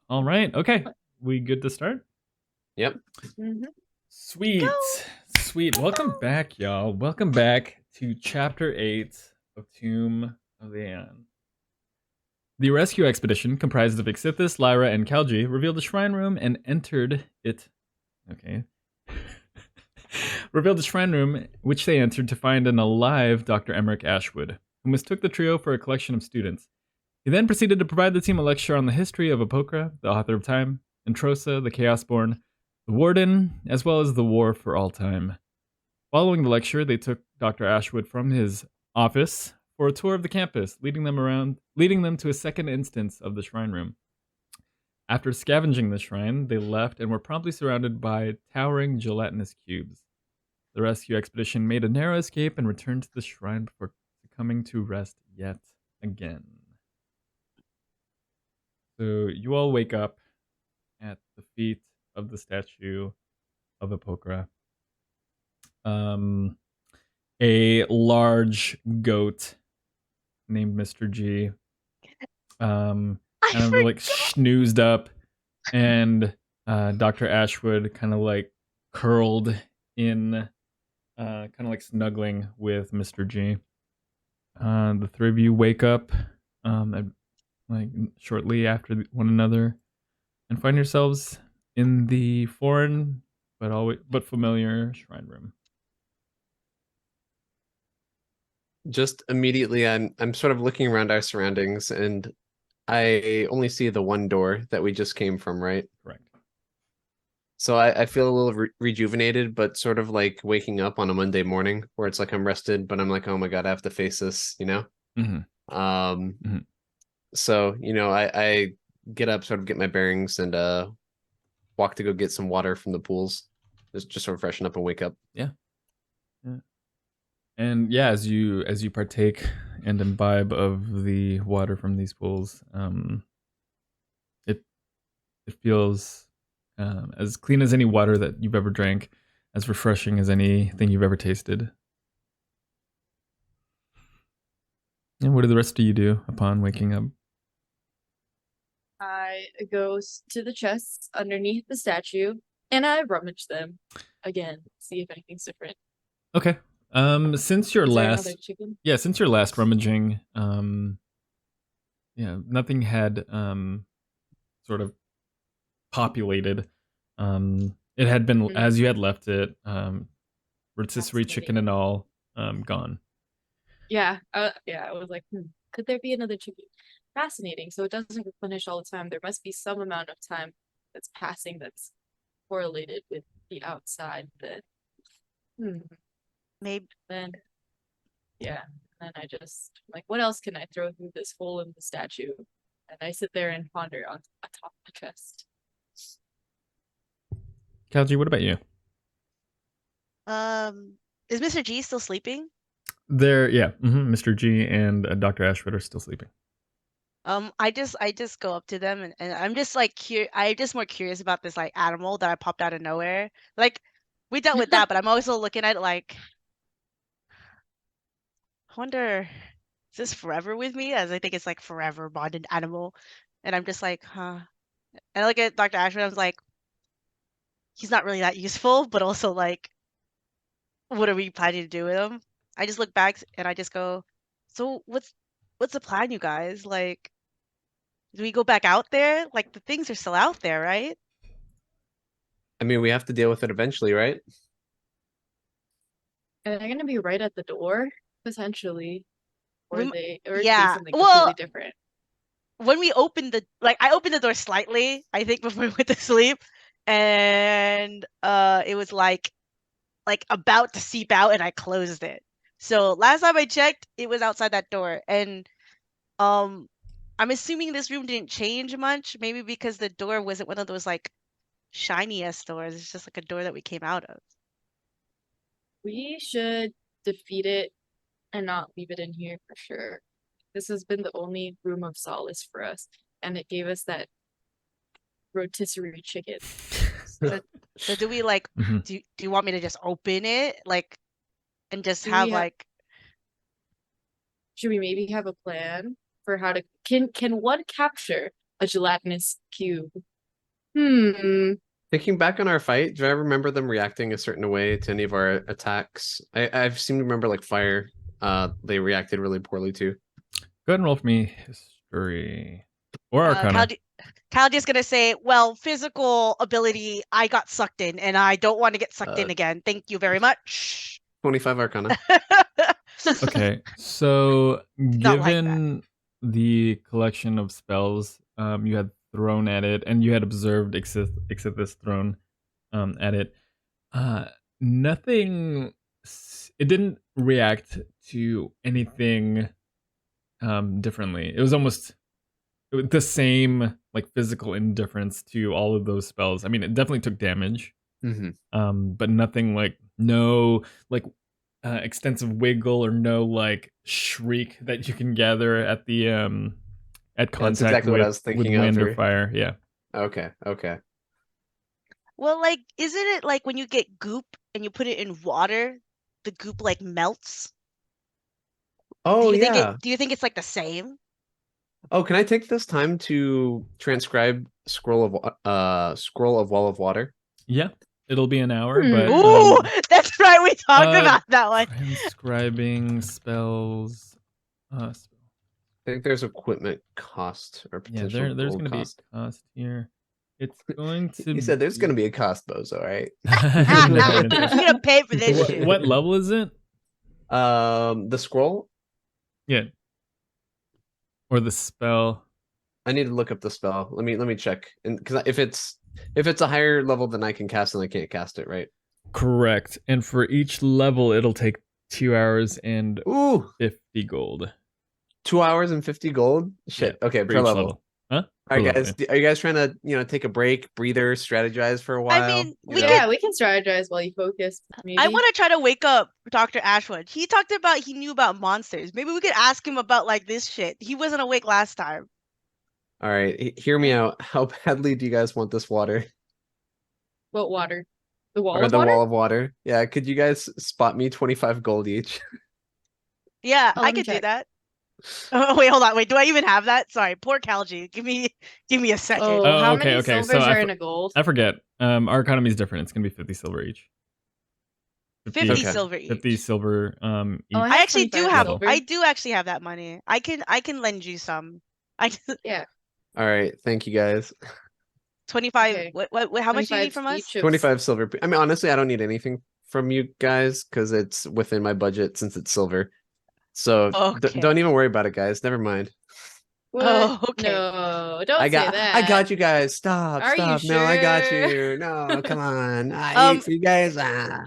All right. Okay. We good to start? Yep. Sweet. Sweet. Welcome back, y'all. Welcome back to Chapter 8 of Tomb of the Aeon. The rescue expedition, comprised of Xssithiss, Lyra, and Kalji, revealed the shrine room and entered it. Okay. Revealed the shrine room, which they entered to find an alive Dr Emeric Ashwood, who mistook the trio for a collection of students. He then proceeded to provide the team a lecture on the history of Apokra, the author of time, and Trosa, the Chaosborn, the Warden, as well as the War for All Time. Following the lecture, they took Dr. Ashwood from his office for a tour of the campus, leading them to a second instance of the shrine room. After scavenging the shrine, they left and were promptly surrounded by towering gelatinous cubes. The rescue expedition made a narrow escape and returned to the shrine before succumbing to rest yet again. So you all wake up at the feet of the statue of Apokra. A large goat named Mr. G. Kind of like snoozed up, and Dr. Ashwood kind of like curled in, kind of like snuggling with Mr. G. The three of you wake up like shortly after one another and find yourselves in the foreign but familiar shrine room. Just immediately, I'm sort of looking around our surroundings, and I only see the one door that we just came from, right? Correct. So I feel a little rejuvenated, but sort of like waking up on a Monday morning where it's like I'm rested, but I'm like, oh my God, I have to face this, you know? Mm-hmm. So, I get up, sort of get my bearings, and walk to go get some water from the pools. Just sort of freshen up and wake up. Yeah. And yeah, as you partake and imbibe of the water from these pools, it feels as clean as any water that you've ever drank, as refreshing as anything you've ever tasted. And what do the rest of you do upon waking up? I go to the chests underneath the statue and I rummage them again, see if anything's different. Okay. Since your last rummaging, nothing had sort of populated. It had been as you had left it, rotisserie chicken and all, gone. Yeah, I was like, could there be another chicken? Fascinating. So it doesn't replenish all the time. There must be some amount of time that's passing that's correlated with the outside. That maybe then, yeah. And I just like, what else can I throw through this hole in the statue? And I sit there and ponder on atop the chest. Kalji, what about you? Is Mr. G still sleeping? Mr. G and Dr. Ashwood are still sleeping. I just go up to them and I'm just like I'm just more curious about this like animal that I popped out of nowhere. Like we dealt with that, but I'm also looking at it like, I wonder, is this forever with me? As I think it's like forever bonded animal, and I'm just like, huh. And I look at Dr. Ashwood, I was like, he's not really that useful, but also like, what are we planning to do with him? I just look back and I just go, so what's the plan, you guys? Like, do we go back out there? Like, the things are still out there, right? I mean, we have to deal with it eventually, right? And they're gonna be right at the door, potentially. Or something completely different. When we opened I opened the door slightly, I think, before we went to sleep. And it was like about to seep out, and I closed it. So last time I checked, it was outside that door. And I'm assuming this room didn't change much, maybe because the door wasn't one of those like shiny ass doors. It's just like a door that we came out of. We should defeat it and not leave it in here for sure. This has been the only room of solace for us, and it gave us that rotisserie chicken. So do we like do you want me to just open it like and just have like, should we maybe have a plan for how to can one capture a gelatinous cube. Hmm. Thinking back on our fight, do I remember them reacting a certain way to any of our attacks? I seem to remember like fire. They reacted really poorly to. Go ahead and roll for me history or Arcana. Kalji's gonna say, well, physical ability, I got sucked in, and I don't want to get sucked in again. Thank you very much. 25 Arcana. Okay, so Not like given the collection of spells you had thrown at it, and you had observed Xssithiss thrown at it, nothing. It didn't react to anything differently. It was almost the same, like physical indifference to all of those spells. I mean, it definitely took damage, but nothing like extensive wiggle or no like shriek that you can gather at the at contact exactly with, what I was thinking with wind of, or fire. Yeah. Okay. Well, like, isn't it like when you get goop and you put it in water, the goop like melts? Oh, do yeah. Do you think it's like the same? Oh, can I take this time to transcribe scroll of wall of water? Yeah. It'll be an hour, but Ooh, that's right. We talked about that one. transcribing spells. I think there's equipment cost or Yeah, potential there's gold going to be cost. a cost here. It's going to. You said there's going to be a cost, Bozo, right? I'm gonna pay for this shit. What level is it? The scroll. Yeah. Or the spell. I need to look up the spell. Let me check. And because if it's a higher level than I can cast, then I can't cast it, right? Correct. And for each level, it'll take 2 hours and Ooh, 50 gold. 2 hours and 50 gold. Shit. Yeah, Okay, for per each level. Huh? All right, Per guys. level, Are you guys trying to take a break, breather, strategize for a while? I mean, You know? Yeah, we can strategize while you focus. Maybe. I want to try to wake up Dr. Ashwood. He talked about he knew about monsters. Maybe we could ask him about like this shit. He wasn't awake last time. All right, hear me out. How badly do you guys want this water? What water? The wall Or of the water? wall of water? Yeah, could you guys spot me 25 gold each? Yeah, Oh, I let me could do check. that. Oh, wait, hold on. Wait, do I even have that? Sorry, poor Kalji. Give me a second. Oh, Oh, how okay, many okay. silvers So are in a gold? I forget. Our economy is different. It's gonna be 50 silver each. 50 Okay. silver each. 50 silver each. Oh, I I have actually do 25 have. silver. I do actually have that money. I can lend you some. Yeah. All right, thank you guys. 25. Okay. What? How much do you 25 need from us? each of 25 silver. I mean, honestly, I don't need anything from you guys because it's within my budget since it's silver. So Okay. don't even worry about it, guys. Never mind. What? Oh, okay. No, don't I say that. I got you guys. Stop. Are you Stop. No, I got sure? you. No, come on. You guys. Kalji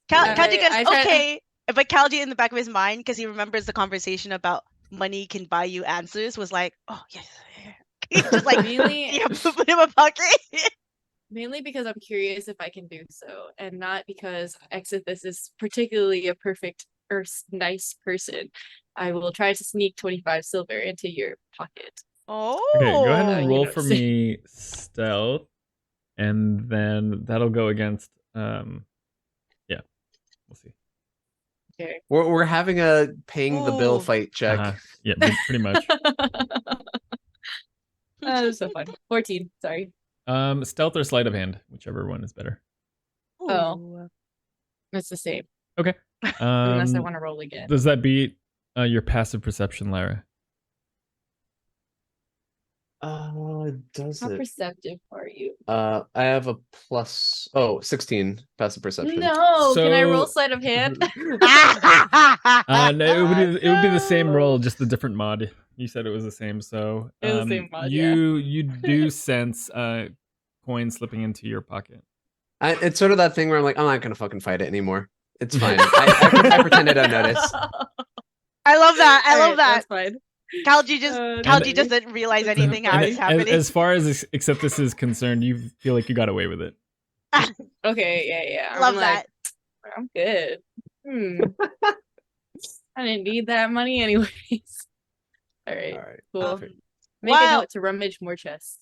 goes, I try- okay. But Kalji in the back of his mind, because he remembers the conversation about money can buy you answers, was like, oh, yes. He just like, Mainly, yeah, put him a pocket. mainly because I'm curious if I can do so, and not because Xssithiss is particularly a perfect or nice person. I will try to sneak 25 silver into your pocket. Oh. Okay, go ahead and you roll know, for so- me stealth, and then that'll go against. Yeah, we'll see. Okay. We're having a paying the bill Ooh. fight check. Yeah, pretty much. That was so fun. 14, sorry. Stealth or sleight of hand, whichever one is better. Oh. Ooh. It's the same. Okay. Unless I want to roll again. Does that beat your passive perception, Lyra? Does How it? perceptive are you? I have a plus 16 passive perception. No, can I roll So- sleight of hand? No, it would be the same roll, just a different mod. You said it was the same, so It was the same mod, you do sense coin slipping into your pocket. It's sort of that thing where I'm like, I'm not gonna fucking fight it anymore. It's fine. I pretend I don't notice. I love that. I love Alright, that. That's fine. Kalji doesn't realize anything And is happening. as far as Xssithiss is concerned, you feel like you got away with it. Okay, yeah. Love I'm that. like, I'm good. I didn't need that money anyways. Alright, All right. cool. Perfect. Make a Wow. note to rummage more chests.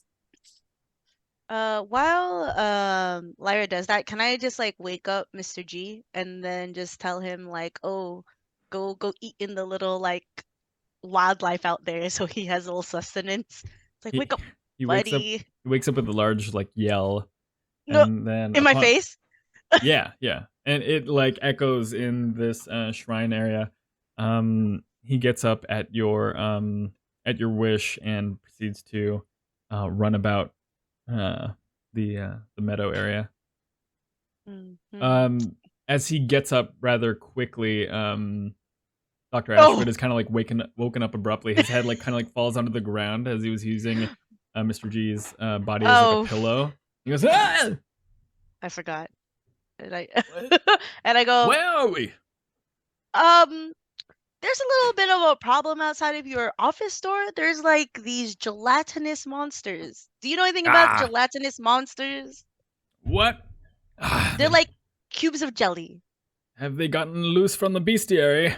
While Lyra does that, can I just like wake up Mr. G and then just tell him like, oh, go eat in the little like wildlife out there so he has a little sustenance. It's like, wake up. He buddy. wakes up with a large like yell, No, and then in my face. Yeah, and it like echoes in this shrine area. He gets up at your wish and proceeds to run about the meadow area. Mhm. As he gets up rather quickly, Dr. Oh! Ashwood is kind of like woken up abruptly. His head like kind of like falls onto the ground as he was using Mr. G's body as like Oh. a pillow. He goes, "Ah! I forgot. And I and I go, Where are we?" there's a little bit of a problem outside of your office door. There's like these gelatinous monsters. Do you know anything about Ah. gelatinous monsters? What? They're like cubes of jelly. Have they gotten loose from the bestiary?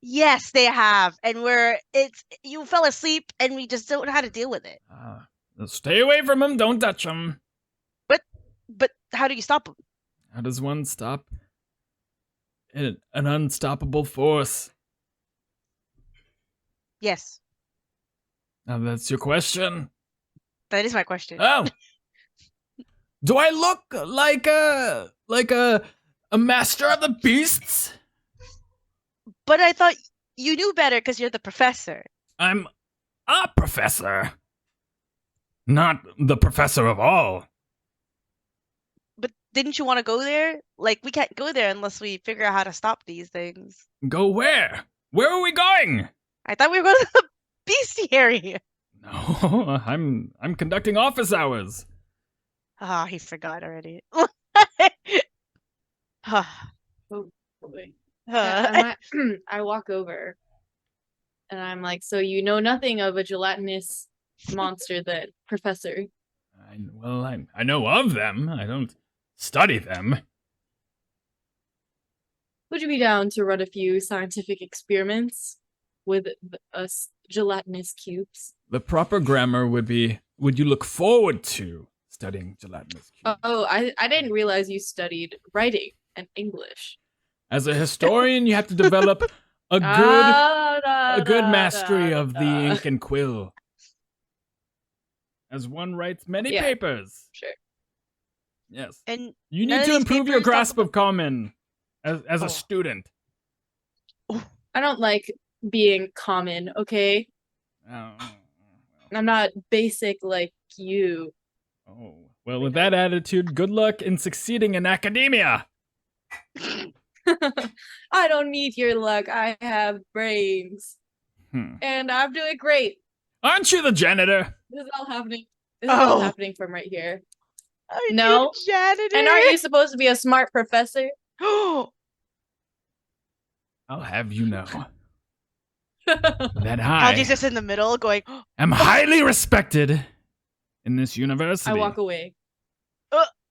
Yes, they have. And you fell asleep and we just don't know how to deal with it. Stay away from them. Don't touch them. But how do you stop them? How does one stop an unstoppable force? Yes, Now that's your question. that is my question. Oh, do I look like a master of the beasts? But I thought you knew better because you're the professor. I'm a professor, not the professor of all. But didn't you want to go there? Like, we can't go there unless we figure out how to stop these things. Go where? Where are we going? I thought we were going to the bestiary. No, I'm conducting office hours. Ah, he forgot already. Oh boy. Yeah, I walk over and I'm like, so you know nothing of a gelatinous monster that professor. I know of them. I don't study them. Would you be down to run a few scientific experiments with us gelatinous cubes? The proper grammar would be, would you look forward to studying gelatinous cubes? Oh, I didn't realize you studied writing and English. As a historian, you have to develop a good mastery of the ink and quill. As one writes many papers. Sure. Yes. And you none need of to these improve your papers talk grasp of common as a student. I don't like being common, okay? Oh, I'm not basic like you. oh. Well, with that attitude, good luck in succeeding in academia. I don't need your luck. I have brains. And I'm doing great. Aren't you the janitor? This is all happening. This is all happening from right here. No. Janitor. And aren't you supposed to be a smart professor? I'll have you know that Kalji's just in the middle going, am highly respected in this university. I walk away.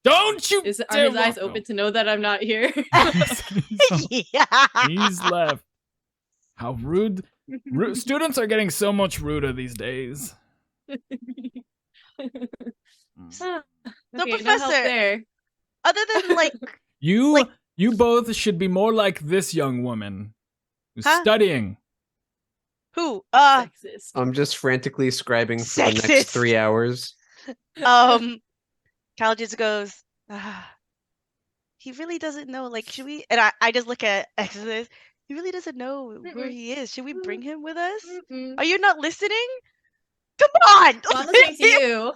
Don't you Are his dare eyes walk- open to know that I'm not here? yeah. He's left. How rude. Students are getting so much ruder these days. So, Okay, no help professor, there. other than like, You both should be more like this young woman who's Huh? studying. who? Sexist. I'm just frantically scribing for the Sexist. next 3 hours. Cal just goes, he really doesn't know. Like, should we? And I just look at Xssithiss. He really doesn't know where he is. Should we bring him with us? Mm-mm. Are you not listening? Come on! Well, I'm listening to you.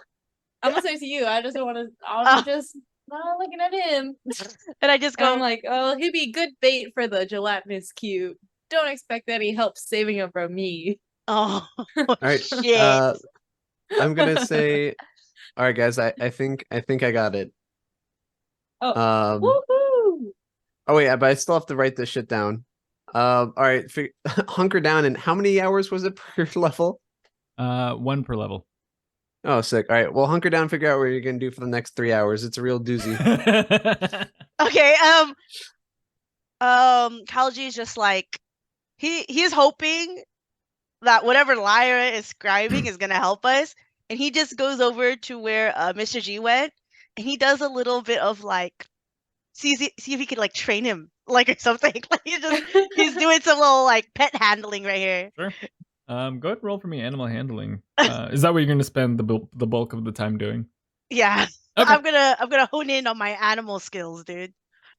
I'm listening to you. I just don't want to. I'm just not looking at him. And I just And go, I'm like, oh, he'd be good bait for the gelatinous cube. Don't expect any help saving him from me. oh, All right. shit. I'm gonna say, all right, guys. I think I got it. Oh. Um. Woohoo! Oh wait, but I still have to write this shit down. All right. Hunker down. And how many hours was it per level? 1 per level. Oh, sick. All right. Well, hunker down. Figure out what you're gonna do for the next 3 hours. It's a real doozy. Okay, Kalji's just like, he's hoping that whatever Lyra is scribing is gonna help us, and he just goes over to where Mr. G went, and he does a little bit of like, see if he can like train him like or something. Like he's doing some little like pet handling right here. Sure. Go ahead and roll for me animal handling. Is that what you're going to spend the bulk of the time doing? Yeah. Okay. I'm gonna hone in on my animal skills, dude.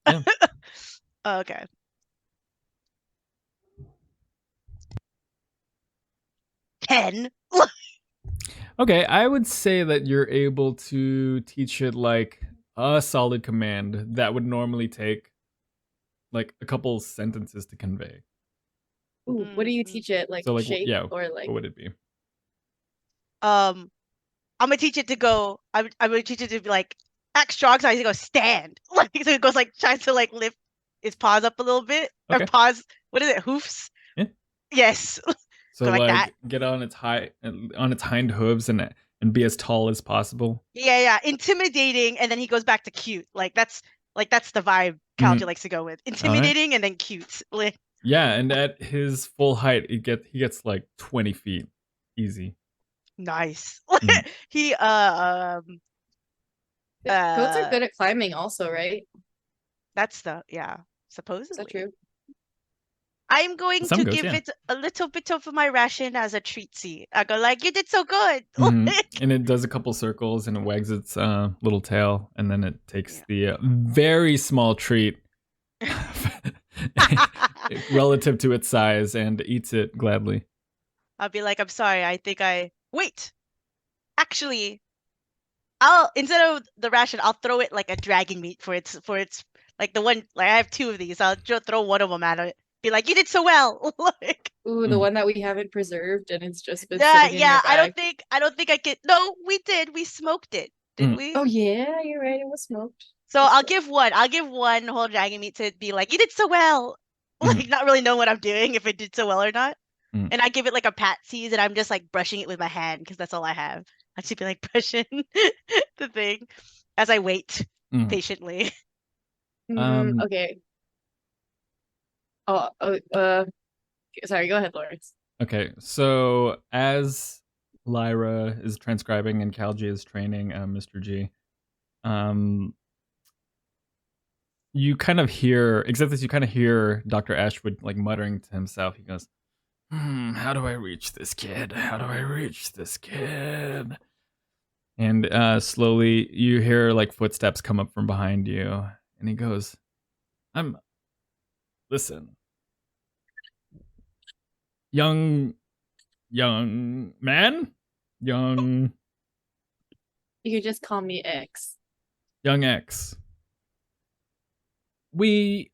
Yeah. Okay. Ten. Okay, I would say that you're able to teach it like a solid command that would normally take like a couple sentences to convey. Ooh, what do you Mm. teach it? Like So like shape yeah, or like what would it be? I'm gonna teach it to go. I'm gonna teach it to be like act strong. So I need to go stand. Like so it goes like tries to like lift its paws up a little bit. Okay. Or paws. What is it? Hoofs. Yeah. Yes. So Go like like that. get on its hind hooves and be as tall as possible. Yeah. Intimidating, and then he goes back to cute. Like that's the vibe Kalji likes to go with. Intimidating and then cute. Like, Yeah, and at his full height, he gets like 20 feet, easy. nice. Mm. He goats are good at climbing also, right? that's the Is supposedly. that true? I'm going Some to goats, give yeah. it a little bit of my ration as a treatsy. I go like, you did so good. Mhm. And it does a couple circles and it wags its little tail, and then it takes the very small treat relative to its size and eats it gladly. I'll be like, I'm sorry. Wait. Actually, instead of the ration, I'll throw it like a dragon meat for its like the one. Like I have two of these. I'll throw one of them at it. Be like, you did so well. Like, Ooh, the Mm. one that we haven't preserved and it's just been sitting in your yeah. bag. I don't think I could. No, we did. We smoked it. Did we? Oh yeah, you're right. It was smoked. So That's I'll right. give one. I'll give one whole dragon meat to be like, you did so well. Like not really know what I'm doing if it did so well or not. Mm. And I give it like a patsies, and I'm just like brushing it with my hand because that's all I have. I should be like brushing the thing as I wait patiently. Okay. Sorry, go ahead, Lawrence. Okay, so as Lyra is transcribing and Kalji is training Mr. G, you kind of hear, Xssithiss, you kind of hear Dr. Ashwood like muttering to himself. He goes, how do I reach this kid? How do I reach this kid? And slowly you hear like footsteps come up from behind you. And he goes, listen, young man? Young You could just call me X. X. We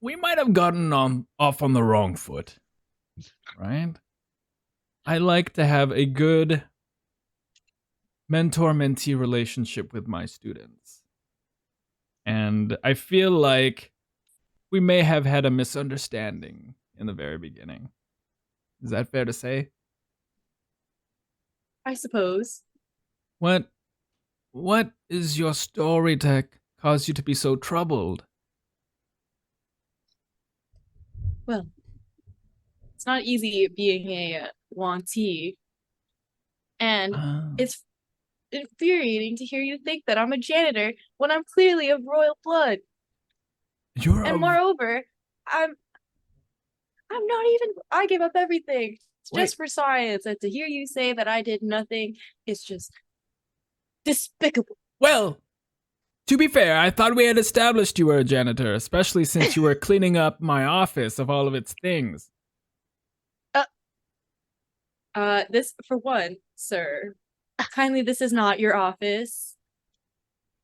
might have gotten off on the wrong foot, right? I like to have a good mentor-mentee relationship with my students. And I feel like we may have had a misunderstanding in the very beginning. Is that fair to say? I suppose. What is your story to cause you to be so troubled? Well, it's not easy being a wantee. And it's infuriating to hear you think that I'm a janitor when I'm clearly of royal blood. Moreover, I'm not even. I gave up everything just for science, and to hear you say that I did nothing is just despicable. Well, to be fair, I thought we had established you were a janitor, especially since you were cleaning up my office of all of its things. This, for one, sir, kindly, this is not your office.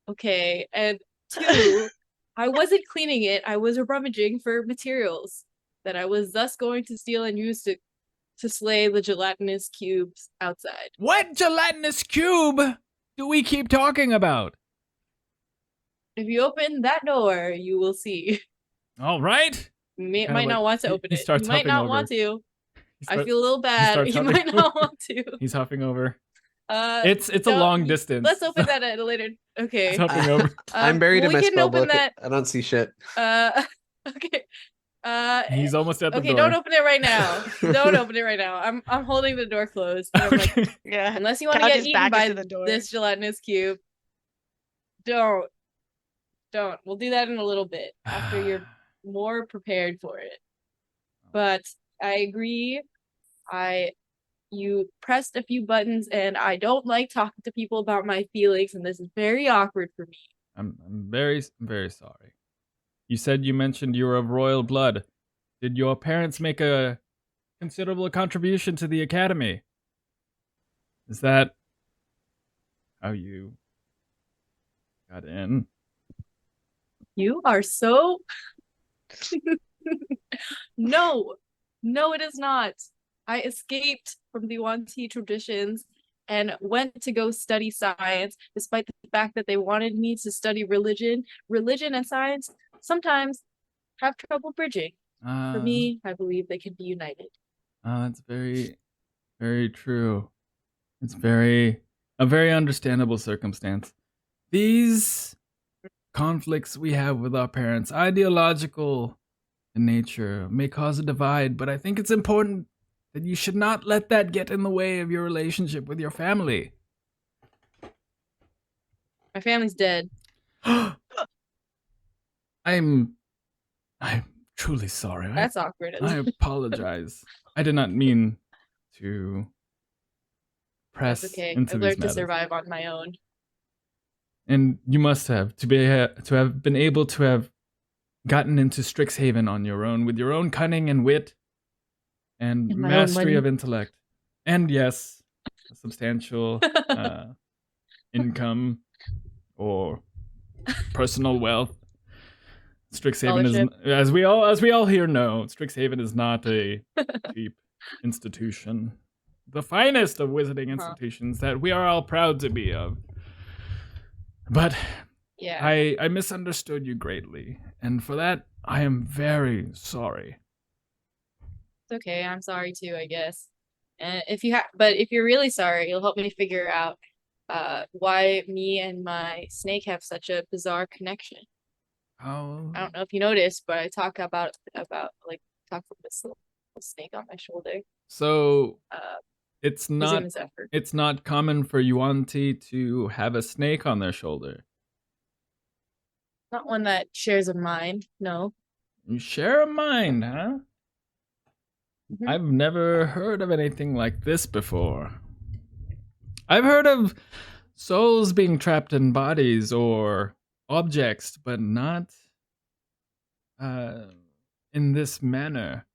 Okay, and two, I wasn't cleaning it. I was rummaging for materials that I was thus going to steal and use to slay the gelatinous cubes outside. What gelatinous cube do we keep talking about? If you open that door, you will see. All right. Might not want to open it. You might not want to. I feel a little bad. You might not want to. He's huffing over. It's a long distance. Let's open that at a later. Okay. He's huffing over. I'm buried in my we can spell open book. that. I don't see shit. Okay. He's almost at the door. Okay, don't open it right now. Don't open it right now. I'm holding the door closed. I'm like, Yeah. unless you want to get eaten by this gelatinous cube, don't. We'll do that in a little bit after you're more prepared for it. But I agree. I you pressed a few buttons, and I don't like talking to people about my feelings, and this is very awkward for me. I'm very, very sorry. You said you mentioned you were of royal blood. Did your parents make a considerable contribution to the academy? Is that how you got in? You are so... No, no, it is not. I escaped from the Wanti traditions and went to go study science, despite the fact that they wanted me to study religion. Religion and science sometimes have trouble bridging. For me, I believe they can be united. It's very, very true. It's a very understandable circumstance. These conflicts we have with our parents, ideological in nature, may cause a divide, but I think it's important that you should not let that get in the way of your relationship with your family. My family's dead. I'm truly sorry. That's awkward. I apologize. I did not mean to press That's okay. into I've these learned to matters. survive on my own. And you must have to have been able to have gotten into Strixhaven on your own with your own cunning and wit and And my own mastery money. of intellect. And yes, a substantial income or personal wealth. Strixhaven is, Scholarship. as we all here know, Strixhaven is not a cheap institution. The finest of wizarding institutions that we are all proud to be of. But Yeah. I misunderstood you greatly, and for that I am very sorry. It's okay. I'm sorry too, I guess. And if you're really sorry, you'll help me figure out why me and my snake have such a bizarre connection. How? I don't know if you noticed, but I talk about talk from this little snake on my shoulder. So it's His name not is Zephyr. it's not common for Yuan-Ti to have a snake on their shoulder. Not one that shares a mind, no. You share a mind, huh? Mhm. I've never heard of anything like this before. I've heard of souls being trapped in bodies or objects, but not in this manner.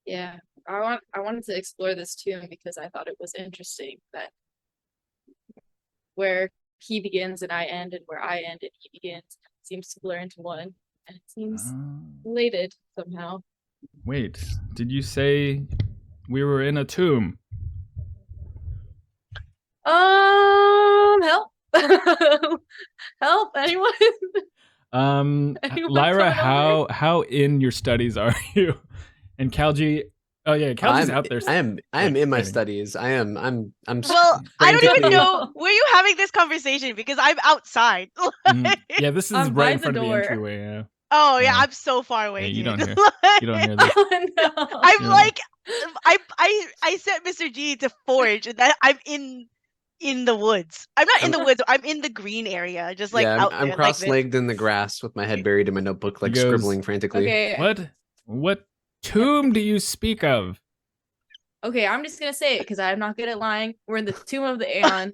Yeah. I wanted to explore this too because I thought it was interesting that where he begins and I end and where I end and he begins seems to blur into one, and it seems related somehow. Wait, did you say we were in a tomb? Help. Help, anyone? Anyone Lyra, coming over? how in your studies are you? And Kalji, oh yeah, Kalji's out there. I am in my kidding. studies. I'm Well, I don't frantically- even know where you having this conversation because I'm outside. Yeah, this is I'm right by in the front of the door. entryway. Yeah. Oh yeah, Yeah. I'm so far away. Hey, you dude. don't hear. You don't hear this. Oh no. I'm Yeah. like, I sent Mr. G to forge, and then I'm in the woods. I'm not in the woods. I'm in the green area, just like yeah, out I'm there, cross-legged in the grass with my head buried in my notebook, like He goes, scribbling frantically. Okay. What tomb do you speak of? Okay, I'm just gonna say it because I'm not good at lying. We're in the tomb of the Aeon.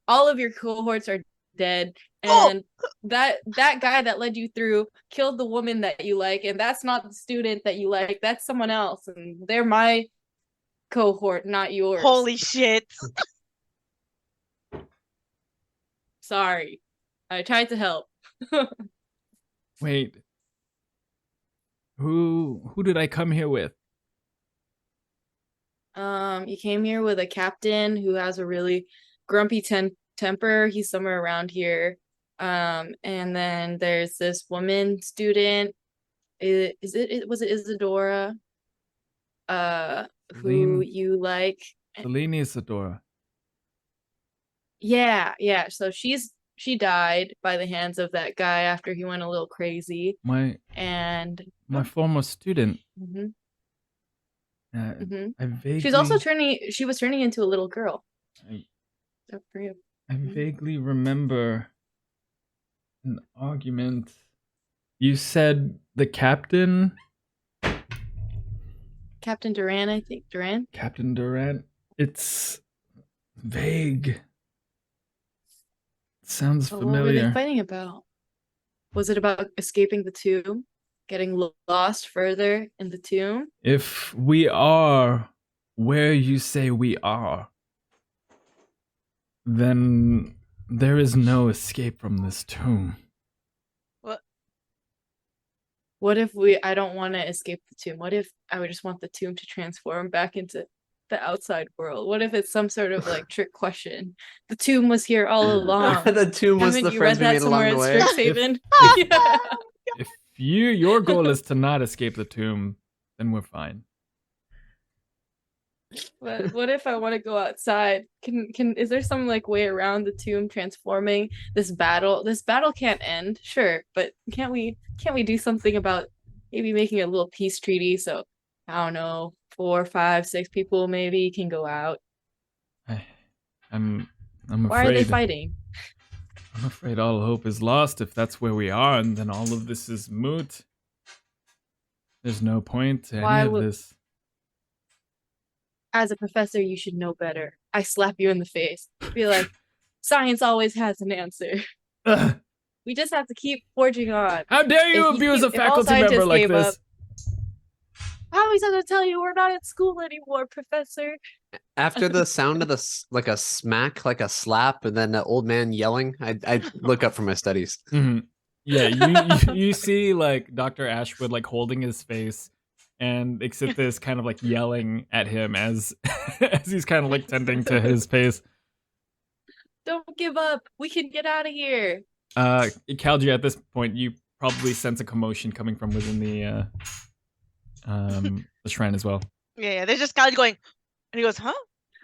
All of your cohorts are dead, and that guy that led you through killed the woman that you like, and that's not the student that you like. That's someone else, and they're my cohort, not yours. Holy shit! Sorry, I tried to help. Wait. Who did I come here with? You came here with a captain who has a really grumpy temper. He's somewhere around here. And then there's this woman student. Was it Isadora? Who you like? Selene Isadora. Yeah. So she died by the hands of that guy after he went a little crazy. My former student. Mhm. I vaguely. She was turning into a little girl. Up for you. I vaguely remember an argument. You said the captain Captain Duran, I think. Duran? Captain Durant. It's vague. It sounds Oh, what were they familiar. fighting about? Was it about escaping the tomb? Getting lost further in the tomb? If we are where you say we are, then there is no escape from this tomb. What if I don't want to escape the tomb? What if I would just want the tomb to transform back into the outside world? What if it's some sort of like trick question? The tomb was here all along. The tomb was Haven't the you read friends we that made somewhere along the in way. Strixhaven? If- Yeah. If your goal is to not escape the tomb, then we're fine. But what if I want to go outside? Is there some like way around the tomb transforming this battle? This battle can't end, sure, but can't we do something about maybe making a little peace treaty so I don't know, 4, 5, 6 people maybe can go out? I'm afraid. Why are they fighting? I'm afraid all hope is lost if that's where we are, and then all of this is moot. There's no point to Why any of would- this. As a professor, you should know better. I slap you in the face. Be like, science always has an answer. Ugh, We just have to keep forging on. how dare you If abuse a if all faculty member scientists like gave this? up- I always have to tell you we're not at school anymore, Professor. After the sound of like a smack, like a slap, and then the old man yelling, I look up from my studies. Mhm. Yeah, you see like Dr. Ashwood like holding his face, and Xssithiss kind of like yelling at him as as he's kind of like tending to his face. Don't give up. We can get out of here. Kalji, at this point, you probably sense a commotion coming from within the shrine as well. Yeah, there's just Kalji going, and he goes, huh?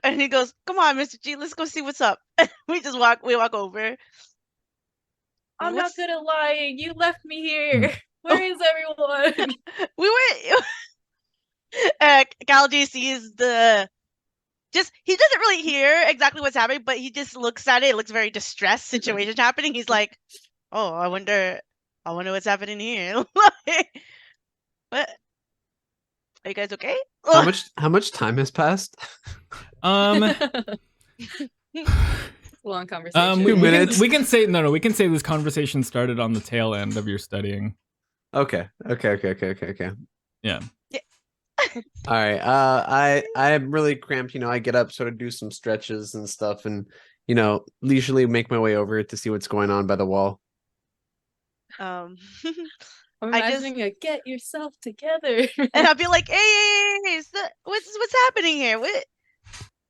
And he goes, come on, Mr. G, let's go see what's up. we walk over. I'm not What's- good at lying. You left me here. Where is everyone? We were Kalji sees he doesn't really hear exactly what's happening, but he just looks at it. It looks very distressed situation happening. He's like, oh, I wonder what's happening here. What? Are you guys okay? How much time has passed? Long conversation. We, 2 we can, minutes. we can say we can say this conversation started on the tail end of your studying. Okay. Yeah. All right. I'm really cramped. I get up, sort of do some stretches and stuff, and leisurely make my way over to see what's going on by the wall. I'm I just- imagining a get yourself together. And I'll be like, hey, what's happening here?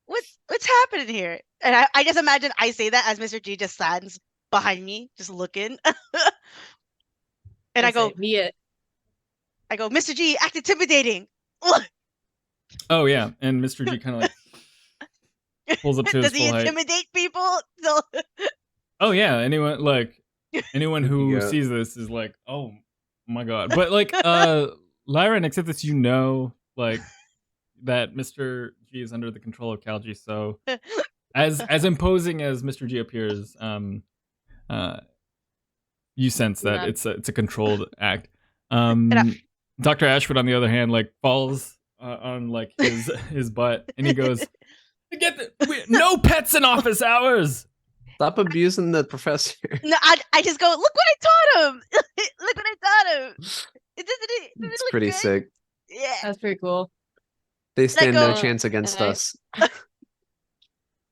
What's happening here? And I just imagine I say that as Mr. G just stands behind me, just looking. And I go, Mia. Mr. G, act intimidating. Oh yeah, and Mr. G kind of like pulls up to his Does he full height. intimidate people? No. Oh yeah, anyone who Yeah. sees this is like, oh my god. But like Lyra and Xssithiss, like that Mr. G is under the control of Kalji, so as imposing as Mr. G appears, you sense that Not- it's a controlled act. I- Dr. Ashwood, on the other hand, like falls on like his butt, and he goes, "No pets in office hours." Stop abusing the professor. No, I just go, look what I taught him. Look what I taught him. Doesn't it It's look pretty good? sick. Yeah. That's pretty cool. They stand no go, chance against and I- us.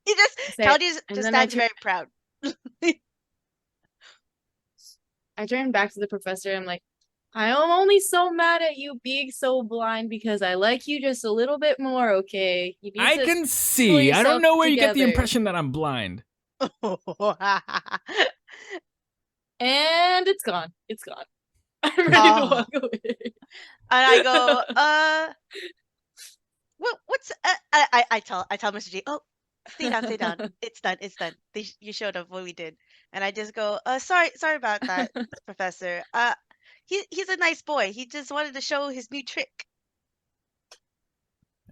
He just Say- Kalji and just then I stands very proud. I turn back to the professor. I'm like, I am only so mad at you being so blind because I like you just a little bit more, okay? You need I to can pull see. I don't yourself know where you get the together. impression that I'm blind. And it's gone. It's gone. I'm ready Oh. to walk away. And I go, what's I tell Mr. G, oh, stay down. It's done. You showed up what we did. And I just go, sorry about that, Professor. He's a nice boy. He just wanted to show his new trick.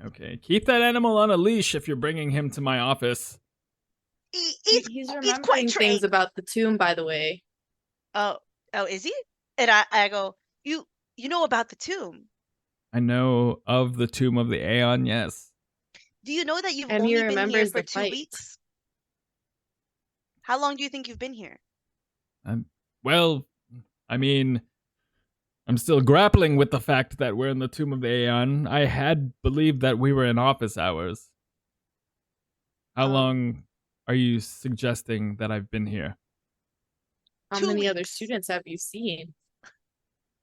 Okay, keep that animal on a leash if you're bringing him to my office. He's He's remembering quite things trained. about the tomb, by the way. Oh, is he? And I go, you know about the tomb? I know of the tomb of the Aeon, yes. Do you know that you've And he only been here remembers for the 2 fight. weeks? How long do you think you've been here? Well, I mean, I'm still grappling with the fact that we're in the tomb of the Aeon. I had believed that we were in office hours. How long are you suggesting that I've been here? How 2 many other weeks. students have you seen?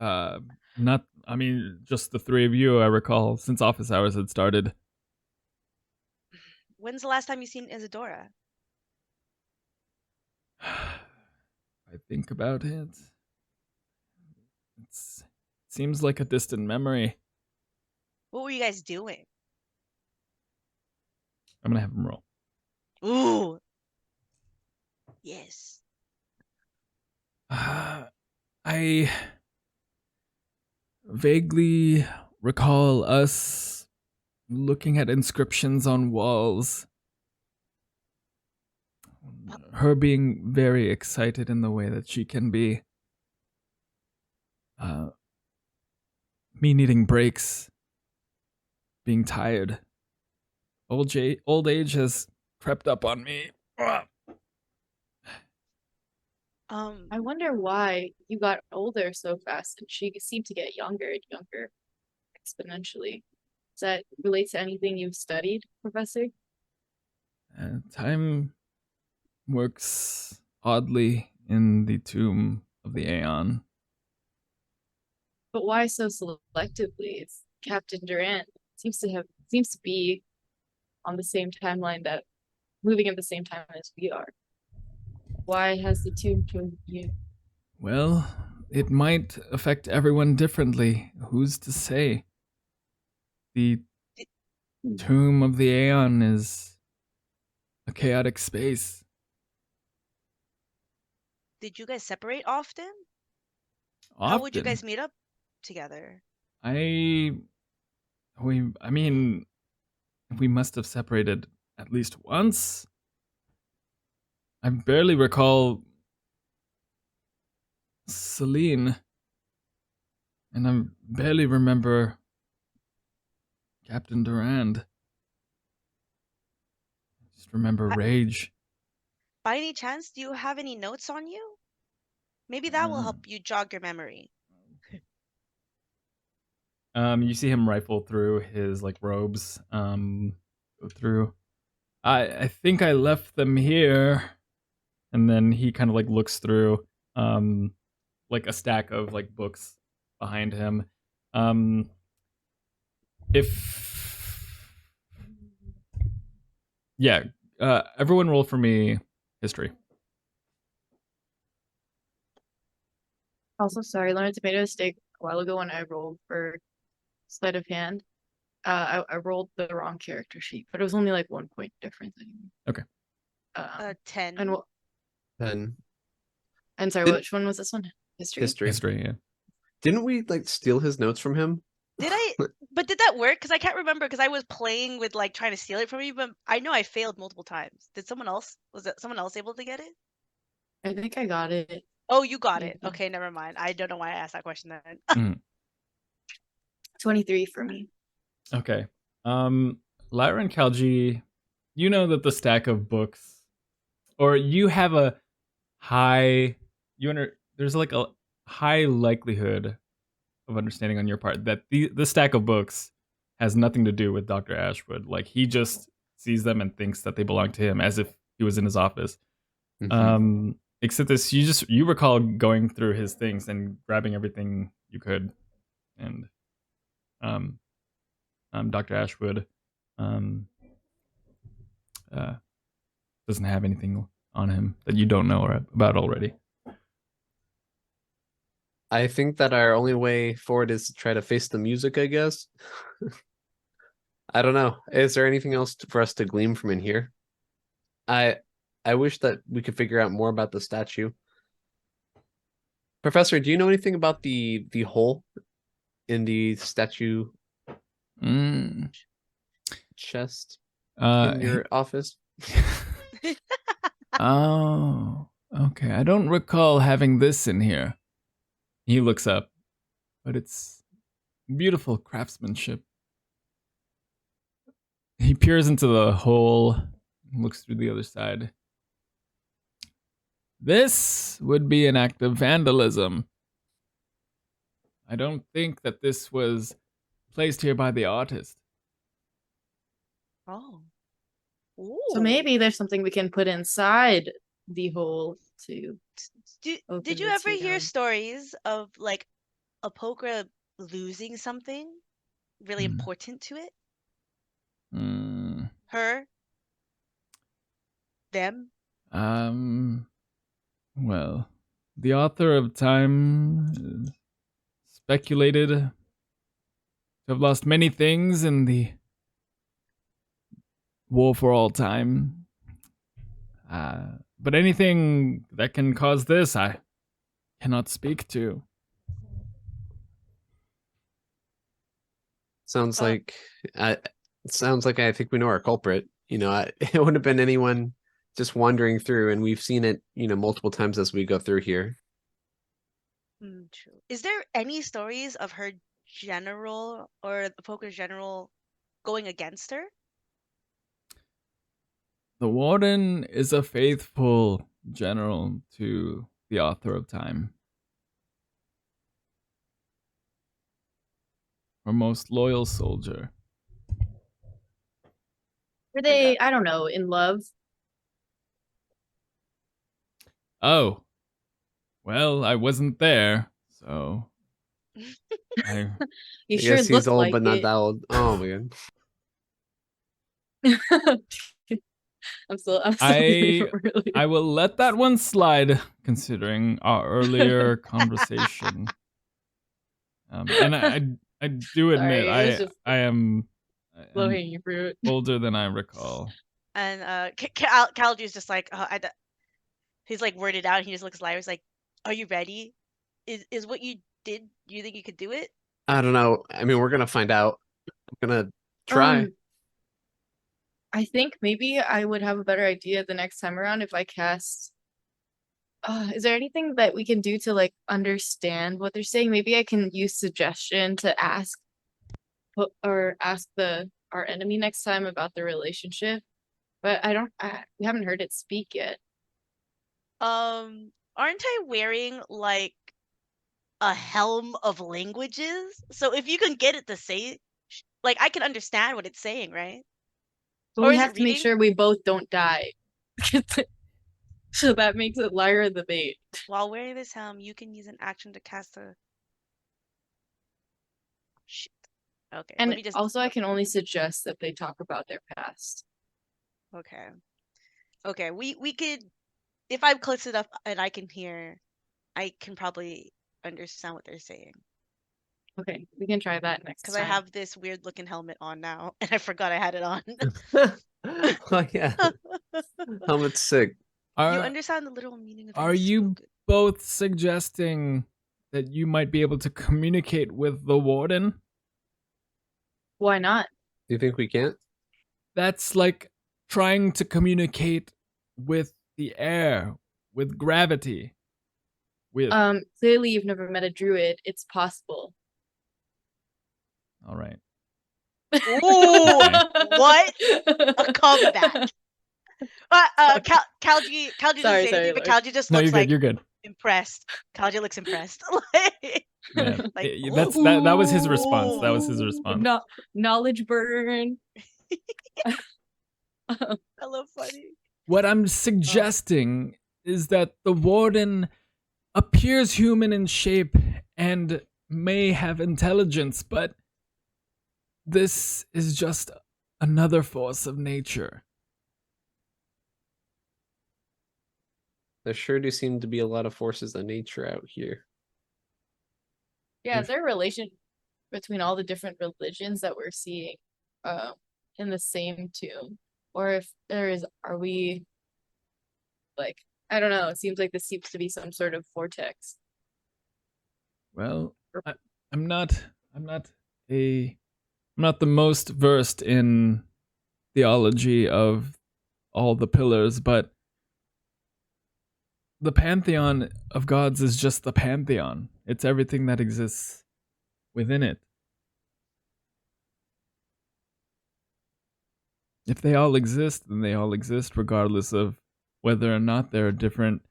Not, I mean, just the three of you, I recall, since office hours had started. When's the last time you seen Isadora? I think about it. It seems like a distant memory. What were you guys doing? I'm gonna have him roll. Ooh. Yes. I vaguely recall us looking at inscriptions on walls. Her being very excited in the way that she can be. Me needing breaks. Being tired. Old age has crept up on me. I wonder why you got older so fast and she seemed to get younger and younger exponentially. Does that relate to anything you've studied, Professor? Time works oddly in the tomb of the Aeon. But why so selectively? It's Captain Durant seems to be on the same timeline that moving at the same time as we are. Why has the tomb chosen you? Well, it might affect everyone differently. Who's to say? The tomb of the Aeon is a chaotic space. Did you guys separate often? Often. How would you guys meet up together? I mean, we must have separated at least once. I barely recall Celine, and I barely remember Captain Durand. I just remember Rage. By any chance, do you have any notes on you? Maybe that will help you jog your memory. You see him rifle through his like robes. Go through. I think I left them here, and then he kind of like looks through, like a stack of like books behind him. Everyone roll for me history. Also, sorry, learned to make a mistake a while ago when I rolled for sleight of hand. I rolled the wrong character sheet, but it was only like 1 point difference anyway. Okay. 10. And what? 10. And sorry, which one was this one? History. History, yeah. Didn't we like steal his notes from him? Did I? But did that work? Because I can't remember. Because I was playing with like trying to steal it from you, but I know I failed multiple times. Did someone else? Was that someone else able to get it? I think I got it. Oh, you got it. Maybe. Okay, never mind. I don't know why I asked that question then. 23 for me. Okay. Lyra and Kalji, you know that the stack of books, or you have a high, there's like a high likelihood of understanding on your part that the stack of books has nothing to do with Dr. Ashwood. Like he just sees them and thinks that they belong to him as if he was in his office. Xssithiss, you recall going through his things and grabbing everything you could, and Dr. Ashwood doesn't have anything on him that you don't know about already. I think that our only way forward is to try to face the music, I guess. I don't know. Is there anything else for us to glean from in here? I wish that we could figure out more about the statue. Professor, do you know anything about the hole in the statue chest in your office? Oh, okay. I don't recall having this in here. He looks up, but it's Beautiful craftsmanship. He peers into the hole, looks through the other side. This would be an act of vandalism. I don't think that this was placed here by the artist. Oh. So Ooh. maybe there's something we can put inside the hole to Did open you the ever hear seal. stories of like a poker losing something really Hmm. important to it? Hmm. Her? Them? Well, the author of time speculated to have lost many things in the war for all time. But anything that can cause this, I cannot speak to. Sounds Uh, like I think we know our culprit. It wouldn't have been anyone just wandering through, and we've seen it, multiple times as we go through here. True. Is there any stories of her general or the poker general going against her? The warden is a faithful general to the author of time. Her most loyal soldier. Were they, I don't know, in love? Oh. Well, I wasn't there, so I You I sure guess he's looked old, like but not it. that old. Oh my god. I'm still I really. I will let that one slide, considering our earlier conversation. And I do admit Sorry, it was just I am low hanging fruit. older than I recall. And Kalji's just like, he's like worded out. He just looks at Lyra's like, "Are you ready? Is what you did? You think you could do it?" I don't know. I mean, we're gonna find out. I'm gonna try. I think maybe I would have a better idea the next time around if I cast. Is there anything that we can do to like understand what they're saying? Maybe I can use suggestion to ask or ask our enemy next time about the relationship. But we haven't heard it speak yet. Aren't I wearing like a helm of languages? So if you can get it to say, like, I can understand what it's saying, right? But Or we is have it to make reading? sure we both don't die. So that makes it Lyra the bait. While wearing this helm, you can use an action to cast a. Shit. Okay, let And me just. also I can only suggest that they talk about their past. Okay. Okay, we could, if I'm close enough and I can hear, I can probably understand what they're saying. Okay, we can try that next Because time. I have this weird looking helmet on now, and I forgot I had it on. Oh yeah. Helmet's sick. You Are understand the literal meaning of are his you slogan. both suggesting that you might be able to communicate with the warden? Why not? Do you think we can't? That's like trying to communicate with the air, with gravity. With Clearly you've never met a druid. It's possible. all right. Ooh, Okay. what a comeback! Kalji didn't Sorry, say anything, but Lord. Kalji just No, looks you're good. like You're good. impressed. Kalji looks impressed. Yeah. Like, That was his response. That was his response. No, knowledge burn. hello, funny. What I'm suggesting is that the warden appears human in shape and may have intelligence, but this is just another force of nature. There sure do seem to be a lot of forces of nature out here. Yeah, is there a relation between all the different religions that we're seeing in the same tomb? Or if there is, are we like, I don't know, it seems like this seems to be some sort of vortex. Well, I'm not the most versed in theology of all the pillars, but the pantheon of gods is just the pantheon. It's everything that exists within it. if they all exist, then they all exist, regardless of whether or not there are different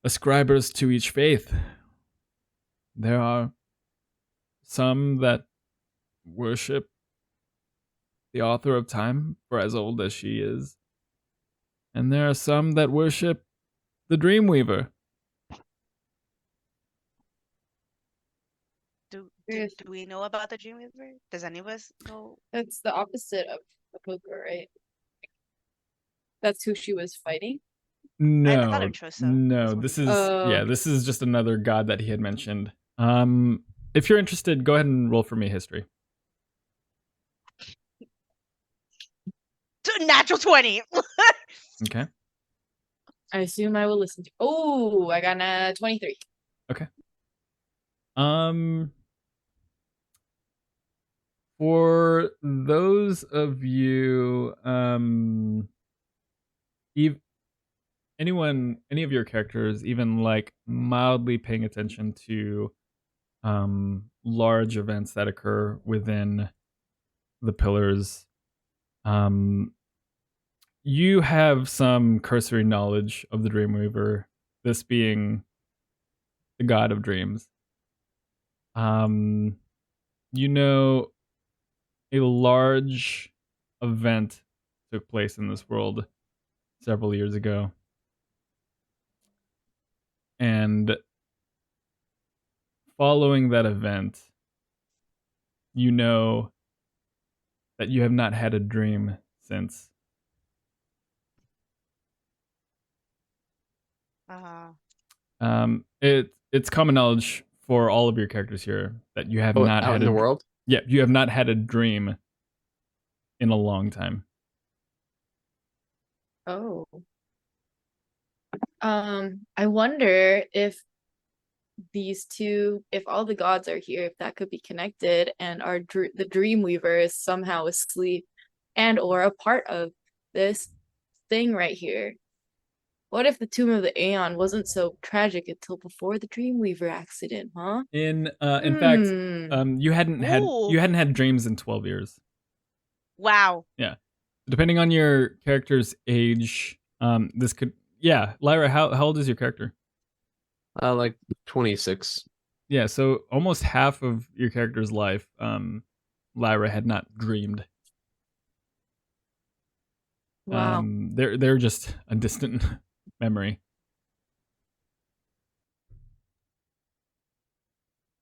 ascribers to each faith. There are some that worship the author of time for as old as she is, and there are some that worship the Dreamweaver. Do Yes. we know about the Dreamweaver? Does any of us know? That's the opposite of the poker, right? That's who she was fighting. I thought No, of Trosa. no, That's what this he is said. this is just another god that he had mentioned. If you're interested, go ahead and roll for me history. Natural 20. Okay. I assume I will listen to. Oh, I got a 23. For those of you, any of your characters, even like mildly paying attention to large events that occur within the pillars, you have some cursory knowledge of the Dreamweaver, this being the god of dreams. You know, a large event took place in this world several years ago. And following that event, you know that you have not had a dream since. It's common knowledge for all of your characters here that you have not out had in the world. Yeah, you have not had a dream in a long time. Oh. I wonder if these two, if all the gods are here, if that could be connected, and the Dreamweaver is somehow asleep and or a part of this thing right here. What if the Tomb of the Aeon wasn't so tragic until before the Dreamweaver accident, huh? In fact, you hadn't Ooh. had dreams in 12 years. Wow. Yeah. Depending on your character's age, this could Lyra, how old is your character? Like 26. Yeah, so almost half of your character's life, Lyra had not dreamed. Wow. They're just a distant memory.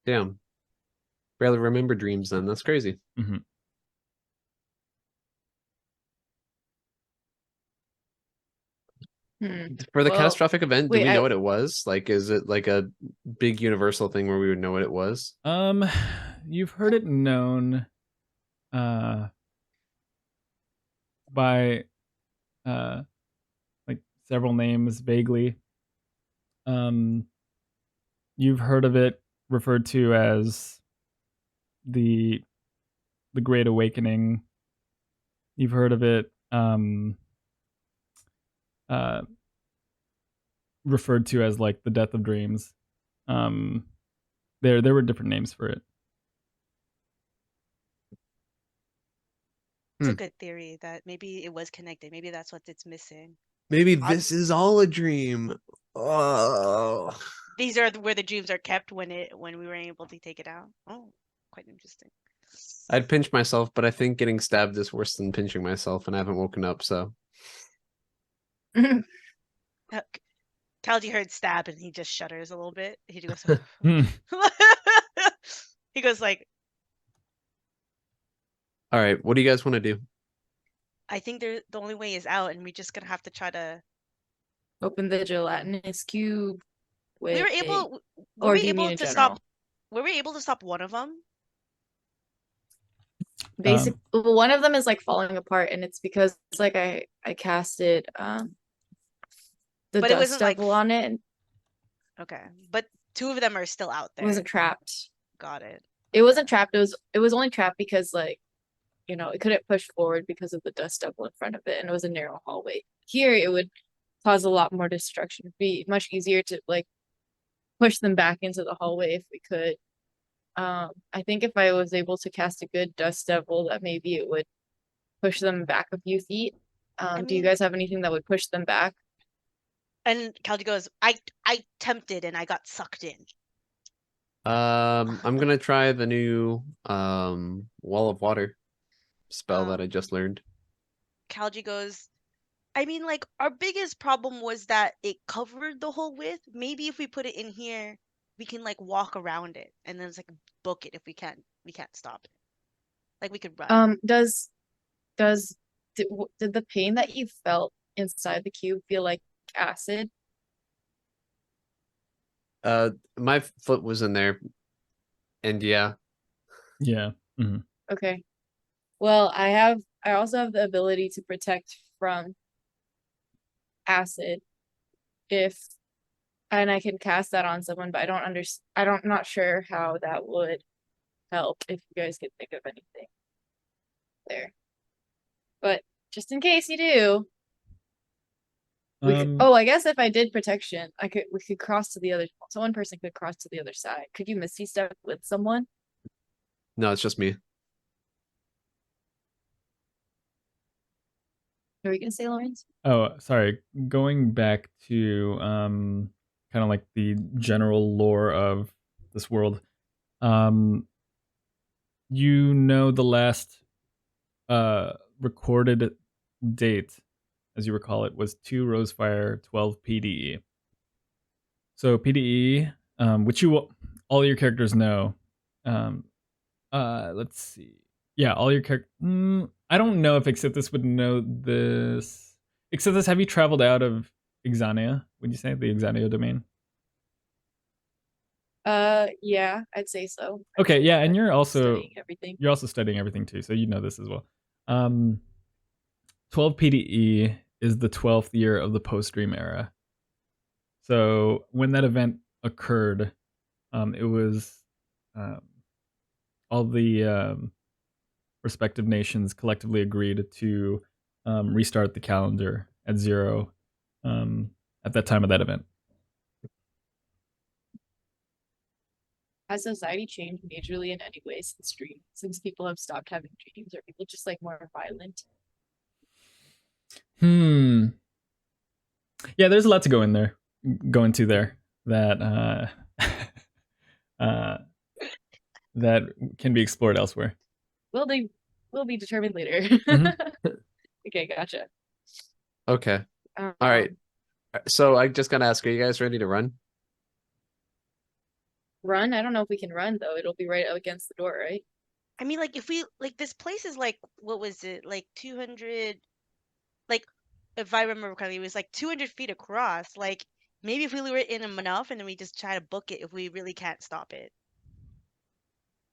Damn. Barely remember dreams then. That's crazy. Mm-hmm. For the Well, catastrophic event, do wait, we know what it was? Like, is it like a big universal thing where we would know what it was? You've heard it known by like several names vaguely. You've heard of it referred to as the Great Awakening. You've heard of it referred to as like the death of dreams. There were different names for it. It's a good theory that maybe it was connected. Maybe that's what it's missing. Maybe this is all a dream. Oh. These are where the dreams are kept when we were able to take it out. Oh, quite interesting. I'd pinch myself, but I think getting stabbed is worse than pinching myself, and I haven't woken up, so. Kalji heard stab and he just shudders a little bit. He goes, he goes like, all right, what do you guys want to do? I think the only way is out, and we're just gonna have to try to open the gelatinous cube. We were able. Were Or we do you mean able in to general? stop? Were we able to stop one of them? Basically, one of them is like falling apart, and it's because it's like I casted the But it dust wasn't like devil on it, and okay, but two of them are still out it there. wasn't trapped. Got it. It wasn't trapped. It was only trapped because like, you know, it couldn't push forward because of the dust devil in front of it, and it was a narrow hallway. Here, it would cause a lot more destruction. It'd be much easier to like push them back into the hallway if we could. I think if I was able to cast a good dust devil, that maybe it would push them back a few feet. Do you mean- guys have anything that would push them back? And Kalji goes, I tempted and I got sucked in. I'm gonna try the new wall of water spell that I just learned. Kalji goes, I mean, like, our biggest problem was that it covered the whole width. Maybe if we put it in here, we can like walk around it and then it's like book it if we can't stop it. Like we could run. Did the pain that you felt inside the cube feel like acid? My foot was in there, and yeah. Yeah. Hmm. Okay. Well, I also have the ability to protect from acid and I can cast that on someone, but I'm not sure how that would help, if you guys could think of anything there. But just in case you do, I guess if I did protection, we could cross to the other. So one person could cross to the other side. Could you misty step with someone? No, it's just me. Are you gonna say, Lawrence? Oh, sorry. Going back to kind of like the general lore of this world. You know, the last recorded date, as you recall it, was 2 Rosefire 12 PDE. So PDE, which all your characters know. Let's see. Yeah, all your characters. I don't know if Xssithiss would know this. Xssithiss, have you traveled out of Ixania? Would you say the Ixania domain? Yeah, I'd say so. Okay, yeah, and you're also studying everything. You're also studying everything too, so you know this as well. 12 PDE is the 12th year of the post-Dream era. So when that event occurred, it was all the respective nations collectively agreed to restart the calendar at 0 at that time of that event. Has society changed majorly in any way since people have stopped having dreams? Or people just like more violent? Yeah, there's a lot to go into there that that can be explored elsewhere. Will be determined later. Okay, gotcha. Okay. All right. So I just gotta ask, are you guys ready to run? Run? I don't know if we can run though. It'll be right up against the door, right? I mean, like, if we, like, this place is like, what was it? Like 200, like, if I remember correctly, it was like 200 feet across. Like, maybe if we were in them enough and then we just try to book it if we really can't stop it.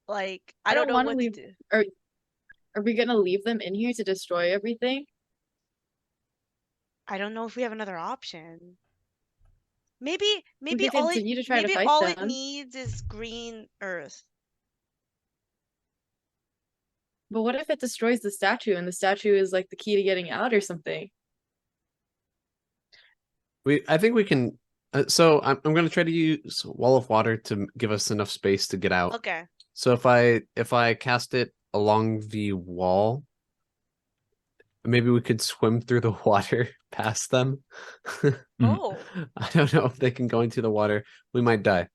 Like, I don't know what to do. Are we gonna leave them in here to destroy everything? I don't know if we have another option. Maybe could all continue to try to maybe fight all them. it needs is green earth. But what if it destroys the statue and the statue is like the key to getting out or something? I think we can. So I'm gonna try to use wall of water to give us enough space to get out. Okay. So if I cast it along the wall, maybe we could swim through the water past them. Oh. I don't know if they can go into the water. We might die.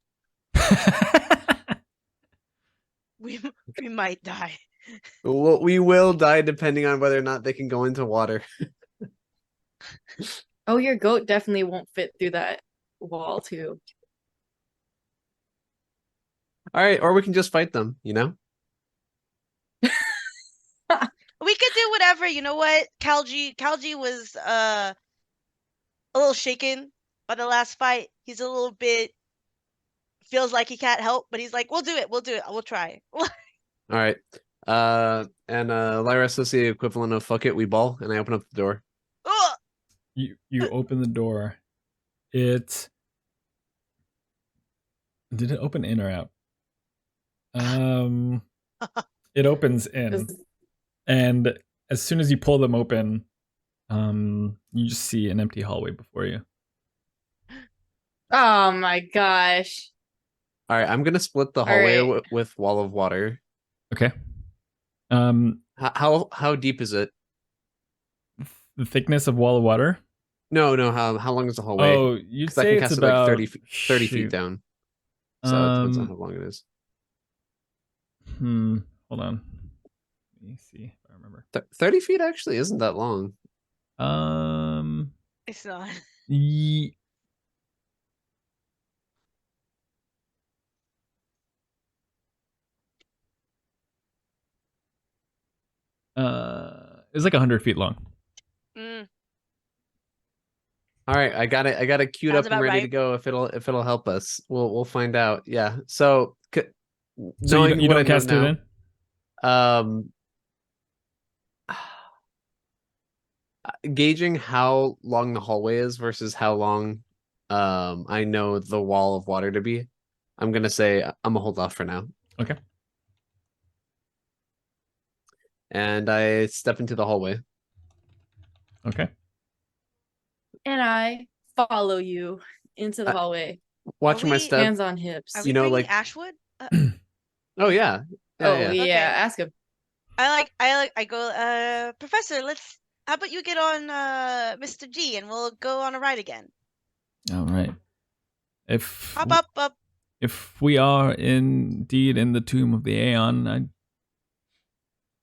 We might die. Well, we will die depending on whether or not they can go into water. Oh, your goat definitely won't fit through that wall too. All right, or we can just fight them, you know? We could do whatever. You know what? Kalji was a little shaken by the last fight. He's a little bit feels like he can't help, but he's like, we'll do it. We'll try. All right. And Lyra says the equivalent of fuck it, we ball, and I open up the door. Ugh! You open the door. Did it open in or out? It opens in. And as soon as you pull them open, you just see an empty hallway before you. Oh my gosh. All right, I'm gonna split the hallway with wall of water. Okay. How deep is it? The thickness of wall of water? No, how long is the hallway? Oh, you'd Because I say can it's cast it about like 30 feet shoot. down. So it depends on how long it is. Hold on. Let me see if I remember. 30 feet actually isn't that long. It's not. Ye- it's like 100 feet long. Mm, All right, I got it. I got it queued Sounds up and about ready right. to go. If it'll help us, we'll find out. Yeah. So, So knowing you what I don't know cast it in? now, gauging how long the hallway is versus how long I know the wall of water to be, I'm gonna say I'm gonna hold off for now. Okay. And I step into the hallway. Okay. And I follow you into the hallway. Watching my we- step. Hands on hips. Are You we know, bringing like- Ashwood? Oh yeah. Oh yeah, Okay. ask him. I go, Professor, how about you get on Mr. G and we'll go on a ride again. All right. If Hop up. if we are indeed in the tomb of the Aeon,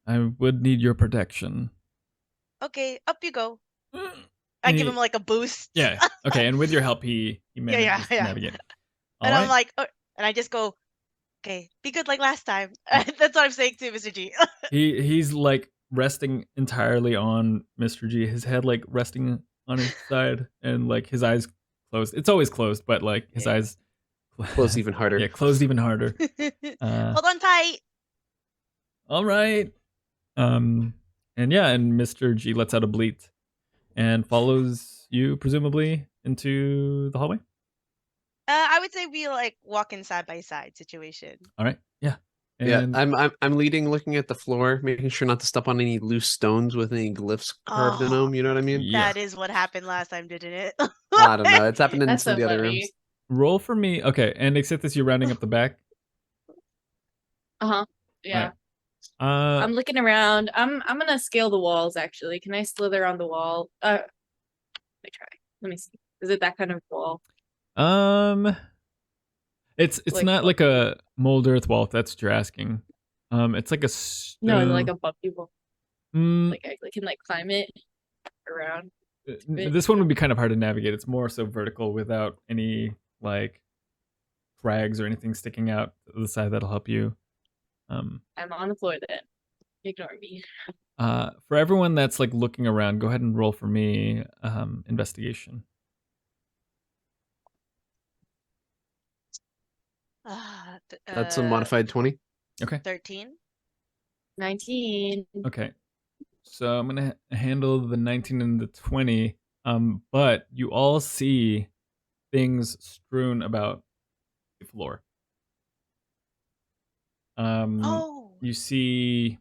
I would need your protection. Okay, up you go. I And give he- him like a boost. Yeah. Okay. And with your help, he manages to yeah. navigate. And All I'm right. like, and I just go, okay, be good like last time. That's what I'm saying to Mr. G. He's like resting entirely on Mr. G. His head like resting on his side, and like his eyes closed. It's always closed, but like his Yeah. eyes Close even harder. Yeah, closed even harder. Hold on tight. All right. And yeah, and Mr. G lets out a bleat and follows you presumably into the hallway. I would say we like walking side by side situation. All right. Yeah. Yeah, And I'm leading, looking at the floor, making sure not to step on any loose stones with any glyphs carved in Oh, them. You know what I mean? yeah. That is what happened last time, didn't it? I don't know. It's happened in That's some of so the other funny. rooms. Roll for me. Okay, and Xssithiss, you're rounding up the back. Yeah. Alright. I'm looking around. I'm gonna scale the walls actually. Can I slither on the wall? Let me try. Let me see. Is it that kind of wall? It's Like not what? like a mold earth wall if that's what you're asking. It's like a No, like stone. a bumpy wall. Mm, Like I can like climb it around. this one would be kind of hard to navigate. It's more so vertical without any like crags or anything sticking out to the side that'll help you. I'm on the floor then. Ignore me. For everyone that's like looking around, go ahead and roll for me investigation. That's a modified 20. Okay. 13. 19. Okay. So I'm gonna handle the 19 and the 20. But you all see things strewn about the floor. Oh, You see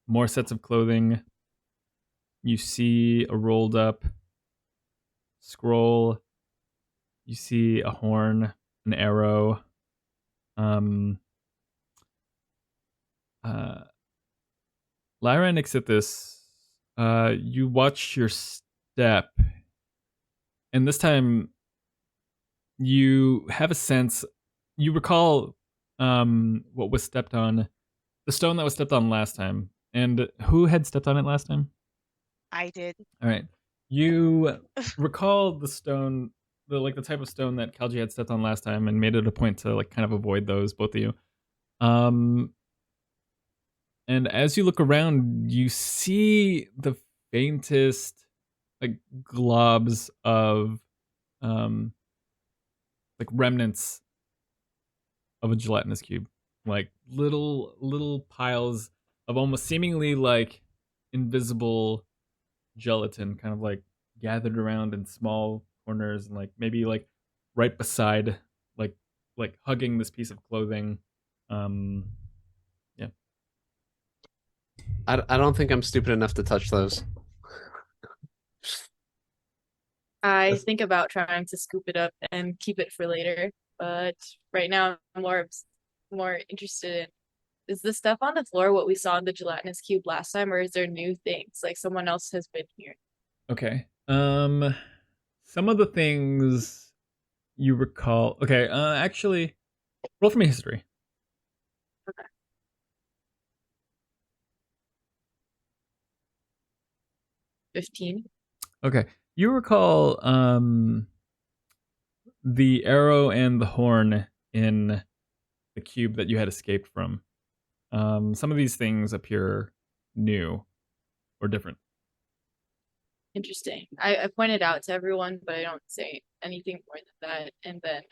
more sets of clothing. You see a rolled up scroll. You see a horn, an arrow. Lyra and Xssithiss, you watch your step, and this time you have a sense. You recall what was stepped on, the stone that was stepped on last time, and who had stepped on it last time? I did. All right, you recall the stone, the type of stone that Kalji had stepped on last time, and made it a point to like kind of avoid those, both of you. And as you look around, you see the faintest like globs of like remnants of a gelatinous cube. Like little piles of almost seemingly like invisible gelatin kind of like gathered around in small corners and like maybe like right beside like hugging this piece of clothing. Yeah. I don't think I'm stupid enough to touch those. I think about trying to scoop it up and keep it for later, but right now I'm more interested in is the stuff on the floor what we saw in the gelatinous cube last time, or is there new things? Like someone else has been here. Okay. Some of the things you recall. Okay. Actually, roll for me history. 15. Okay. You recall the arrow and the horn in the cube that you had escaped from. Some of these things appear new or different. Interesting. I pointed out to everyone, but I don't say anything more than that. And then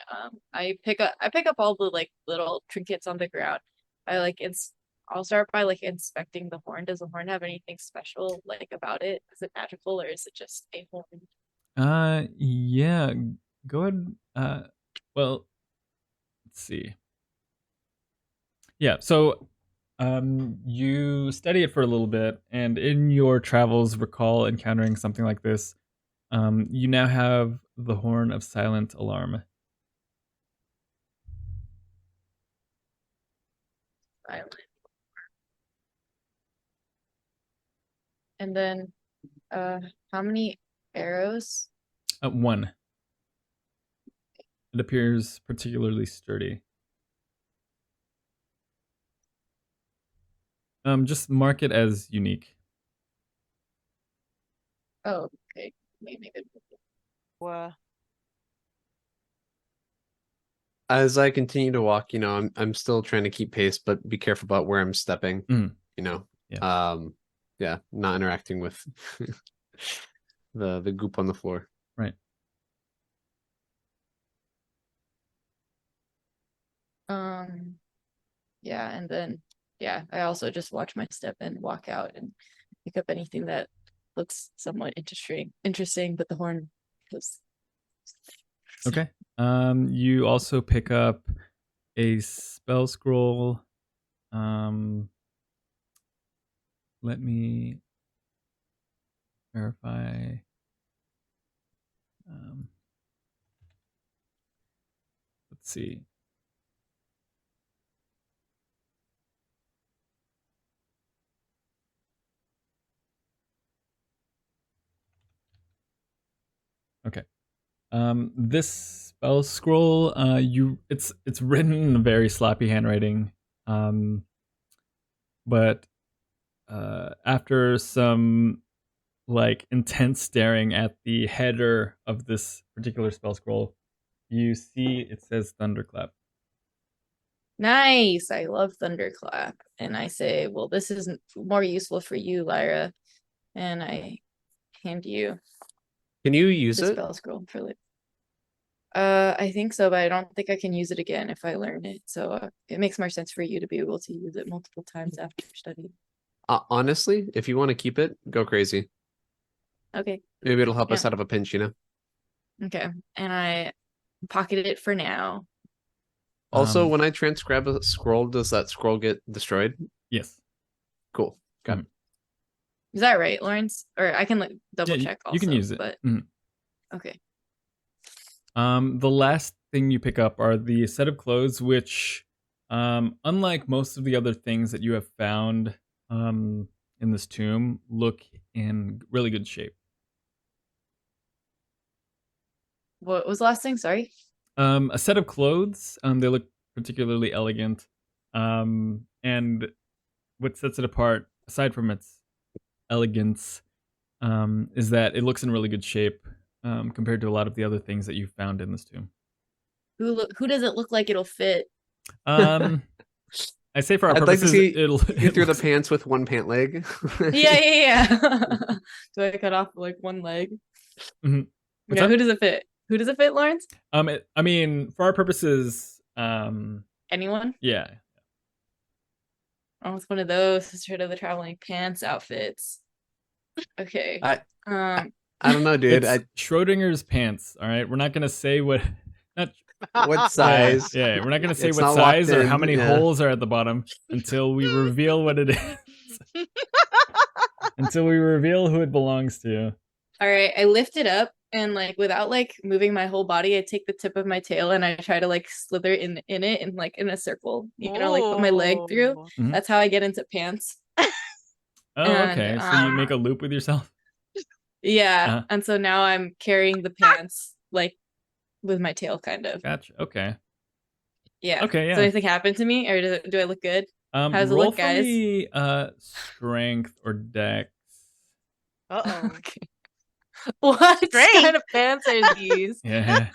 I pick up all the like little trinkets on the ground. I'll start by like inspecting the horn. Does the horn have anything special like about it? Is it magical or is it just a horn? Yeah. Go ahead. Well, let's see. Yeah, so you study it for a little bit, and in your travels recall encountering something like this. You now have the Horn of Silent Alarm. Silent. And then how many arrows? One. It appears particularly sturdy. Just mark it as unique. Oh, okay. Maybe good. Whoa. As I continue to walk, I'm still trying to keep pace, but be careful about where I'm stepping. Yeah. Yeah, not interacting with the goop on the floor. Right. Yeah, and then I also just watch my step and walk out and pick up anything that looks somewhat interesting, but the horn was Okay. You also pick up a spell scroll. Let me verify. Let's see. Okay. This spell scroll, it's written in a very sloppy handwriting. But after some like intense staring at the header of this particular spell scroll, you see it says Thunderclap. nice. I love Thunderclap. And I say, well, this is more useful for you, Lyra. And I hand you Can you use the it? spell scroll for like I think so, but I don't think I can use it again if I learn it. So it makes more sense for you to be able to use it multiple times after study. Honestly, if you want to keep it, go crazy. Okay. Maybe it'll help us Yeah. out of a pinch, Okay. And I pocketed it for now. Also, when I transcribe a scroll, does that scroll get destroyed? Yes. Cool. Got it. Is that right, Lawrence? Or I can like double check also. You can use it. But okay. The last thing you pick up are the set of clothes, which, unlike most of the other things that you have found in this tomb, look in really good shape. What was the last thing? Sorry. A set of clothes. They look particularly elegant. And what sets it apart, aside from its elegance, is that it looks in really good shape compared to a lot of the other things that you've found in this tomb. Who does it look like it'll fit? I say for our I'd like to purposes, see it'll you through the pants with one pant leg. Yeah. Do I cut off like one leg? Mhm. What's Yeah, up? who does it fit? Who does it fit, Lawrence? I mean, for our purposes, Anyone? yeah. Oh, it's one of those. It's rid of the traveling pants outfits. Okay. I don't know, dude. It's Schrodinger's pants. All right, we're not gonna say what, not What size? Yeah, we're not gonna say It's what not size locked or how in, many yeah. holes are at the bottom until we reveal what it is. Until we reveal who it belongs to. All right. I lift it up and like without like moving my whole body, I take the tip of my tail and I try to like slither in it and like in a circle, like put my leg through. Ooh. Mhm. That's how I get into pants. Oh, And, okay. So you make a loop with yourself. Yeah, Uh-huh. and so now I'm carrying the pants like with my tail, kind of. Gotcha. Okay. Yeah. Okay, Does yeah. anything happen to me, or do I look good? How does it Roll look, for guys? me strength or dex. Uh-oh. Okay. What kind Strength. of pants are these? Yeah.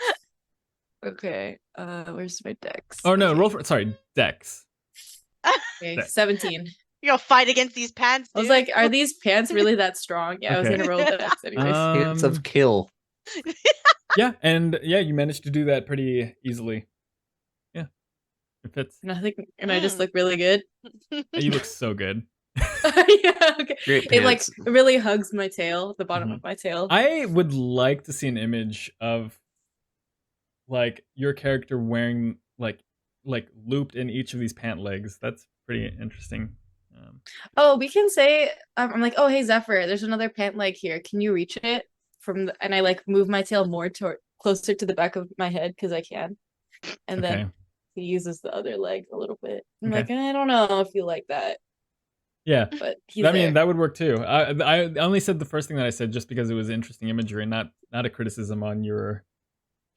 Okay. Where's my dex? Oh no, Okay. roll for dex. Okay, dex. 17. You're gonna fight against these pants, dude. I was like, are these pants really that strong? Yeah, I was Okay. gonna roll dex anyways. Hands of kill. Yeah, and yeah, you managed to do that pretty easily. Yeah. It fits. Nothing, and I just look really good. You look so good. Yeah, okay. Great It like pants. really hugs my tail, the bottom Mhm. of my tail. I would like to see an image of like your character wearing like looped in each of these pant legs. That's pretty interesting. Oh, we can say I'm like, oh hey Zephyr, there's another pant leg here. Can you reach it from the, and I like move my tail more toward closer to the back of my head because I can. And Okay. then he uses the other leg a little bit. I'm Okay. like, I don't know if you like that, Yeah. but he's I mean, there. that would work too. I only said the first thing that I said just because it was interesting imagery, not a criticism on your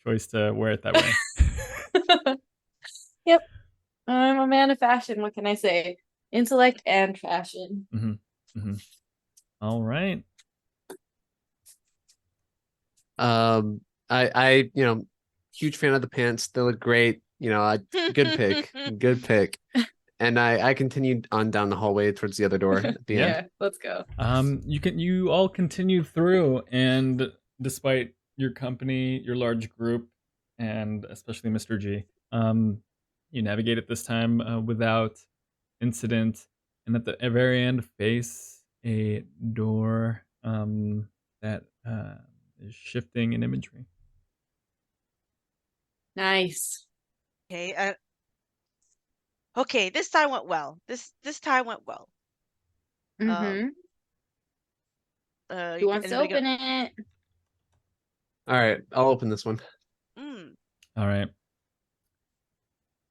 choice to wear it that way. Yep. I'm a man of fashion. What can I say? Intellect and fashion. All right. I huge fan of the pants. They look great. Good pick. Good pick. And I continued on down the hallway towards the other door at the end. Yeah, let's go. You all continue through, and despite your company, your large group, and especially Mr. G, you navigate it this time without incident, and at the very end face a door that is shifting in imagery. Nice. Okay. Okay, this time went well. This time went well. Mm-hmm. Who wants to open it? All right, I'll open this one. All right.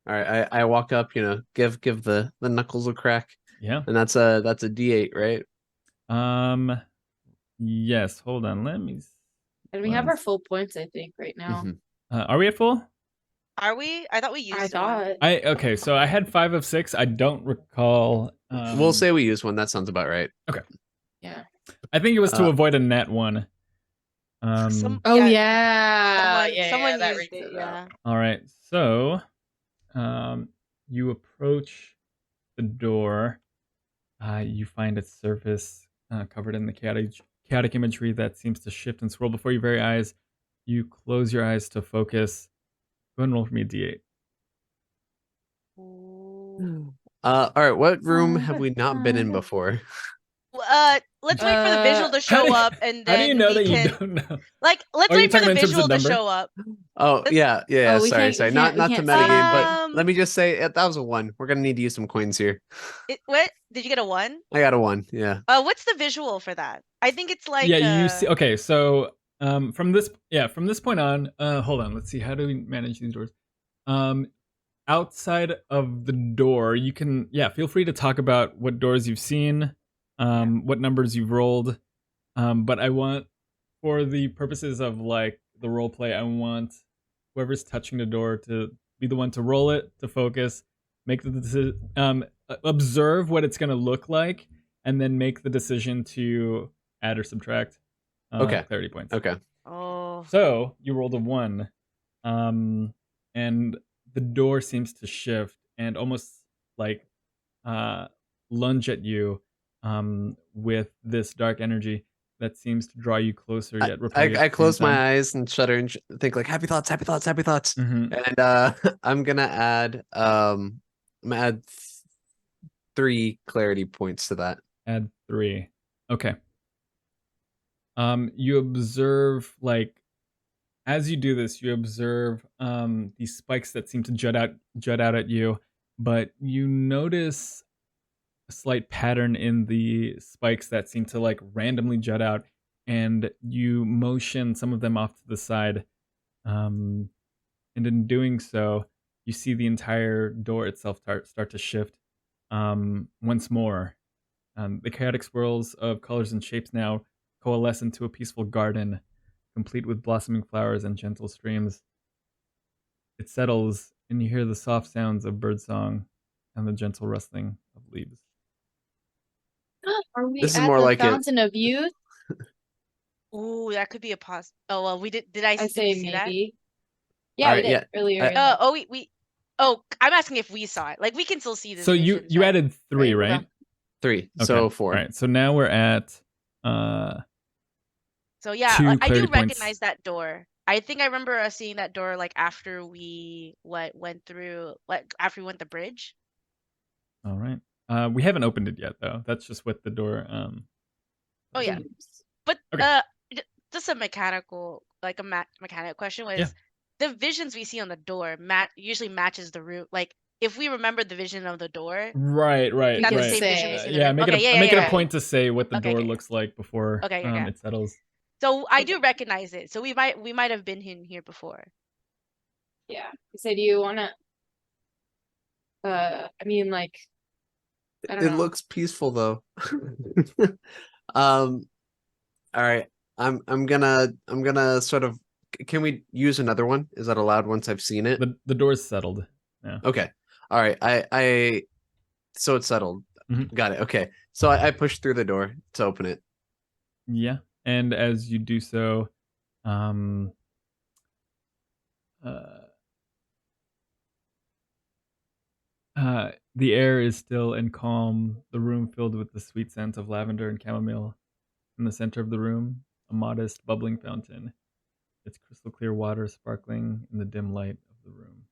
All right, I walk up, give the knuckles a crack. Yeah. And that's a D8, right? Yes. Hold on. Let me. And we have our full points, I think, right now. Are we at full? Are we? I thought we used I thought. Okay, so I had 5 of 6. I don't recall. We'll say we used one. That sounds about right. Okay. Yeah. I think it was to avoid a net one. Yeah. Someone that used it. rings Yeah. All right. So, you approach the door. You find its surface covered in the chaotic imagery that seems to shift and swirl before your very eyes. You close your eyes to focus. Go ahead and roll for me a D8. All right, what room have we not been in before? Let's wait for the visual to show up, and then how do you know we that can, you don't know? like, let's Oh, you're wait for talking the about in terms of visual to number? show up. Oh, yeah. Oh, we sorry. can't- Not we to can't metagame, but see. let me just say that was a 1. We're gonna need to use some coins here. What? Did you get a 1? I got a 1. Yeah. What's the visual for that? I think it's like. Yeah, you see. Okay, so from this point on, hold on. Let's see. How do we manage these doors? Outside of the door, you can feel free to talk about what doors you've seen, what numbers you've rolled. But I want, for the purposes of like the role play, I want whoever's touching the door to be the one to roll it, to focus, make the decision, observe what it's going to look like, and then make the decision to add or subtract. Clarity points. Okay. Oh. So you rolled a 1, and the door seems to shift and almost like lunge at you with this dark energy that seems to draw you closer yet repel you at I the close same time. my eyes and shudder and think like happy thoughts. Mhm. And I'm gonna add 3 clarity points to that. Add 3. Okay. You observe, like, as you do this, you observe these spikes that seem to jut out at you, but you notice a slight pattern in the spikes that seem to like randomly jut out, and you motion some of them off to the side. And in doing so, you see the entire door itself start to shift once more. The chaotic swirls of colors and shapes now coalesce into a peaceful garden, complete with blossoming flowers and gentle streams. It settles, and you hear the soft sounds of birdsong and the gentle rustling of leaves. Are we This is at more the like it. Fountain of Youth? Ooh, that could be a pos. Oh well, we did. Did I I did say we see that? maybe. Yeah, Alright, we did yeah, earlier. I- in the- We. Oh, I'm asking if we saw it. Like we can still see this. So you visions, right? added 3, Right, hold right? 3. Okay. So 4. All right. So now we're at So yeah, 2 I do clarity points. recognize that door. I think I remember us seeing that door like after we went through like after we went the bridge. All right. We haven't opened it yet, though. That's just what the door. Oh yeah, but Okay. Just a mechanical like a mechanical question was Yeah. the visions we see on the door usually matches the room. Like if we remember the vision of the door, Right. that's the Right. same vision we see in the Yeah. room. Make Okay, it yeah. a point to say what the Okay, door okay. looks like before Okay. it settles. So I do recognize it. So we might have been in here before. Yeah. So do you wanna I mean like I don't It know. looks peaceful though. All right. I'm gonna sort of. Can we use another one? Is that allowed once I've seen it? The door's settled. Yeah. Okay. All right. I so it's settled. Mhm. Got it. Okay. So I pushed through the door to open it. Yeah. And as you do so, the air is still and calm, the room filled with the sweet scent of lavender and chamomile. In the center of the room, a modest bubbling fountain, its crystal clear water sparkling in the dim light of the room.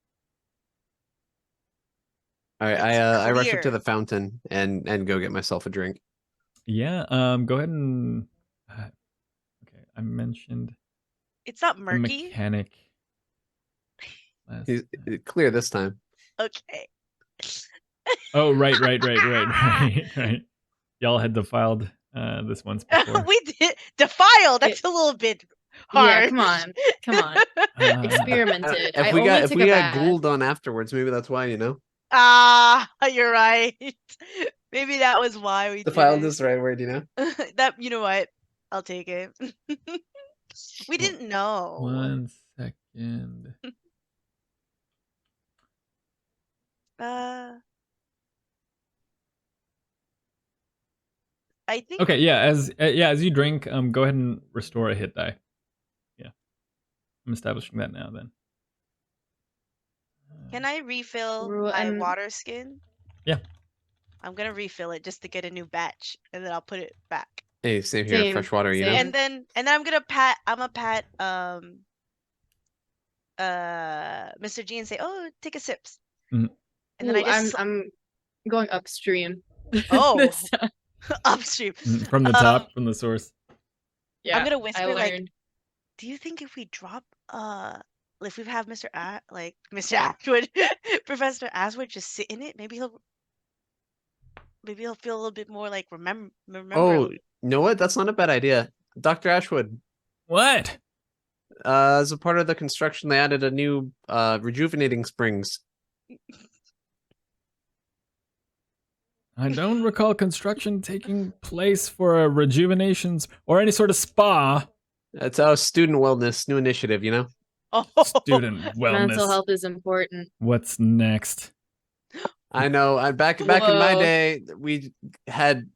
All right. It's I rush up to clear. the fountain and go get myself a drink. Yeah, go ahead and okay, I mentioned It's not the murky. mechanic last He's time. clear this time. Okay. Oh, right. Y'all had defiled this once before. We did defile. That's a little bit hard. Yeah, come on. Experimented. I If we only got took a bath. Gould on afterwards, maybe that's why, you know. You're right. Maybe that was why we Defiled did is the right word, you know. it. That you know what? I'll take it. We didn't know. 1 second. I think. Okay, yeah. As you drink, go ahead and restore a hit die. Yeah, I'm establishing that now. Then. Can I refill Ru- my I'm- water skin? Yeah. I'm gonna refill it just to get a new batch, and then I'll put it back. Hey, same here. Same, Fresh water, you know. same. And then I'm gonna pat Mr. G and say, "Oh, take a sip." Mhm. And then I Ooh, just I'm going upstream. Oh. This time. upstream. From the top, from the source. Yeah. I'm gonna I whisper like, learned. "Do you think if we drop if we have Mr. Mr. Ashwood, Professor Ashwood just sit in it, maybe he'll feel a little bit more like remember. Oh, you know what? That's not a bad idea. Dr. Ashwood, What? as a part of the construction, they added a new rejuvenating springs. I don't recall construction taking place for a rejuvenations or any sort of spa. It's our student wellness new initiative, you know. Oh, Student wellness. Mental health is important. What's next? I know. Back in my Whoa. day, we had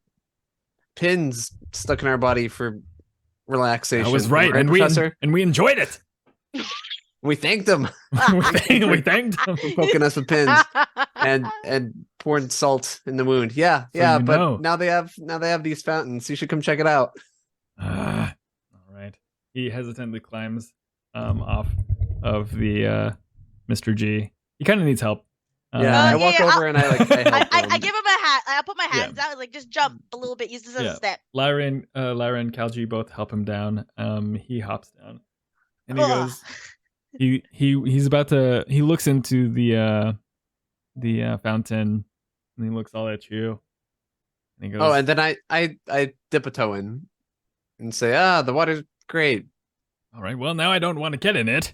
pins stuck in our body for relaxation. I was right, and Professor? we enjoyed it. We thanked them we thanked them. for poking us with pins and pouring salt in the wound. Yeah, So yeah. you But know. now they have these fountains. You should come check it out. All right. He hesitantly climbs off of the Mr. G. He kind of needs help. Yeah, I walk over and I help I him. give him a hat. I put my hands out, like just jump a little bit. Use this as Yeah. a step. Lyra and Kalji both help him down. He hops down, and he Ugh. goes. He's about to. He looks into the fountain, and he looks all at you. And he goes, Oh, and then I dip a toe in. and say, the water's great. All right. Well, now I don't want to get in it.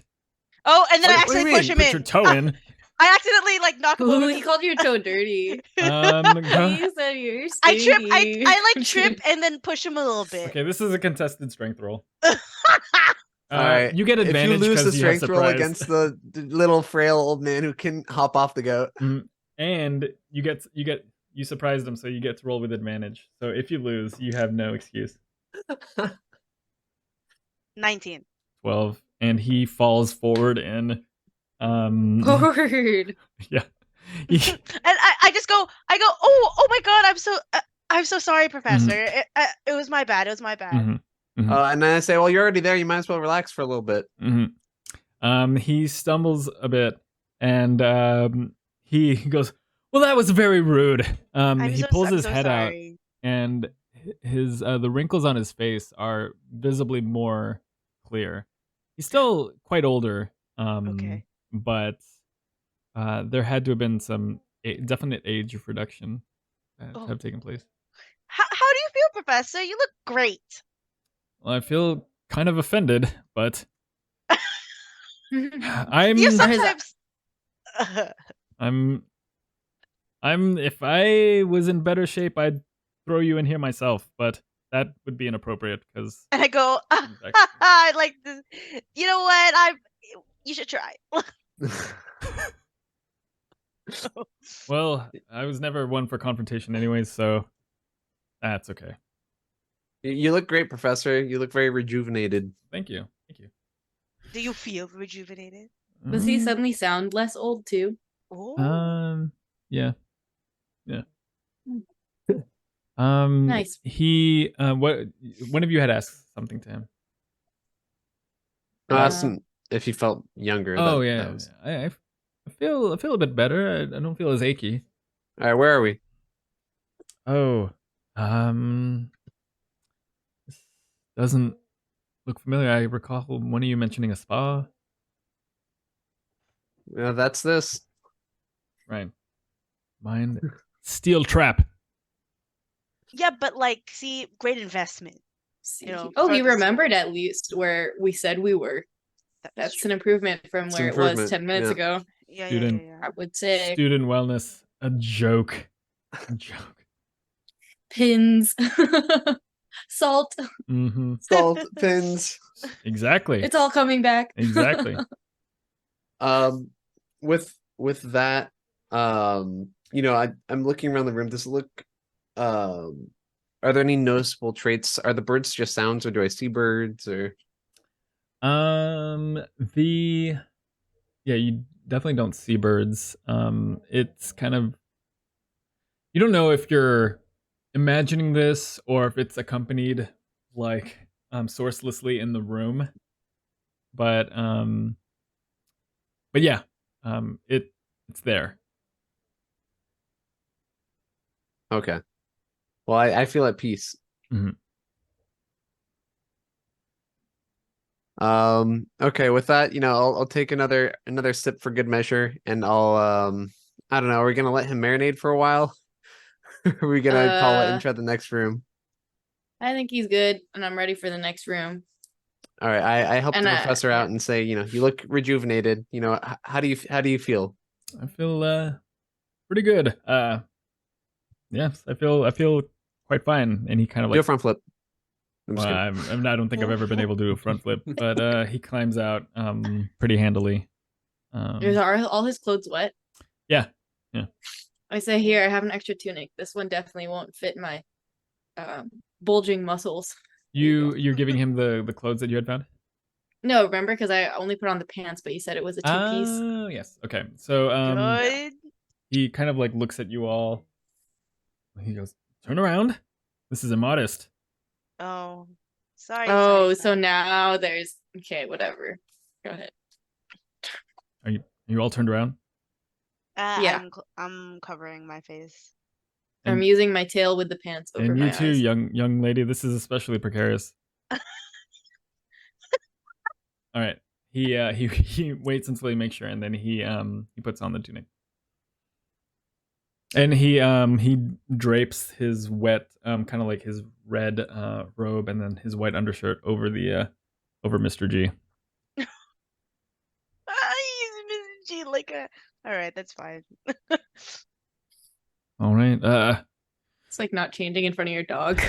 Oh, and then I What do you accidentally push mean? him Put in. your toe in. I accidentally like knock him Ooh, over. he called your toe dirty. Go. He said you're I trip. stinky. I like trip and then push him a little bit. Okay, this is a contested strength roll. All right. You get If advantage you lose the because you have strength roll surprise. against the little frail old man who can hop off the goat. And you surprised him, so you get to roll with advantage. So if you lose, you have no excuse. 19. 12, and he falls forward and Forward. yeah. And I just go. Oh my god! I'm so sorry, Professor. It was my bad. It was my bad. Mhm. And then I say, well, you're already there. You might as well relax for a little bit. He stumbles a bit, and he goes, "Well, that was very rude." He pulls his head out, and his the wrinkles on his face are visibly more clear. He's still quite older, Okay. but there had to have been some definite age reduction to have taken place. How do you feel, Professor? You look great. Well, I feel kind of offended, but I'm You sometimes. I'm if I was in better shape, I'd throw you in here myself, but that would be inappropriate because And I go, I like this. You know what? You should try. well, I was never one for confrontation anyways, so that's okay. You look great, Professor. You look very rejuvenated. Thank you. Do you feel rejuvenated? Does he suddenly sound less old too? Oh. Yeah. Nice. He what one of you had asked something to him. I asked him if he felt younger. Oh that yeah. was... I feel a bit better. I don't feel as achy. All right, where are we? Oh, this doesn't look familiar. I recall one of you mentioning a spa. That's this. Right. Mine. Steel trap. Yeah, but like, see, great investment. You know, Oh, for he the remembered at least where we said we were. That's an improvement from It's where it was 10 minutes ago. Yeah, Student. I would say. Student wellness. A joke. A joke. Pins. Salt. Mm-hmm. Salt pins. Exactly. It's all coming back. Exactly. With that, I'm looking around the room. Does it look are there any noticeable traits? Are the birds just sounds, or do I see birds? Or you definitely don't see birds. It's kind of, you don't know if you're imagining this or if it's accompanied like sourcelessly in the room, but yeah, it's there. okay. Well, I feel at peace. Okay, with that, I'll take another sip for good measure, and I'll I don't know, are we gonna let him marinate for a while? Are we gonna call it and try the next room? I think he's good, and I'm ready for the next room. All right, I help the professor out and say, you look rejuvenated. How do you feel? I feel pretty good. Yes, I feel quite fine. And he kind of Do a front flip. Well, I don't think I've ever been able to do a front flip, but he climbs out pretty handily. Are all his clothes wet? Yeah. I say, here, I have an extra tunic. This one definitely won't fit my bulging muscles. You're giving him the clothes that you had found? No, remember, because I only put on the pants, but you said it was a two-piece. Oh, yes. Okay. So Good. he kind of like looks at you all. He goes, "Turn around. This is immodest." Oh, sorry. Oh, sorry. so now there's okay, whatever. Go ahead. Are you all turned around? Yeah. I'm covering my face. I'm using my tail with the pants over and my you too, eyes. young lady. This is especially precarious. All right. He waits until he makes sure, and then he puts on the tunic. And he drapes his wet kind of like his red robe and then his white undershirt over the over Mr. G. He's Mr. G like a. All right, that's fine. All right. It's like not changing in front of your dog.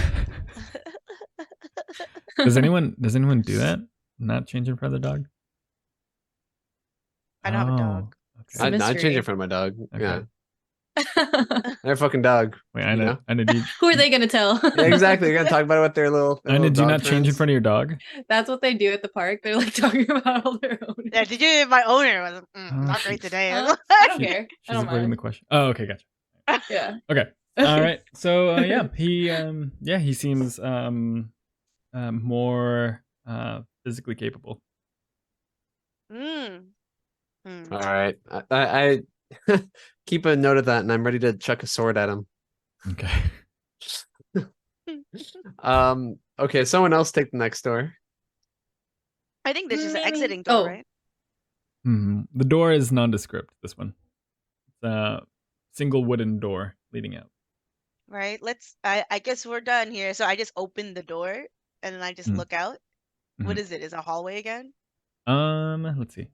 Does anyone do that? Not change in front of the dog? I don't have a dog. It's a Okay. I'd change mystery. it for my dog. Okay. Yeah, they're a fucking dog. Wait, you know? I did you Who are they gonna tell? Yeah, exactly. You're gonna talk about it with their little. I did you dog not change in friends. front of your dog? That's what they do at the park. They're like talking about all their own. Yeah, did you? My owner was Oh, not she- great today. I don't care. I She's don't avoiding mind. the question. Oh, okay, gotcha. Yeah. Okay. All right. So yeah, he seems more physically capable. Mm. All right, I keep a note of that, and I'm ready to chuck a sword at him. Okay. Okay, someone else take the next door. I think this is an Maybe- exiting door, oh. right? The door is nondescript. This one. It's a single wooden door leading out. Right. I guess we're done here. So I just open the door and then I just Mm. look out. What Mhm. is it? Is it a hallway again? Let's see.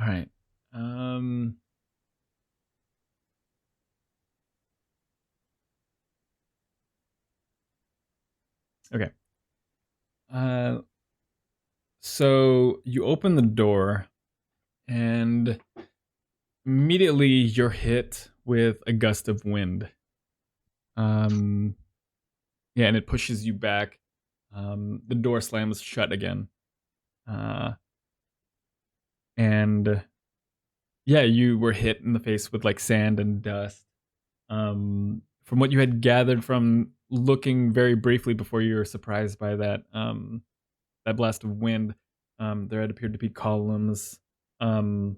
All right. Okay. So you open the door, and immediately you're hit with a gust of wind. Yeah, and it pushes you back. The door slams shut again. And yeah, you were hit in the face with like sand and dust. From what you had gathered from looking very briefly before you were surprised by that that blast of wind, there had appeared to be columns on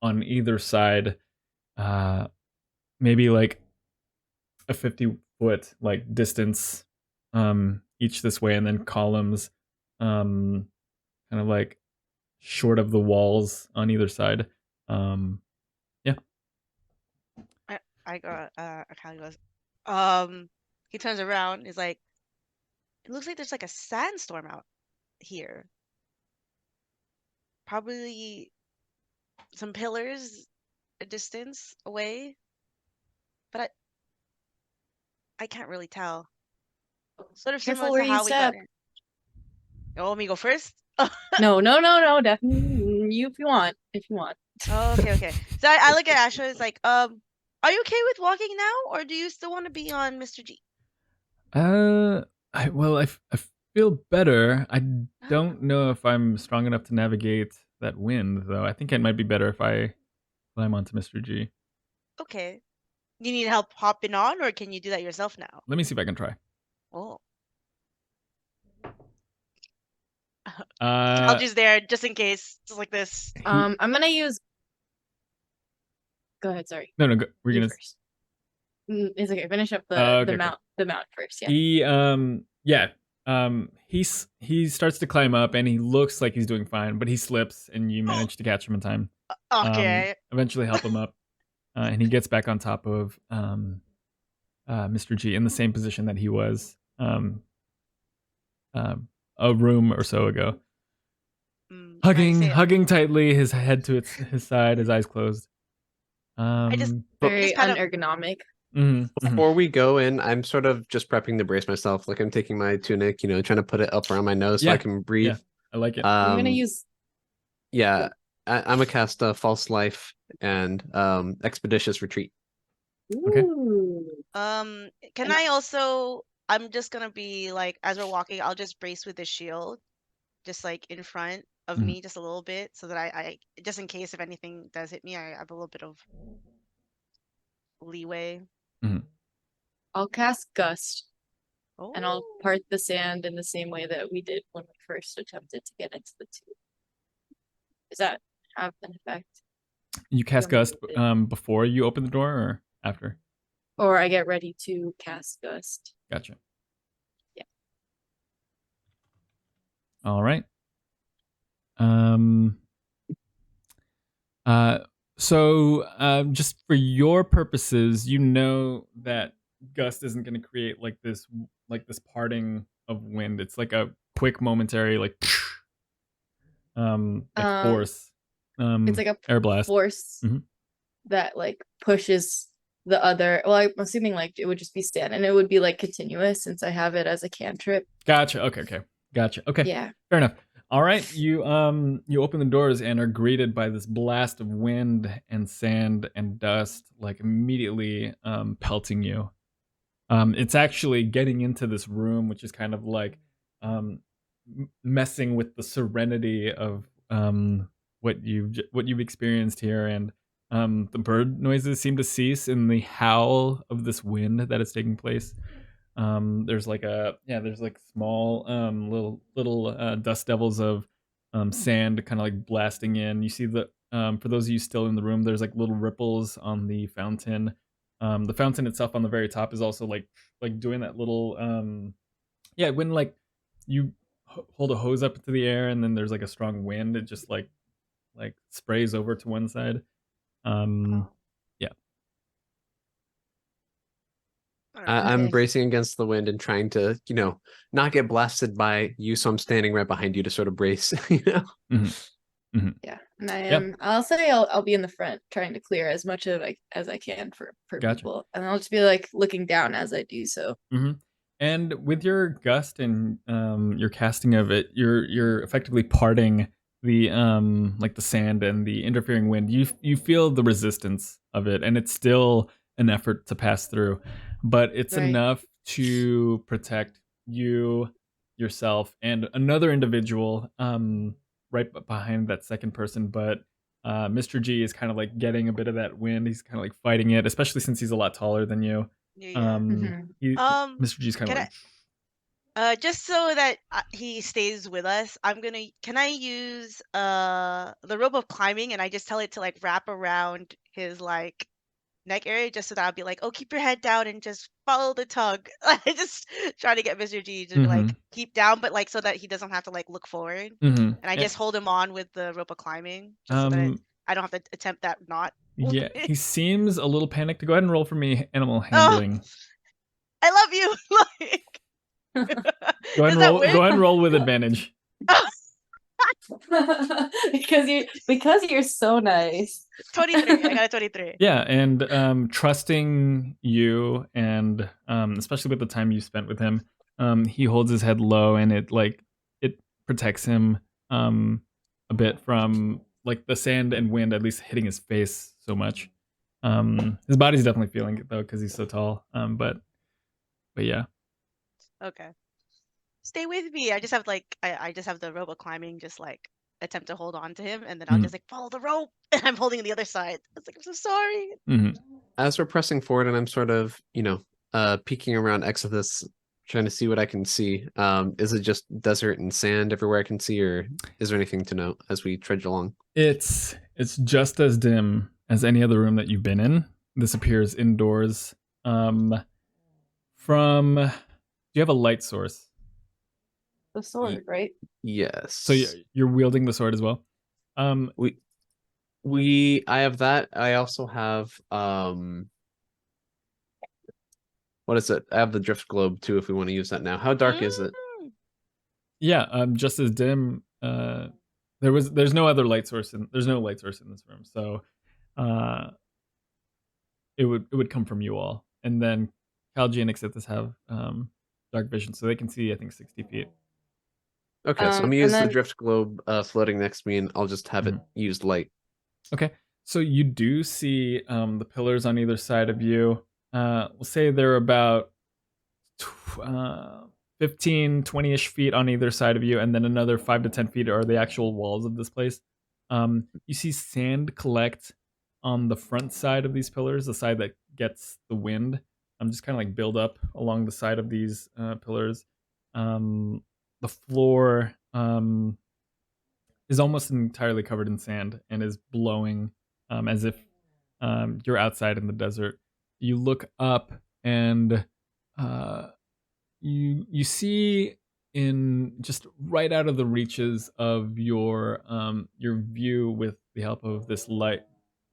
either side, maybe like a 50-foot like distance each this way, and then columns kind of like short of the walls on either side. Yeah. I got Akali goes. He turns around, is like, it looks like there's like a sandstorm out here. Probably some pillars a distance away. But I can't really tell. Sort of Careful similar where to you how we got step. in. You want me to go first? No, definitely you if you want. Oh, okay. So I look at Asha. It's like, are you okay with walking now, or do you still want to be on Mr. G? I feel better. I don't know if I'm strong enough to navigate that wind, though. I think it might be better if I climb onto Mr. G. Okay. You need help hopping on, or can you do that yourself now? Let me see if I can try. Oh. Uh, Kalji's there just in case, just like this. I'm gonna use. Go ahead. Sorry. no, we're You gonna. first. It's okay. Finish up Okay, the cool. mount first. Yeah. He starts to climb up, and he looks like he's doing fine, but he slips, and you manage to catch him in time. Okay. Eventually help him up, and he gets back on top of Mr. G in the same position that he was a room or so ago. Hugging tightly, his head to his side, his eyes closed. Very kind of- unergonomic. Before we go in, I'm sort of just prepping to brace myself. Like I'm taking my tunic, trying to put it up around my nose so I can breathe. Yeah, I like it. I'm gonna use. Yeah, I'm a cast false life and expeditious retreat. Okay. Ooh. Can I also? I'm just gonna be like, as we're walking, I'll just brace with the shield, just like in front of me, just a little bit, so that I just in case if anything does hit me, I have a little bit of leeway. I'll cast Gust, Oh. and I'll part the sand in the same way that we did when we first attempted to get into the tube. Does that have an effect? You cast You want me Gust to do it? before you open the door or after? Or I get ready to cast Gust. Gotcha. Yeah. All right. Um. Just for your purposes, you know that Gust isn't going to create like this parting of wind. It's like a quick momentary like Um, force it's like a air blast. force Mhm. that like pushes the other. Well, I'm assuming like it would just be stand, and it would be like continuous since I have it as a cantrip. Gotcha. Okay. Gotcha. Okay. Yeah. Fair enough. All right. You open the doors and are greeted by this blast of wind and sand and dust, like immediately pelting you. It's actually getting into this room, which is kind of like messing with the serenity of what you've experienced here, and the bird noises seem to cease in the howl of this wind that is taking place. There's like small little dust devils of sand kind of like blasting in. You see the for those of you still in the room, there's like little ripples on the fountain. The fountain itself on the very top is also like doing that little when like you hold a hose up into the air and then there's like a strong wind, it just like sprays over to one side. Yeah. I'm Okay. bracing against the wind and trying to, not get blasted by you. So I'm standing right behind you to sort of brace, Yeah, and I Yep. am. I'll say I'll be in the front trying to clear as much of as I can for Gotcha. people, and I'll just be like looking down as I do so. Mm-hmm. And with your gust and your casting of it, you're effectively parting the like the sand and the interfering wind. You feel the resistance of it, and it's still an effort to pass through, but it's Right. enough to protect you, yourself, and another individual right behind that second person. But Mr. G is kind of like getting a bit of that wind. He's kind of like fighting it, especially since he's a lot taller than you. Yeah. Mr. G's kind of Can like, just so that he stays with us, can I use the rope of climbing and I just tell it to like wrap around his like neck area just so that I'll be like, oh, keep your head down and just follow the tug. I just try to get Mr. G to like keep down, but like so that he doesn't have to like look forward. And I just hold him on with the rope of climbing just so that I don't have to attempt that knot. Yeah, he seems a little panicked. Go ahead and roll for me animal Oh, handling. I love you. Like, Go ahead does and that roll. win? Go ahead and roll with advantage. because you're so nice. 23. I got a 23. Yeah, and trusting you, and especially with the time you spent with him, he holds his head low, and it protects him a bit from like the sand and wind, at least hitting his face so much. His body's definitely feeling it though because he's so tall. But yeah. Okay. Stay with me. I just have like I just have the rope of climbing, just like attempt to hold on to him, and then I'll just like follow the rope, and I'm holding the other side. It's like I'm so sorry. As we're pressing forward, and I'm sort of, peeking around Xssithiss, trying to see what I can see. Is it just desert and sand everywhere I can see, or is there anything to note as we trudge along? It's just as dim as any other room that you've been in. This appears indoors. Do you have a light source? The sword, right? Yes. So you're wielding the sword as well. I have that. I also have what is it? I have the drift globe too, if we want to use that now. How dark is it? Yeah, just as dim. There's no other light source there's no light source in this room, so it would come from you all, and then Kalji and Xssithiss have dark vision, so they can see I think 60 feet. Okay, so I'm gonna use the drift globe floating next to me, and I'll just have it used light. Okay, so you do see the pillars on either side of you. We'll say they're about 15, 20-ish feet on either side of you, and then another 5 to 10 feet are the actual walls of this place. You see sand collect on the front side of these pillars, the side that gets the wind. Just kind of like build up along the side of these pillars. The floor is almost entirely covered in sand and is blowing as if you're outside in the desert. You look up and you see in just right out of the reaches of your view with the help of this light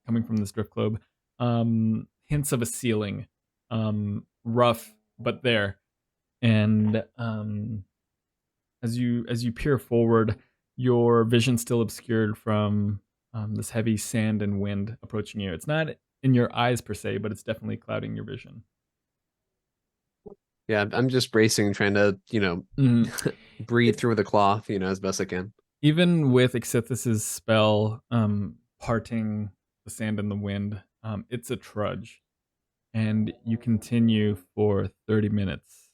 coming from this drift globe, hints of a ceiling, rough but there. And as you peer forward, your vision still obscured from this heavy sand and wind approaching you. It's not in your eyes per se, but it's definitely clouding your vision. Yeah, I'm just bracing, trying to, Mhm. breathe through the cloth, as best I can. Even with Xssithiss's spell parting the sand and the wind, it's a trudge, and you continue for 30 minutes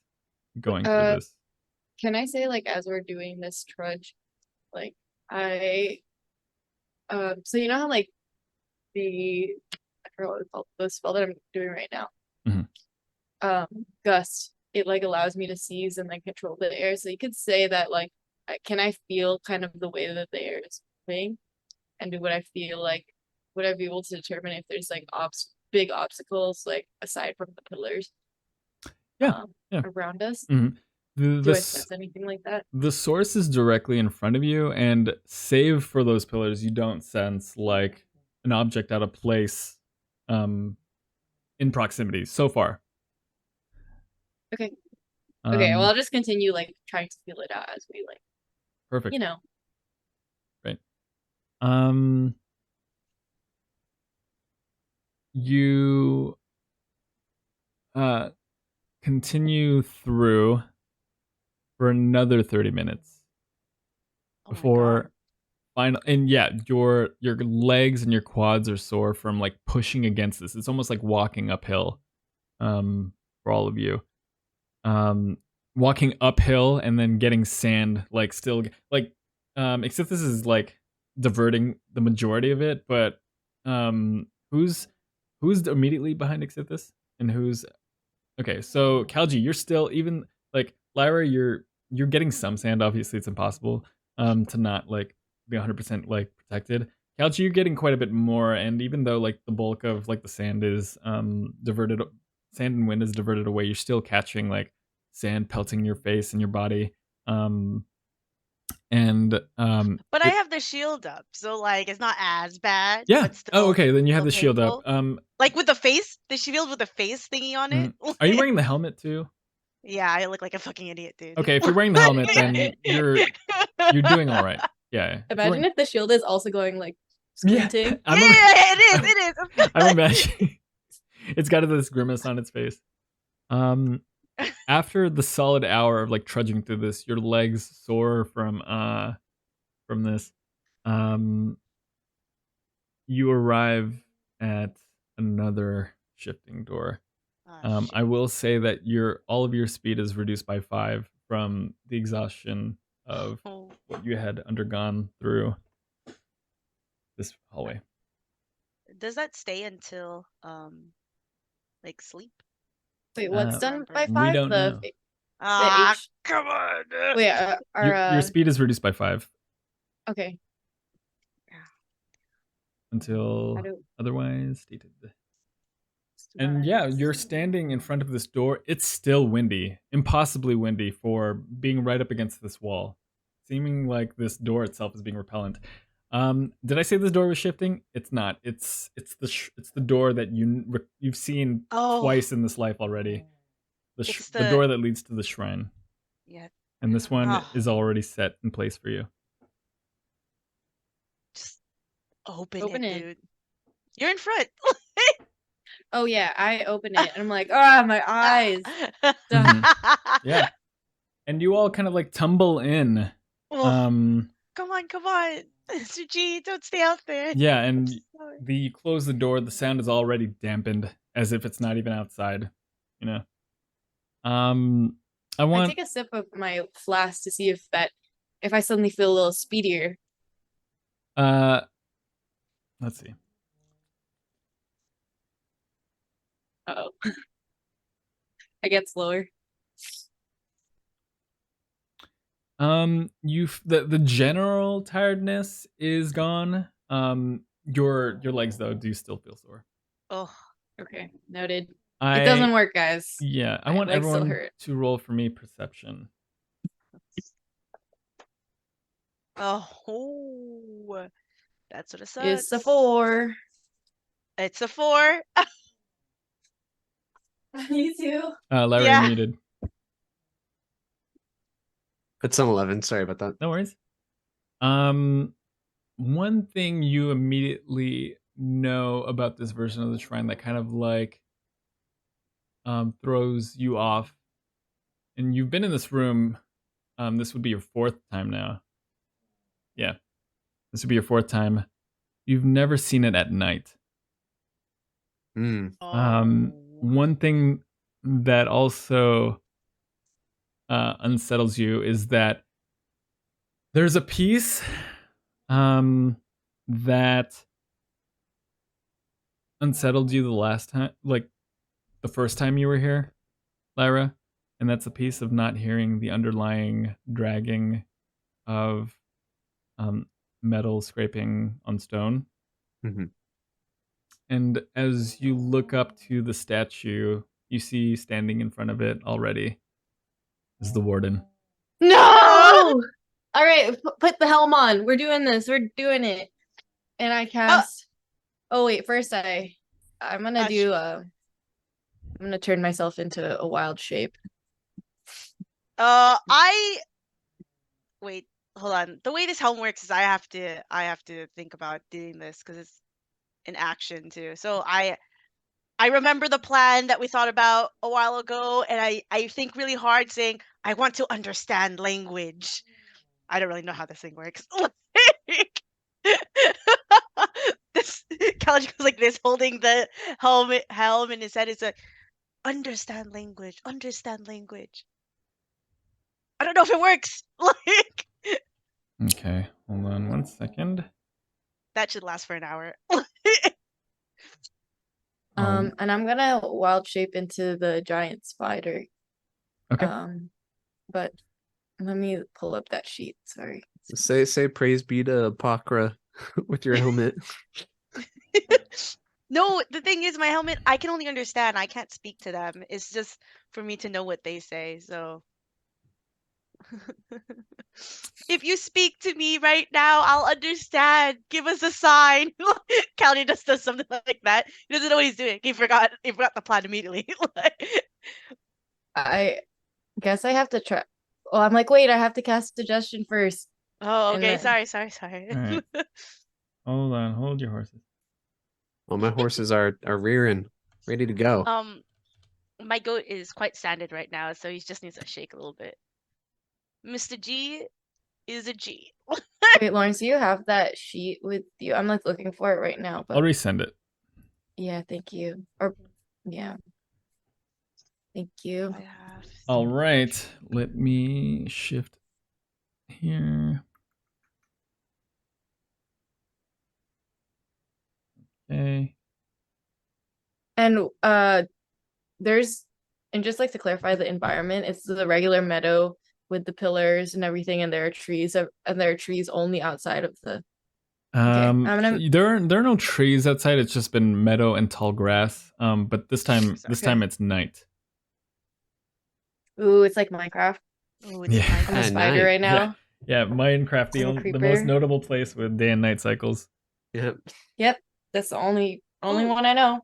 going through this. Can I say, like, as we're doing this trudge, like, so you know how, like, I forgot what it's called, the spell that I'm doing right now. Gust, it, like, allows me to seize and, like, control the air. So you could say that, like, can I feel kind of the way that the air is moving? And would I feel like, would I be able to determine if there's, like, big obstacles, like, aside from the pillars Yeah. around us? Mm-hmm. Do I sense anything like that? The source is directly in front of you, and save for those pillars, you don't sense like an object out of place in proximity so far. Okay. Okay, well, I'll just continue, like, trying to feel it out as we, like, perfect. Right. You continue through for another 30 minutes before final. And yeah, your legs and your quads are sore from like pushing against this. It's almost like walking uphill for all of you. Walking uphill and then getting sand, like still like except this is like diverting the majority of it, but who's immediately behind Xssithiss and who's okay, so Kalji, you're still even like Lyra, you're getting some sand. Obviously, it's impossible to not like be 100% like protected. Kalji, you're getting quite a bit more, and even though like the bulk of like the sand is diverted, sand and wind is diverted away, you're still catching like sand pelting your face and your body. But I have the shield up, so like it's not as bad. Yeah. But still, okay, then you have still the shield up. painful. Like with the shield with the face thingy on it. Are you wearing the helmet too? Yeah, I look like a fucking idiot, dude. Okay, if you're wearing the helmet, then you're doing all right. Yeah. Imagine if the shield is also going, like, Yeah, squinting. It is. I'm imagining it's got this grimace on its face. After the solid hour of like trudging through this, your legs sore from this. You arrive at another shifting door. I will say that all of your speed is reduced by 5 from the exhaustion of what you had undergone through this hallway. Does that stay until like sleep? Wait, what's done by 5? We don't know. Come on. Wait, your speed is reduced by 5. Okay. Until otherwise stated. And yeah, you're standing in front of this door. It's still windy, impossibly windy for being right up against this wall, seeming like this door itself is being repellent. Did I say this door was shifting? It's not. It's the door that you've seen twice in this life already. The door that leads to the shrine. Yeah. And this one is already set in place for you. Just open it, dude. You're in front. Oh yeah, I open it and I'm like, my eyes. Yeah. And you all kind of like tumble in. Come on. Suji, don't stay out there. Yeah, and you close the door, the sound is already dampened as if it's not even outside, you know. I take a sip of my flask to see if I suddenly feel a little speedier. Let's see. Uh-oh. I get slower. The general tiredness is gone. Your legs though do still feel sore. Oh, Okay, noted. I It doesn't work, guys. Yeah, I My want legs still everyone hurt. to roll for me perception. oh, that's what it sucks. It's a 4. It's a 4. Me too. Lyra, Yeah. you're muted. It's an 11. Sorry about that. No worries. One thing you immediately know about this version of the shrine that kind of like throws you off, and you've been in this room. This would be your 4th time now. Yeah, this would be your 4th time. You've never seen it at night. Mm. One thing that also unsettles you is that there's a piece that unsettled you the last time, like the first time you were here, Lyra, and that's a piece of not hearing the underlying dragging of metal scraping on stone. Mm-hmm. And as you look up to the statue, you see standing in front of it already is the warden. No! All right, put the helm on. We're doing this. We're doing it. And I cast. Oh wait, first I'm gonna do. I'm gonna turn myself into a wild shape. Wait, hold on. The way this helm works is I have to think about doing this because it's an action too. So I remember the plan that we thought about a while ago, and I think really hard saying I want to understand language. I don't really know how this thing works. This Kalji goes like this, holding the helm in his head. Is like, understand language. Understand language. I don't know if it works. Like, Okay, hold on 1 second. that should last for an hour. And I'm gonna wild shape into the giant spider. Okay. But let me pull up that sheet. Sorry. Say praise be to Pakra with your helmet. No, the thing is, my helmet, I can only understand. I can't speak to them. It's just for me to know what they say. So if you speak to me right now, I'll understand. Give us a sign. Callie just does something like that. He doesn't know what he's doing. He forgot the plan immediately. I guess I have to try. Oh, I'm like, wait, I have to cast suggestion first. Oh, okay. then- Sorry. All right. Hold on, hold your horses. Well, my horses are rearing, ready to go. My goat is quite standard right now, so he just needs to shake a little bit. Mr. G is a G. Wait, Lawrence, do you have that sheet with you? I'm like looking for it right now, but I'll resend it. yeah, thank you. Or yeah. Thank you. I have All right, let me shift here. Okay. And there's and just like to clarify the environment, it's the regular meadow with the pillars and everything, and there are trees only outside of the I'm gonna There are no trees outside. It's just been meadow and tall grass. But this time Okay. it's night. Ooh, it's like Minecraft. Ooh, it's Yeah. I'm a At spider night. right now. Yeah, Minecraft, I'm a the creeper. most notable place with day and night cycles. Yep. Yep. That's the only Ooh. one I know.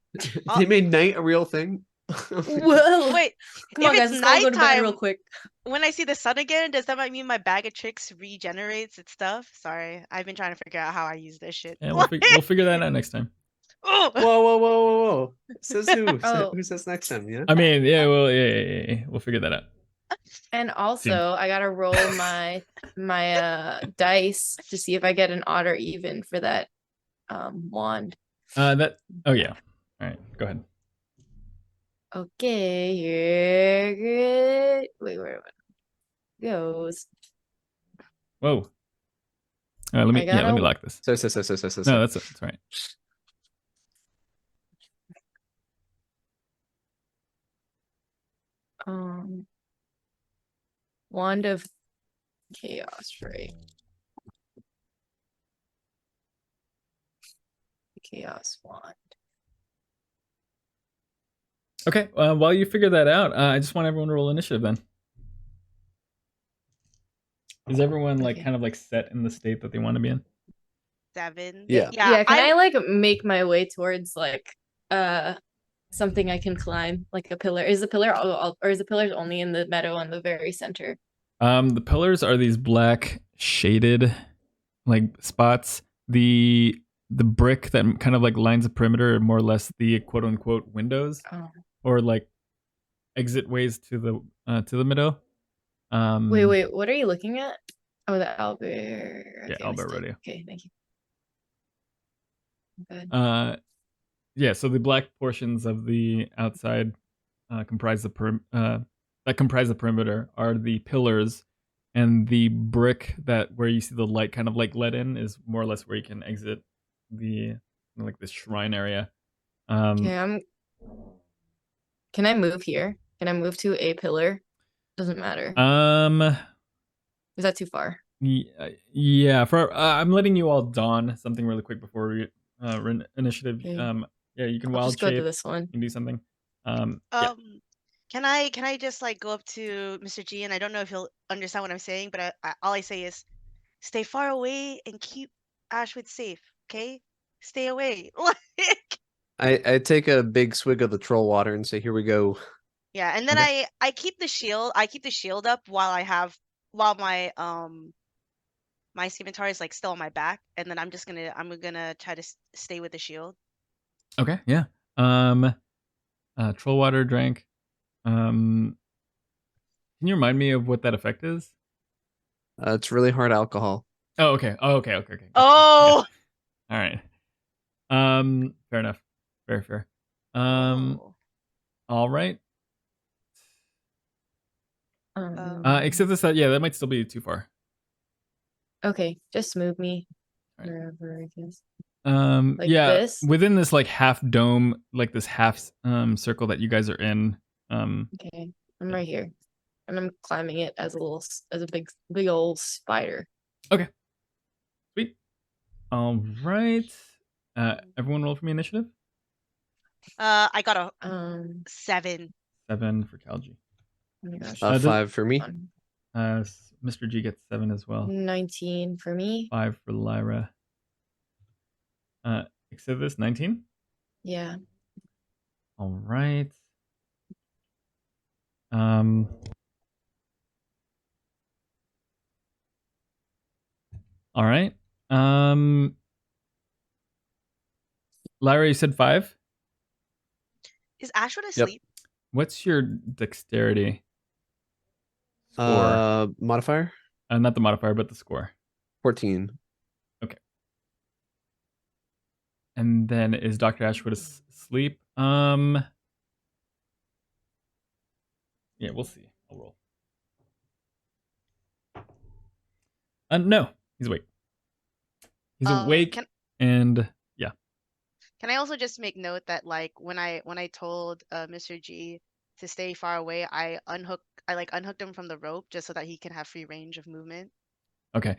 They made night a real thing. Whoa. Wait, Come if on, guys, it's let's all go to bed real nighttime, quick. when I see the sun again, does that mean my bag of tricks regenerates its stuff? Sorry, I've been trying to figure out how I use this shit. Yeah, we'll figure that out next time. Whoa, whoa, whoa, whoa, whoa! Says who? Oh. Who says next time? Yeah. I mean, yeah, we'll figure that out. And also, I gotta roll my dice to see if I get an odd or even for that wand. Oh yeah. All right, go ahead. Okay, here good. Wait, where it goes? Whoa. Let me lock this. So. No, that's all right. Wand of chaos, right? chaos wand. Okay, while you figure that out, I just want everyone to roll initiative then. Is everyone like Okay. kind of like set in the state that they want to be in? 7. Yeah. Yeah, can I'm- I like make my way towards like something I can climb, like a pillar? Is the pillar or is the pillars only in the meadow on the very center? The pillars are these black shaded like spots. The brick that kind of like lines the perimeter are more or less the quote unquote windows Oh. or like exit ways to the meadow. Wait, what are you looking at? Oh, the Albert. Yeah, Okay, Albert missed it. Rodeo. Okay, thank you. Good. Yeah, so the black portions of the outside comprise the perimeter are the pillars, and the brick that where you see the light kind of like let in is more or less where you can exit the like this shrine area. Okay, Can I move here? Can I move to a pillar? Doesn't matter. Is that too far? Yeah. For I'm letting you all don something really quick before we initiative. Okay. Yeah, you can I'll wild just go to shape. this one. You can do something. Yeah. Can I just like go up to Mr. G, and I don't know if he'll understand what I'm saying, but all I say is stay far away and keep Ashwood safe, okay? Stay away. Like, I take a big swig of the troll water and say, "Here we go." yeah, and then Okay. I keep the shield up while my my scimitar is like still on my back, and then I'm gonna try to stay with the shield. Okay. Yeah. Troll water drank. Can you remind me of what that effect is? It's really hard alcohol. Oh, okay. Oh, okay. Okay. Okay. Oh. All right. Fair enough. Very fair. Oh. All right. Except this, yeah, that might still be too far. Okay, just move me Right. wherever I guess. Like Yeah, this? within this like half dome, like this half circle that you guys are in. Okay, I'm right here, and I'm climbing it as a big old spider. Okay. Sweet. All right. Everyone roll for me initiative. I got a 7. 7 for Kalji. Oh my gosh. 5 for me. Mr. G gets 7 as well. 19 for me. 5 for Lyra. Xssithiss 19. Yeah. All right. All right. Lyra, you said 5. Is Ashwood asleep? What's your dexterity score? Modifier Not the modifier, but the score. 14. Okay. And then is Dr. Ashwood asleep? Yeah, we'll see. I'll roll. No, he's awake. He's awake, and yeah. Can I also just make note that like when I told Mr. G to stay far away, I unhooked him from the rope just so that he can have free range of movement. Okay,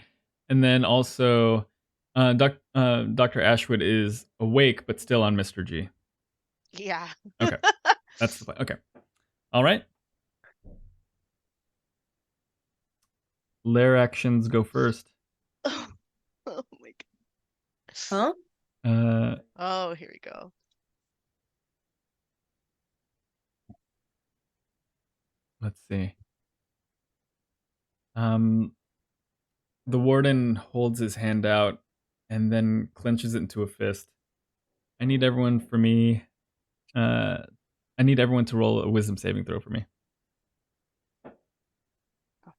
and then also, Dr. Ashwood is awake but still on Mr. G. Yeah. Okay, that's the plan. Okay, all right. Lair actions go first. Oh my god. Huh? Oh, here we go. Let's see. The warden holds his hand out and then clenches it into a fist. I need everyone to roll a wisdom saving throw for me. Oh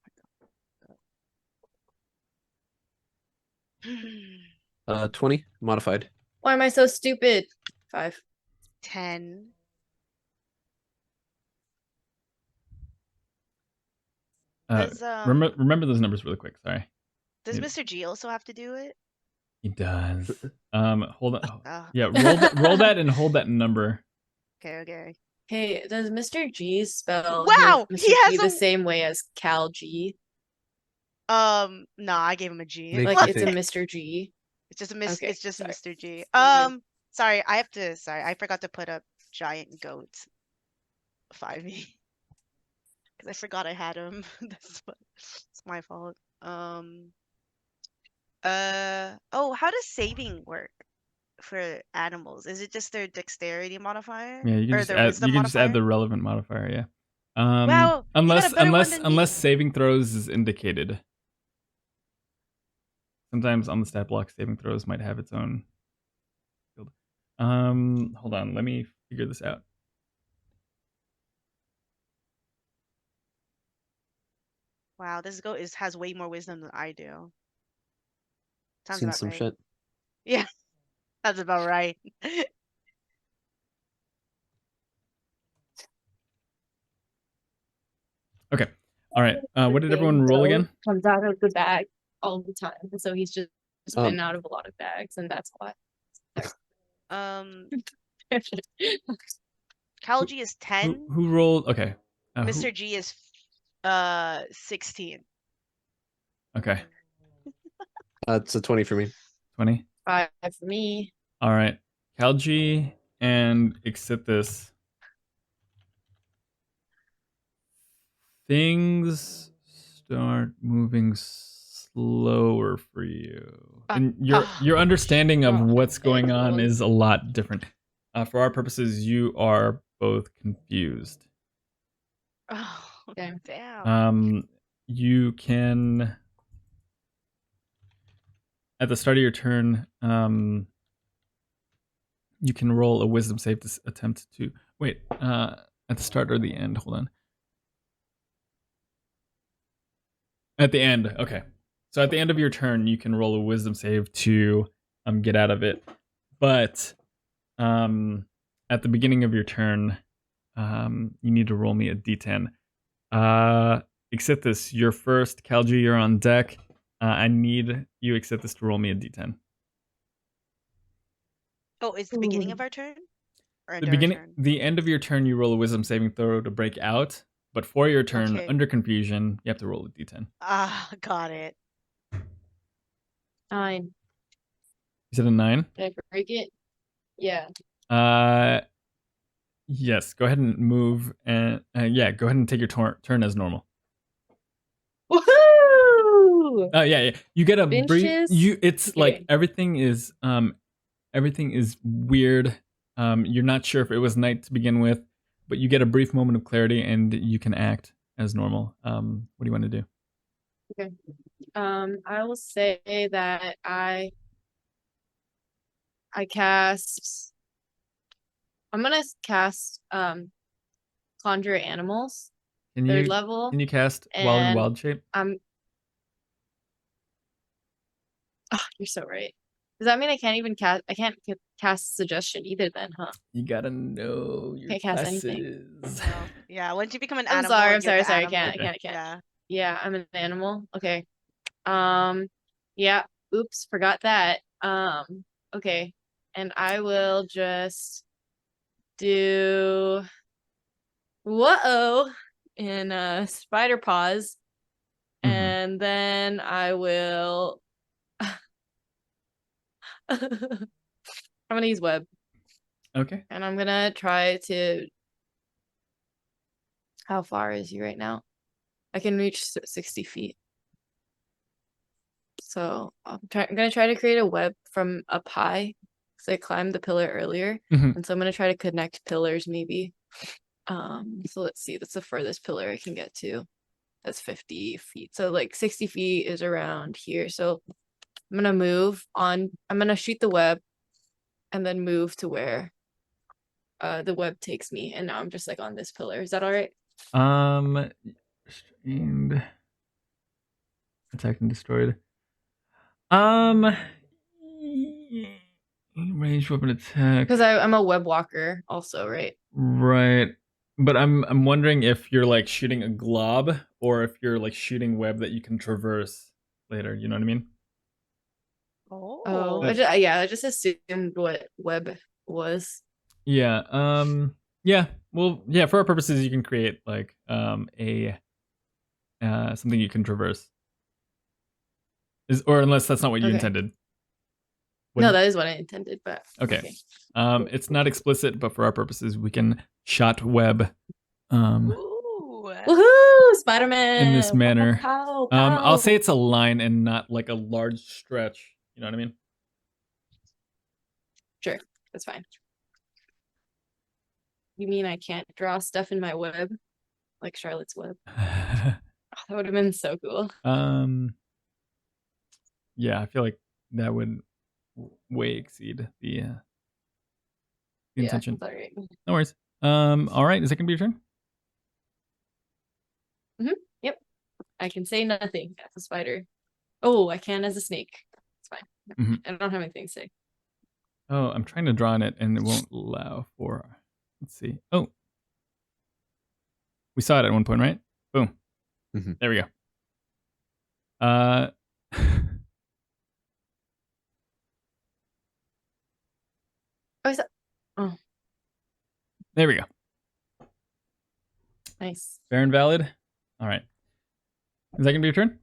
my god. 20 modified. Why am I so stupid? 5. 10. Remember those numbers really quick. Sorry. Does Mr. G also have to do it? He does. Hold on. Oh. Yeah, roll that and hold that number. Okay. Hey, does Mr. G spell Wow, his he Mr. has G the a- same way as Kalji? No, I gave him a G. Make Like you it's a think. Mr. G. It's just Okay, Mr. G. sorry. Sorry, sorry, I forgot to put up giant goat 5e. Because I forgot I had him. It's my fault. Oh, how does saving work for animals? Is it just their dexterity modifier? Yeah, you can Or just their add. wisdom You can just add modifier? the relevant modifier. Yeah. Wow, you got a better one than Unless me. saving throws is indicated. Sometimes on the stat block, saving throws might have its own field. Hold on, let me figure this out. Wow, this goat has way more wisdom than I do. Sounds Seen about some right. shit. Yeah, that's about right. Okay. All right. What did everyone Thing, roll though, again? comes out of the bag all the time, and so he's just Um, been out of a lot of bags, and that's why. Um, Kalji is 10. Who rolled? Okay. Mr. G is 16. Okay. it's a 20 for me. 20. 5 for me. All right. Kalji and Xssithiss. Things start moving slower for you, and your understanding of what's going on is a lot different. For our purposes, you are both confused. Oh, Okay. damn. You can at the start of your turn, you can roll a wisdom save to attempt to wait. At the start or the end? Hold on. At the end, okay. So at the end of your turn, you can roll a wisdom save to get out of it. But at the beginning of your turn, you need to roll me a d10. Xssithiss, you're first. Kalji, you're on deck. I need you, Xssithiss, to roll me a d10. Oh, it's the beginning of our turn? Or The end our beginning, turn? the end of your turn, you roll a wisdom saving throw to break out. But for your turn, Okay. under confusion, you have to roll a d10. Ah, got it. 9. You said a 9? Did I break it? Yeah. Yes. Go ahead and move, and yeah, go ahead and take your turn as normal. Woohoo! Oh yeah. You get a brief. Benches? It's Okay. like everything is weird. You're not sure if it was night to begin with, but you get a brief moment of clarity, and you can act as normal. What do you want to do? Okay. I will say that I cast. I'm gonna cast conjure animals, Can 3rd you level. can you cast while in and wild shape? Oh, you're so right. Does that mean I can't even cast? I can't cast suggestion either, then, huh? You gotta know your Can't cast anything. classes. No. Yeah, once you become an I'm animal, sorry. I'm you're sorry. the Sorry. I animal. can't. I can't. Yeah. Yeah, I'm an animal. Okay. Yeah. Oops, forgot that. Okay. And I will just do whoa in spider paws. Mhm. And then I will I'm gonna use web. Okay. And I'm gonna try to. How far is he right now? I can reach 60 feet. So I'm gonna try to create a web from up high because I climbed the pillar earlier, Mhm. and so I'm gonna try to connect pillars maybe. So let's see. That's the furthest pillar I can get to. That's 50 feet. So like 60 feet is around here. So I'm gonna move on. I'm gonna shoot the web, and then move to where the web takes me. And now I'm just like on this pillar. Is that all right? Restrained, attacked and destroyed. Range weapon attack. Because I'm a web walker also, right? Right. But I'm wondering if you're like shooting a glob or if you're like shooting web that you can traverse later. You know what I mean? Oh. I just assumed what web was. Yeah. Yeah. Well, yeah. For our purposes, you can create like a something you can traverse. Or unless that's not what you Okay. intended. No, that is what I intended, but Okay. It's not explicit, but for our purposes, we can shot web Ooh. Woohoo! Spider-Man in this manner. Pow, I'll say pow. it's a line and not like a large stretch. You know what I mean? Sure, that's fine. You mean I can't draw stuff in my web? Like Charlotte's web? Oh, that would have been so cool. Yeah, I feel like that would way exceed the intention. Sorry. No worries. All right, is that gonna be your turn? Yep. I can say nothing as a spider. Oh, I can as a snake. It's fine. Mhm. I don't have anything to say. Oh, I'm trying to draw on it and it won't allow for. Let's see. Oh, we saw it at one point, right? Boom. Mhm. There we go. Uh, Oh, is that? Oh, there we go. nice. Fair and valid. All right. Is that gonna be your turn?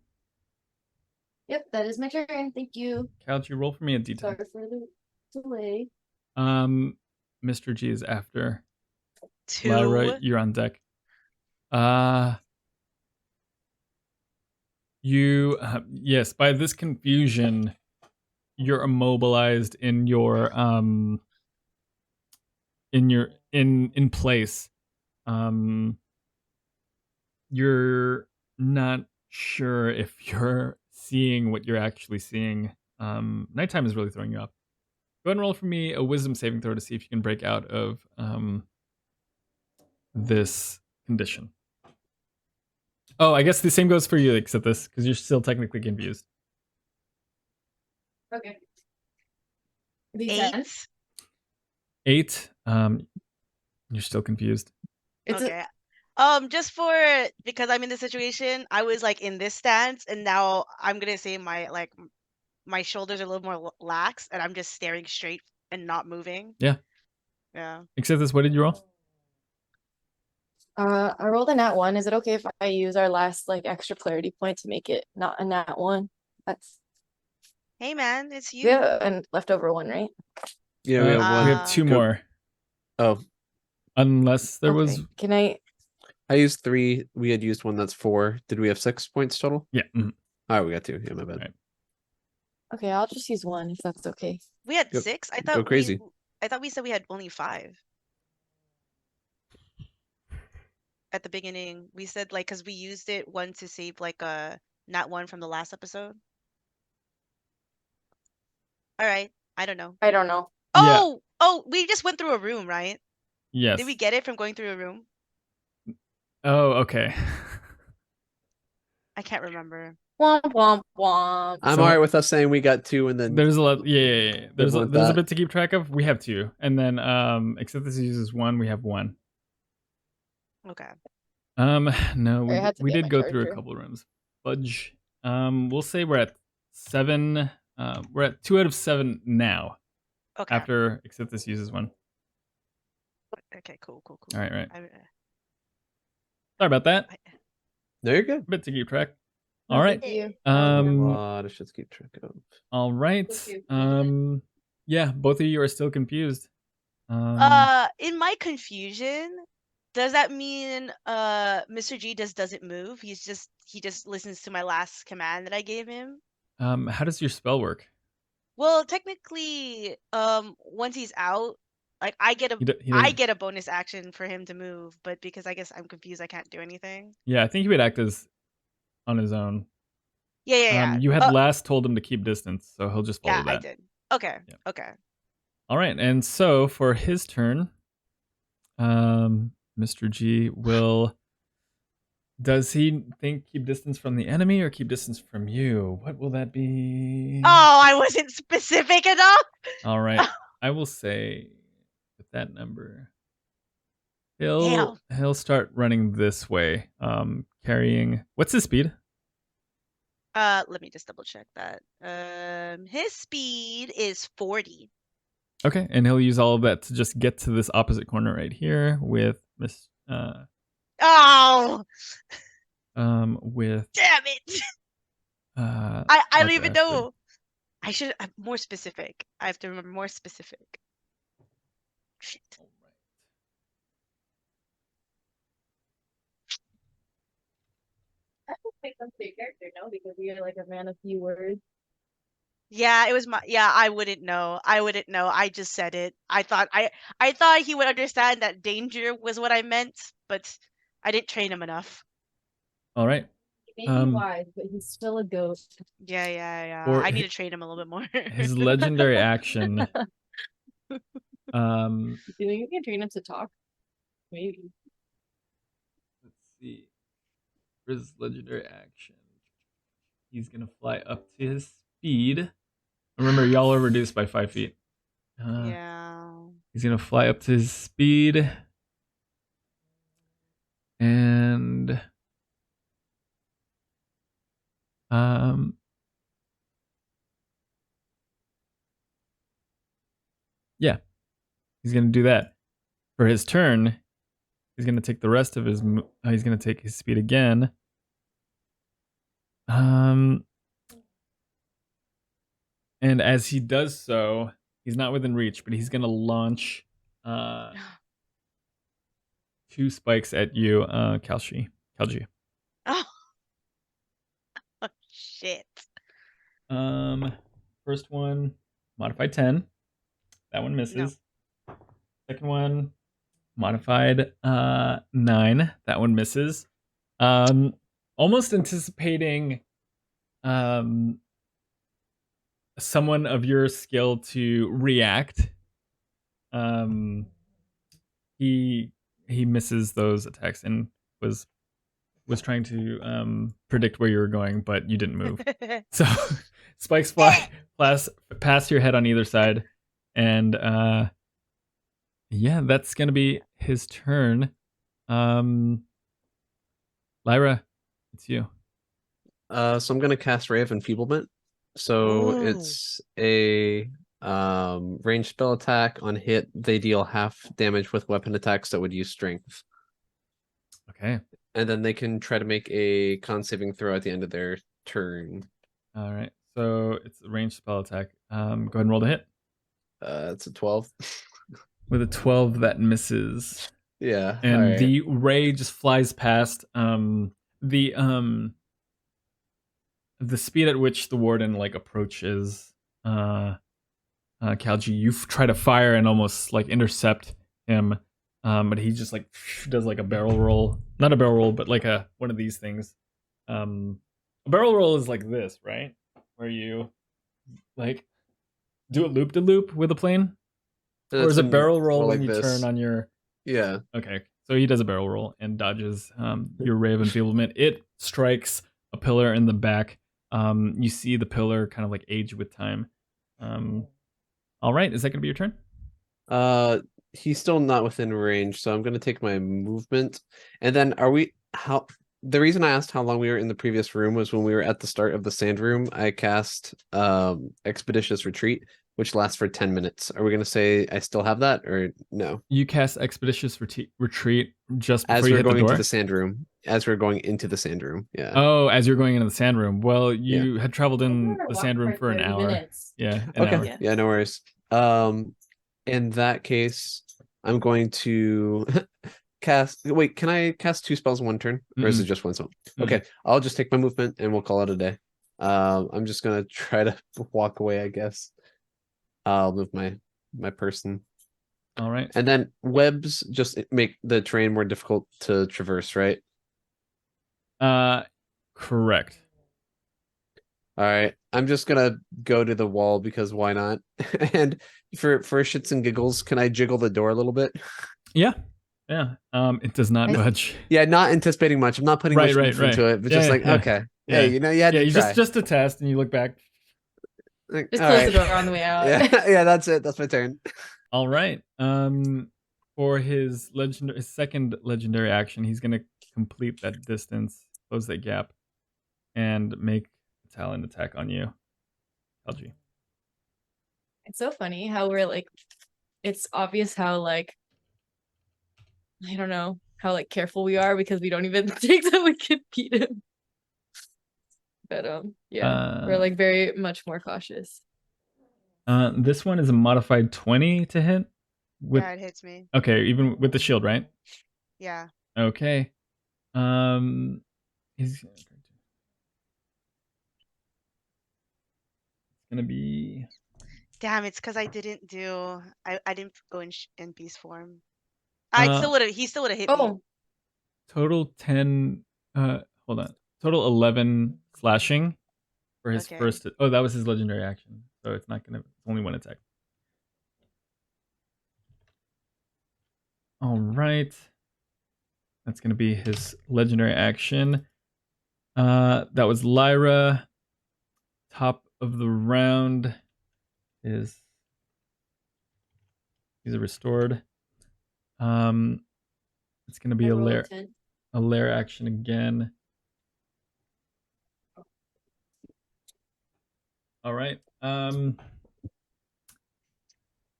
Yep, that is my turn. Thank you. Kalji, roll for me a d10. Sorry for the delay. Mr. G is after. 2. Lyra, you're on deck. Yes, by this confusion, you're immobilized in your in place. You're not sure if you're seeing what you're actually seeing. Nighttime is really throwing you off. Go ahead and roll for me a wisdom saving throw to see if you can break out of this condition. Oh, I guess the same goes for you, Xssithiss, because you're still technically confused. Okay. 8. 8. You're still confused. It's Okay. Just for because I'm in this situation, I was like in this stance, and now I'm gonna say my shoulders are a little more lax, and I'm just staring straight and not moving. Yeah. Yeah. Xssithiss, what did you roll? I rolled a nat 1. Is it okay if I use our last like extra clarity point to make it not a nat 1? That's Hey man, it's you. we have a leftover 1, right? Yeah, we have one. We have 2 Go- more. Oh, Unless there was. Okay. Can I? I used 3. We had used one that's 4. Did we have 6 points total? Yeah. All right, we got 2. Yeah, my bad. Right. Okay, I'll just use 1 if that's okay. We had Go- 6. I go thought crazy. I thought we said we had only 5. At the beginning, we said like because we used it one to save like a nat 1 from the last episode. All right, I don't know. I don't know. Yeah. Oh, we just went through a room, right? Yes. Did we get it from going through a room? Oh, okay. I can't remember. Womp womp womp. I'm So- all right with us saying we got 2 and then There's a lot. Yeah. There's with a that. bit to keep track of. We have 2, and then Xssithiss uses 1. We have 1. Okay. No, I had to we get did my go through a charger. couple of rooms. Fudge. We'll say we're at 7. We're at 2 out of 7 now. Okay. After Xssithiss uses 1. Okay. Cool. All right. I- Sorry about that. no, you're good. Bit to keep track. No, All right. thank you. A Um. lot of shit to keep track of. All right. Thank you. Yeah. Both of you are still confused. In my confusion, does that mean Mr. G just doesn't move? He just listens to my last command that I gave him? How does your spell work? Well, technically, once he's out, like I get a He I doesn't- get a bonus action for him to move, but because I guess I'm confused, I can't do anything. Yeah, I think he would act as on his own. Yeah. You had last told him to keep distance, so he'll just follow Yeah, I that. did. Okay. Yeah. Okay. All right, and so for his turn, Mr. G will. Does he think keep distance from the enemy or keep distance from you? What will that be? Oh, I wasn't specific enough. All right, I will say with that number, he'll start running this way, carrying. What's his speed? Let me just double check that. His speed is 40. Okay, and he'll use all of that to just get to this opposite corner right here with Miss. Oh, With damn it! I I don't even know. I should. I'm more specific. I have to remember more specific. Shit. All right. I don't think that's your character, no, because you're like a man of few words. Yeah, it was my. Yeah, I wouldn't know. I wouldn't know. I just said it. I thought he would understand that danger was what I meant, but I didn't train him enough. All right. He may be wise, but he's still a ghost. Yeah. Or I need to train him a little bit more. his legendary action. Do you think you can train him to talk? Maybe. Let's see. For his legendary action, he's gonna fly up to his speed. Remember, y'all are reduced by 5 feet. Yeah. He's gonna fly up to his speed, and yeah, he's gonna do that. For his turn, he's gonna take the rest of his. He's gonna take his speed again. And as he does so, he's not within reach, but he's gonna launch 2 spikes at you, Kalji. Oh. Oh shit. First one, modified 10. That one misses. Second one, modified 9. That one misses. Almost anticipating someone of your skill to react. He misses those attacks and was trying to predict where you were going, but you didn't move. So spikes fly past your head on either side, and yeah, that's gonna be his turn. Lyra, it's you. So I'm gonna cast Ray of Enfeeblement. So Ooh. it's a ranged spell attack. On hit, they deal half damage with weapon attacks that would use strength. Okay. And then they can try to make a con saving throw at the end of their turn. All right. So it's a ranged spell attack. Go ahead and roll the hit. It's a 12. With a 12, that misses. Yeah. And all right. the ray just flies past. The speed at which the warden like approaches Kalji, you try to fire and almost like intercept him, but he just like does like a barrel roll. Not a barrel roll, but like one of these things. A barrel roll is like this, right? Where you like do a loop de loop with a plane, or is a barrel roll when like you this. turn on your? Yeah. Okay, so he does a barrel roll and dodges your ray of enfeeblement. It strikes a pillar in the back. You see the pillar kind of like age with time. All right, is that going to be your turn? He's still not within range, so I'm going to take my movement. And then the reason I asked how long we were in the previous room was when we were at the start of the sand room, I cast Expeditious Retreat, which lasts for 10 minutes. Are we going to say I still have that or no? You cast Expeditious Retreat just before As you we're hit going the door? into the sand room. As we're going into the sand room, yeah. Oh, as you're going into the sand room. Well, you had traveled in the sand room for an hour. Minutes. Yeah, an Okay, hour. yeah, no worries. In that case, I'm going to cast. Wait, can I cast 2 spells in one turn, or is it just one spell? Okay, I'll just take my movement and we'll call it a day. I'm just gonna try to walk away, I guess. I'll move my person. All right. And then webs just make the terrain more difficult to traverse, right? Correct. All right, I'm just gonna go to the wall because why not? And for shits and giggles, can I jiggle the door a little bit? Yeah. It does not budge. Yeah, not anticipating much. I'm not putting much oomph into it, but just like, okay, hey, you know, you had to try. Just a test, and you look back. Like, Just all close right. the door on the way out. Yeah, that's it. That's my turn. All right. For his second legendary action, he's gonna complete that distance, close that gap, and make a talent attack on you, Kalji. It's so funny how we're like, it's obvious how like, I don't know, how like careful we are because we don't even think that we could beat him. But yeah, we're like very much more cautious. This one is a modified 20 to hit. With Yeah, it hits me. okay, even with the shield, right? Yeah. Okay. He's gonna be Damn, it's because I didn't do. I didn't go in beast form. I still would have. He still would have hit me. Oh, total 10. Hold on. Total 11 slashing for his Okay. first. Oh, that was his legendary action, so it's not gonna. It's only one attack. All right. That's gonna be his legendary action. That was Lyra. Top of the round is he's a restored. It's gonna be I a rolled a lair 10. action again. All right. I'm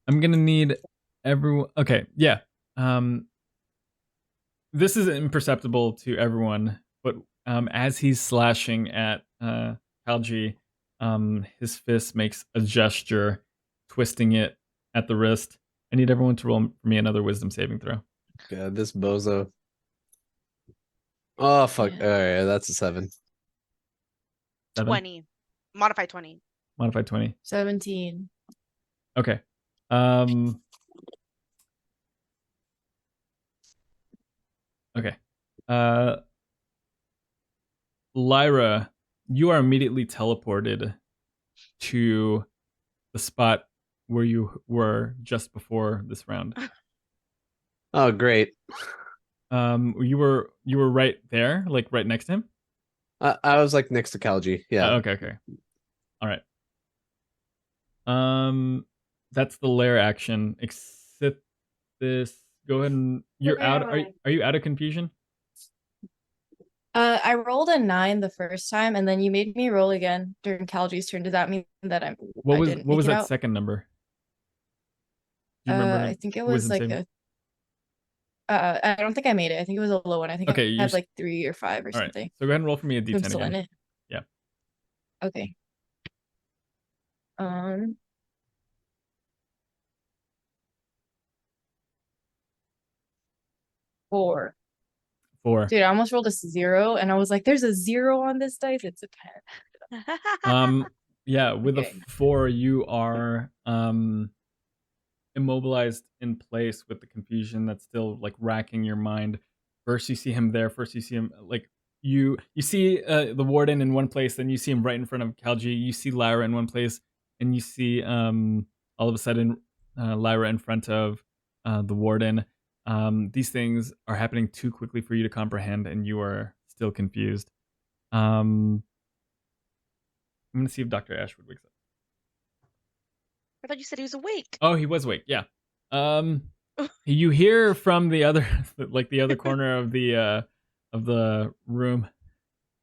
gonna need everyone. Okay, yeah. This is imperceptible to everyone, but as he's slashing at Kalji, his fist makes a gesture, twisting it at the wrist. I need everyone to roll for me another wisdom saving throw. God, this bozo. Oh fuck! Yeah. All right, that's a 7. 7? 20. Modified 20. Modified 20. 17. Okay. Okay. Lyra, you are immediately teleported to the spot where you were just before this round. Oh great! You were right there, like right next to him. I was like next to Kalji. Yeah. Okay. All right. That's the lair action. Xssithiss. Go ahead and you're out. Are you out of confusion? I rolled a 9 the first time, and then you made me roll again during Kalji's turn. Does that mean that I didn't What make was it that out? second number? Do you remember? I think it was wisdom like saving? I don't think I made it. I think it was a low one. I think Okay, I you're had like 3 or 5 or all right. something. So go ahead and roll for me a I'm d10 still in again. it. Yeah. Okay. 4. 4. Dude, I almost rolled a 0, and I was like, "There's a 0 on this dice. It's a 10." Yeah, with Okay. a 4, you are immobilized in place with the confusion that's still like racking your mind. First you see him there, first you see him like you see the warden in one place, then you see him right in front of Kalji, you see Lyra in one place, and you see all of a sudden Lyra in front of the warden. These things are happening too quickly for you to comprehend, and you are still confused. I'm gonna see if Dr. Ashwood wakes up. I thought you said he was awake. Oh, he was awake. Yeah. You hear from the other, like the other corner of the room.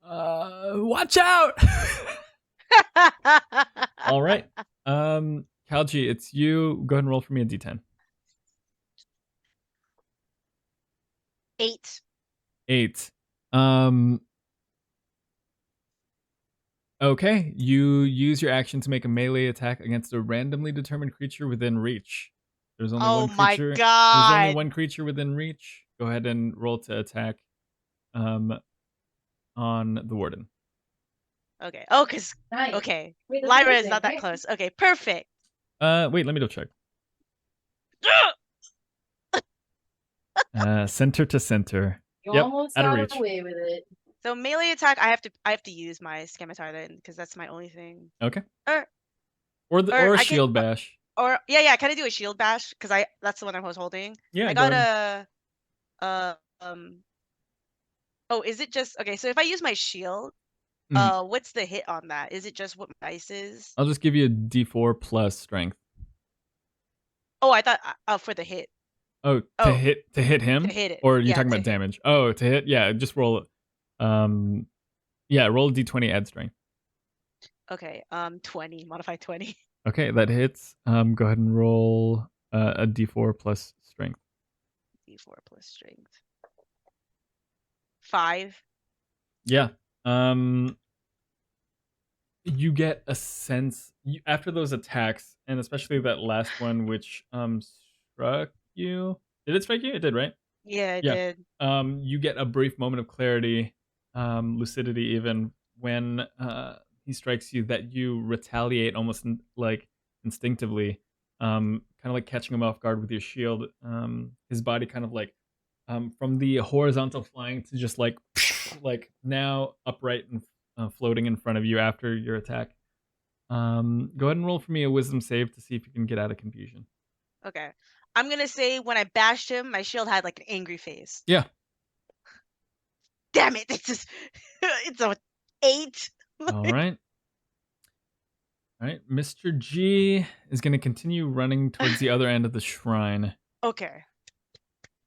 Watch out! All right. Kalji, it's you. Go ahead and roll for me a d10. 8. 8. Okay. You use your action to make a melee attack against a randomly determined creature within reach. There's only Oh one my creature. There's god. only one creature within reach. Go ahead and roll to attack on the warden. Okay. Oh, because Nice. okay. Wait, that's Lyra is amazing, not that right? close. Okay, perfect. Wait, let me double check. Center to center. You Yep, almost out of got reach. away with it. So melee attack, I have to use my scimitar then, because that's my only thing. Okay. Or Or a I shield bash. Or yeah, can I do a shield bash? Because that's the one I was holding. Yeah, I go got ahead. Oh, is it just okay? So if I use my shield, what's the hit on that? Is it just what my dice is? I'll just give you a d4 plus strength. Oh, I thought for the hit. Oh, to hit him? To hit it. Or are you Yeah, talking to about hit. damage? Oh, to hit? Yeah, just roll yeah, roll a d20, add strength. Okay, 20, modified 20. Okay, that hits. Go ahead and roll a d4 plus strength. D4 plus strength. 5. Yeah. You get a sense after those attacks, and especially that last one, which struck you. Did it strike you? It did, right? Yeah, it Yeah. did. You get a brief moment of clarity, lucidity, even when he strikes you, that you retaliate almost like instinctively, kind of like catching him off guard with your shield. His body kind of like from the horizontal flying to just like now upright and floating in front of you after your attack. Go ahead and roll for me a wisdom save to see if you can get out of confusion. Okay. I'm gonna say when I bashed him, my shield had like an angry face. Yeah. Damn it! It's just it's a 8. All right. All right. Mr. G is going to continue running towards the other end of the shrine. Okay.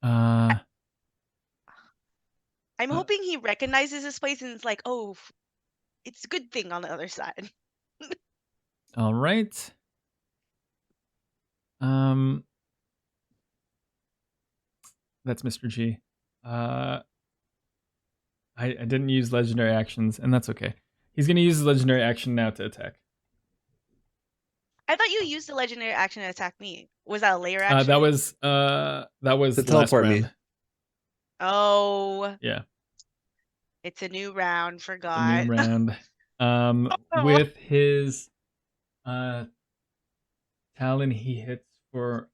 Uh, I'm hoping he recognizes this place and it's like, oh, it's a good thing on the other side. all right. That's Mr. G. I didn't use legendary actions, and that's okay. He's going to use his legendary action now to attack. I thought you used the legendary action to attack me. Was that a layer action? That was To last teleport me. round. Oh. Yeah. It's a new round. A Forgot. new round. With his talon, he hits for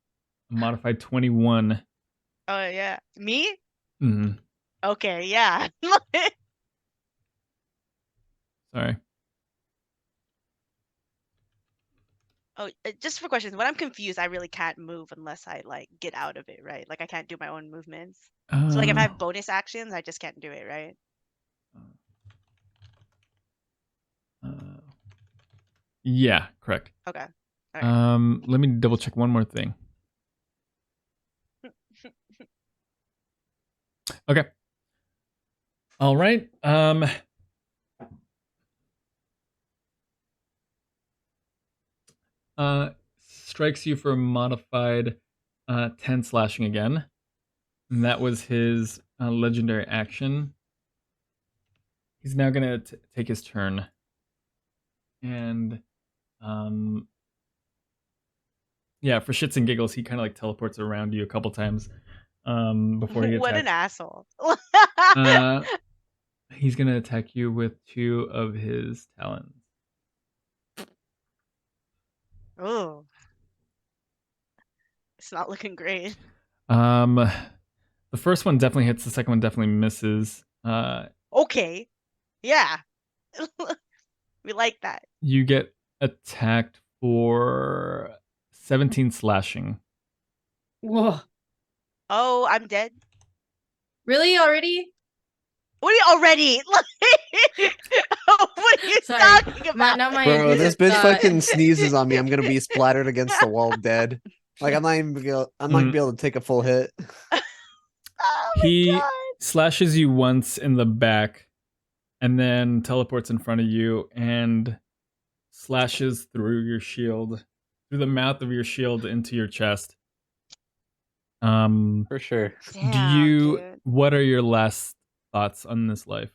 a modified 21. Oh yeah. Me? Mm-hmm. Okay, yeah. Sorry. Oh, just for questions. When I'm confused, I really can't move unless I like get out of it, right? Like I can't do my own movements. So like if I have bonus actions, I just can't do it, right? Yeah, correct. Okay. All right. Let me double check one more thing. Okay. All right. Strikes you for a modified 10 slashing again. And that was his legendary action. He's now going to take his turn. And yeah, for shits and giggles, he kind of like teleports around you a couple times before he attacks. What an asshole. He's going to attack you with 2 of his talons. Oh. It's not looking great. The first one definitely hits, the second one definitely misses. Okay. Yeah. We like that. You get attacked for 17 slashing. Whoa. Oh, I'm dead. Really already? What are you already? What are you Sorry. talking about? Bro, this bitch fucking sneezes on me. I'm gonna be splattered against the wall dead. Like I'm not even I'm not gonna be able to take a full hit. Oh my He God. slashes you once in the back and then teleports in front of you and slashes through your shield, through the mouth of your shield into your chest. For sure. Damn, dude. What are your last thoughts on this life?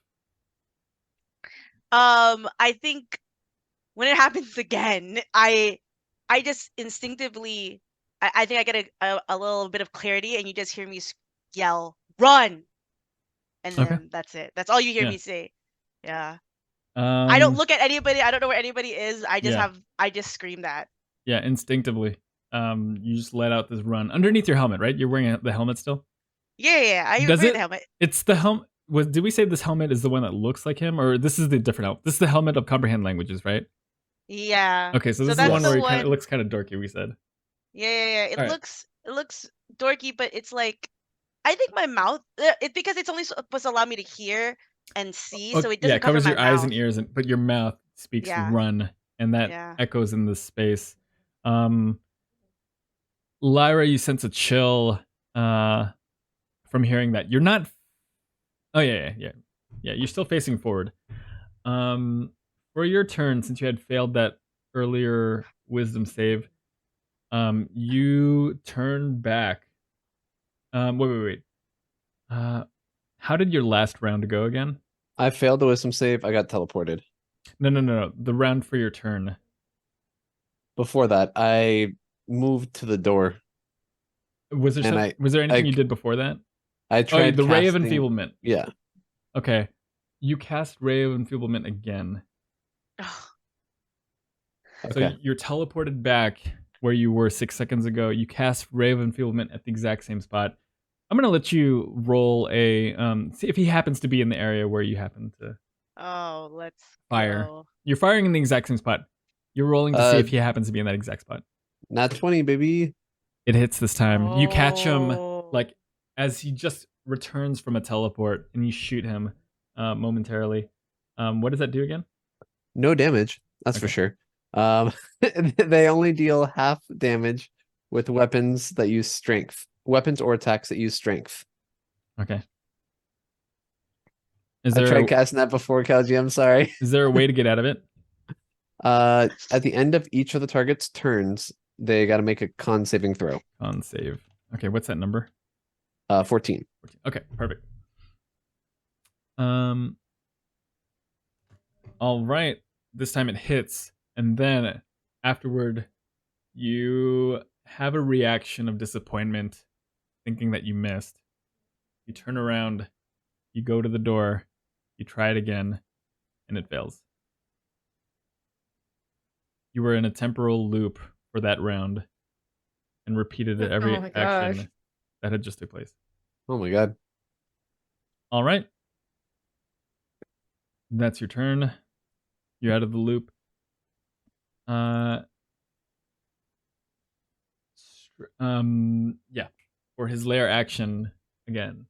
I think when it happens again, I just instinctively, I think I get a little bit of clarity, and you just hear me yell, "Run!" And then that's it. That's all you hear me say. Yeah. I don't look at anybody. I don't know where anybody is. I just scream that. Yeah, instinctively. You just let out this run underneath your helmet, right? You're wearing the helmet still? Yeah. I wear the helmet. It's the helmet. Did we say this helmet is the one that looks like him, or this is the different helmet? This is the helmet of comprehend languages, right? Yeah. Okay, so this is the one where it looks kind of dorky. We said. Yeah. It looks dorky, but it's like, I think my mouth. It's because it's only supposed to allow me to hear and see, so it doesn't cover covers my your eyes and ears, but your mouth speaks run, and that echoes in this space. Lyra, you sense a chill from hearing that. You're not. Oh yeah. You're still facing forward. For your turn, since you had failed that earlier wisdom save, you turn back. Wait. How did your last round go again? I failed the wisdom save. I got teleported. No. The round for your turn. before that, I moved to the door. Was there And was there anything I- you did before that? I Oh, tried the Ray of casting- Enfeeblement. Yeah. Okay. You cast Ray of Enfeeblement again. So Okay. you're teleported back where you were 6 seconds ago. You cast Ray of Enfeeblement at the exact same spot. I'm gonna let you roll a see if he happens to be in the area where you happen to Oh, let's fire. go. You're firing in the exact same spot. You're rolling to see if he happens to be in that exact spot. Not 20, baby. It hits this time. You catch him Oh. like as he just returns from a teleport, and you shoot him momentarily. What does that do again? No damage. That's for Okay. sure. They only deal half damage with weapons that use strength. Weapons or attacks that use strength. Okay. Is I there tried casting that before, Kalji. I'm sorry. is there a way to get out of it? At the end of each of the target's turns, they got to make a con saving throw. On save. Okay, what's that number? 14. Okay, perfect. All right. This time it hits, and then afterward, you have a reaction of disappointment, thinking that you missed. You turn around, you go to the door, you try it again, and it fails. You were in a temporal loop for that round, and repeated every Oh my action gosh. that had just took place. Oh my god. All right. That's your turn. You're out of the loop. Yeah. For his lair action again.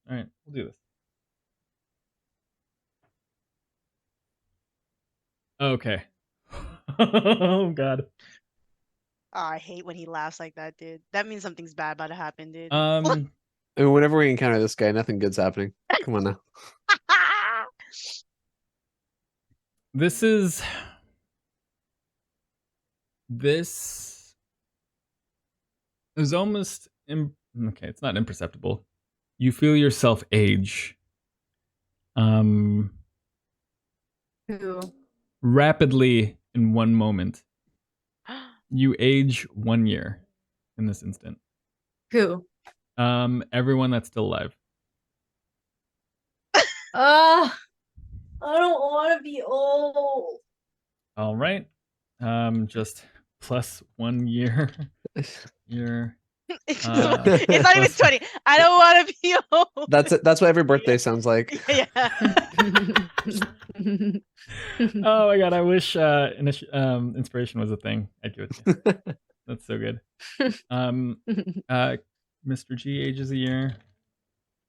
All right, we'll do this. Okay. Oh god. Oh, I hate when he laughs like that, dude. That means something's bad about to happen, dude. I mean, whenever we encounter this guy, nothing good's happening. Come on now. This is almost okay, it's not imperceptible. You feel yourself age. Who? Rapidly in one moment. You age 1 year in this instant. Who? Everyone that's still alive. I don't want to be old. All right. Just plus 1 year. Year. It's not even 20. I don't want to be old. That's what every birthday sounds like. Yeah. Oh my god, I wish inspiration was a thing. I'd give it to you. That's so good. Mr. G ages a year.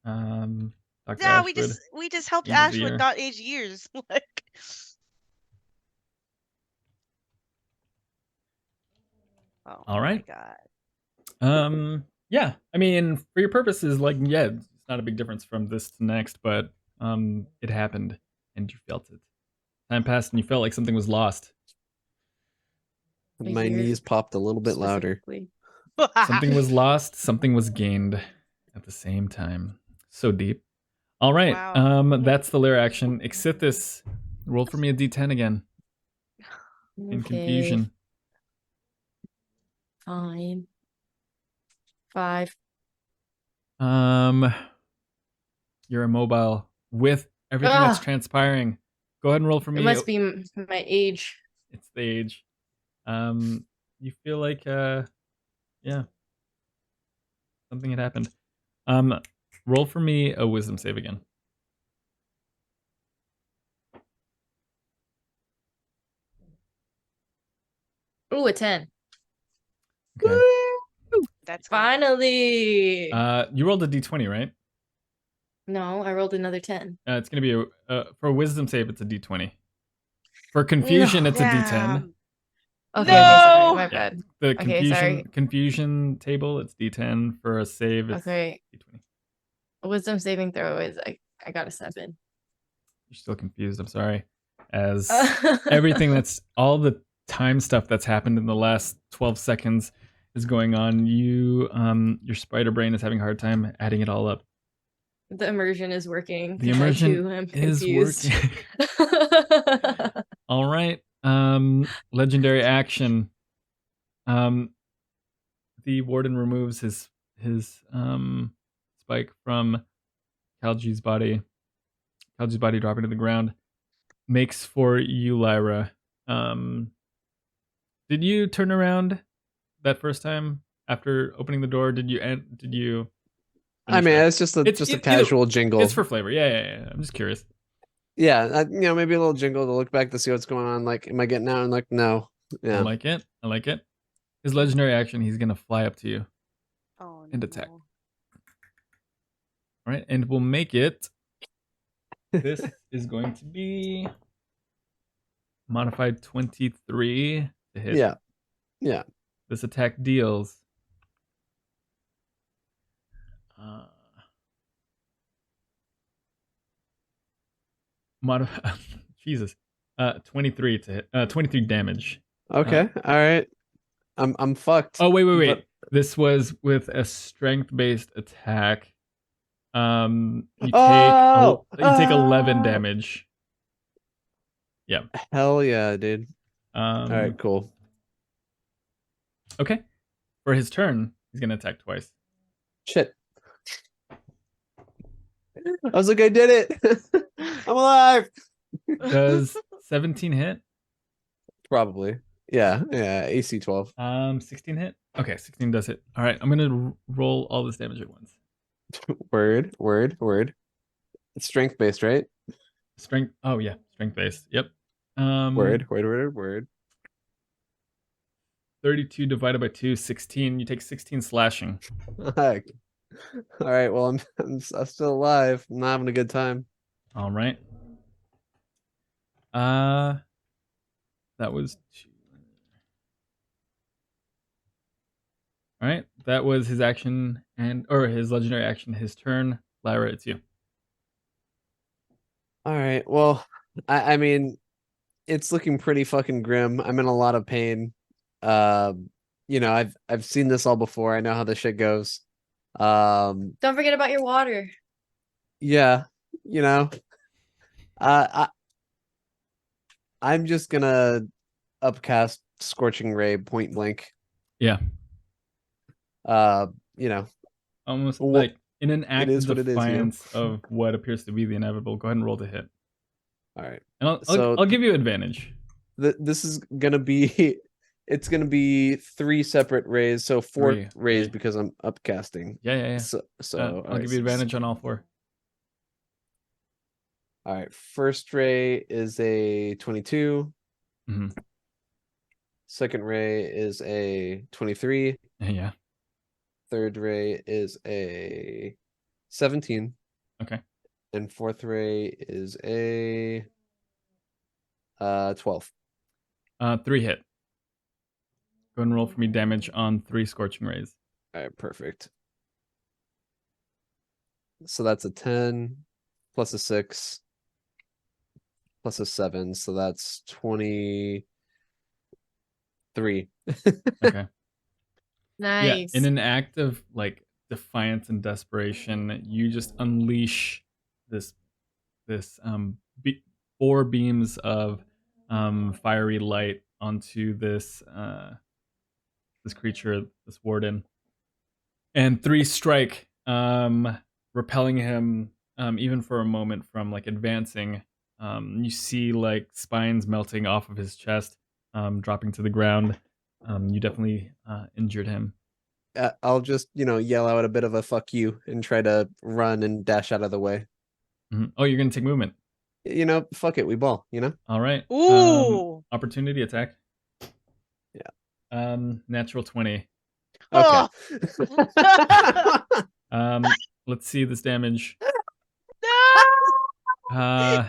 Dr. Yeah, Ashwood. we just helped ages a Ashwood year. not age years. Like, oh All right. my god. Yeah, I mean, for your purposes, like, yeah, it's not a big difference from this to next, but it happened and you felt it. Time passed and you felt like something was lost. My Here, knees popped a little bit louder. specifically. Something was lost, something was gained at the same time. So deep. All right, Wow. that's the lair action. Xssithiss, roll for me a d10 again in Okay, confusion. fine. 5. You're immobile with everything that's Ah. transpiring. Go ahead and roll for me. It must be my age. It's the age. You feel like yeah, something had happened. Roll for me a wisdom save again. Ooh, a 10. Okay. That's good. Finally. You rolled a d20, right? No, I rolled another 10. It's gonna be for a wisdom save. It's a d20. For confusion, it's a d10. Damn. Okay, No! okay, sorry, my Yeah. bad. The Okay, sorry. confusion table, it's d10. For a save, it's Okay, d20. wisdom saving throw is I got a 7. You're still confused. I'm sorry. As everything that's all the time stuff that's happened in the last 12 seconds is going on. Your spider brain is having a hard time adding it all up. The immersion is working. The 'cause immersion I too am is confused. working. All right. Legendary action. The warden removes his spike from Kalji's body. Kalji's body dropping to the ground. Makes for you, Lyra. Did you turn around that first time after opening the door? Did you I mean, finish it's just a It's- just a it- either- casual jingle. It's for flavor. Yeah. I'm just curious. Yeah, maybe a little jingle to look back to see what's going on. Like, am I getting out? And like, no. Yeah. I like it. His legendary action, he's gonna fly up to you. Oh, And attack. no. All right, and we'll make it. This is going to be modified 23 to hit. Yeah. This attack deals. Jesus. 23 to hit. 23 damage. Okay. All right. I'm fucked. Oh wait. But- This was with a strength-based attack. You take Oh! 11 Oh! damage. Hell yeah, dude. All All right, cool. Okay. For his turn, he's gonna attack twice. Shit. I was like, I did it. I'm alive. Does 17 hit? Probably. Yeah. AC 12. 16 hit? Okay, 16 does hit. All right, I'm gonna roll all this damage at once. Word. It's strength based, right? Strength. Oh yeah, strength based. Yep. Word. 32 divided by 2, 16. You take 16 slashing. Heck. All right. Well, I'm still alive. I'm not having a good time. All right. That was 2. All right, that was his action or his legendary action. His turn. Lyra, it's you. All right. Well, I mean, it's looking pretty fucking grim. I'm in a lot of pain. I've seen this all before. I know how this shit goes. Don't forget about your water. Yeah, I'm just gonna upcast Scorching Ray point blank. Yeah. Almost Wha- like in an act is of what it is, defiance of what appears to be the inevitable. Go ahead and roll to hit. All right. And So- I'll give you advantage. This is gonna be it's gonna be 3 separate rays, so 4 Three, rays okay. because I'm upcasting. Yeah. So I'll alright, give you advantage on all 4. All right, first ray is a 22. Mhm. Second ray is a 23. Yeah. Third ray is a 17. Okay. And fourth ray is a 12. 3 hit. Go ahead and roll for me damage on 3 scorching rays. All right, perfect. So that's a 10 plus a 6 plus a 7, so that's 23. Okay. Nice. Yeah, in an act of like defiance and desperation, you just unleash this 4 beams of fiery light onto this creature, this warden, and 3 strike, repelling him even for a moment from like advancing. You see like spines melting off of his chest, dropping to the ground. You definitely injured him. I'll just, yell out a bit of a fuck you and try to run and dash out of the way. Mhm. Oh, you're gonna take movement. Fuck it, we ball, All right. Ooh. Opportunity attack. Yeah. Natural 20. Okay. Let's see this damage. No!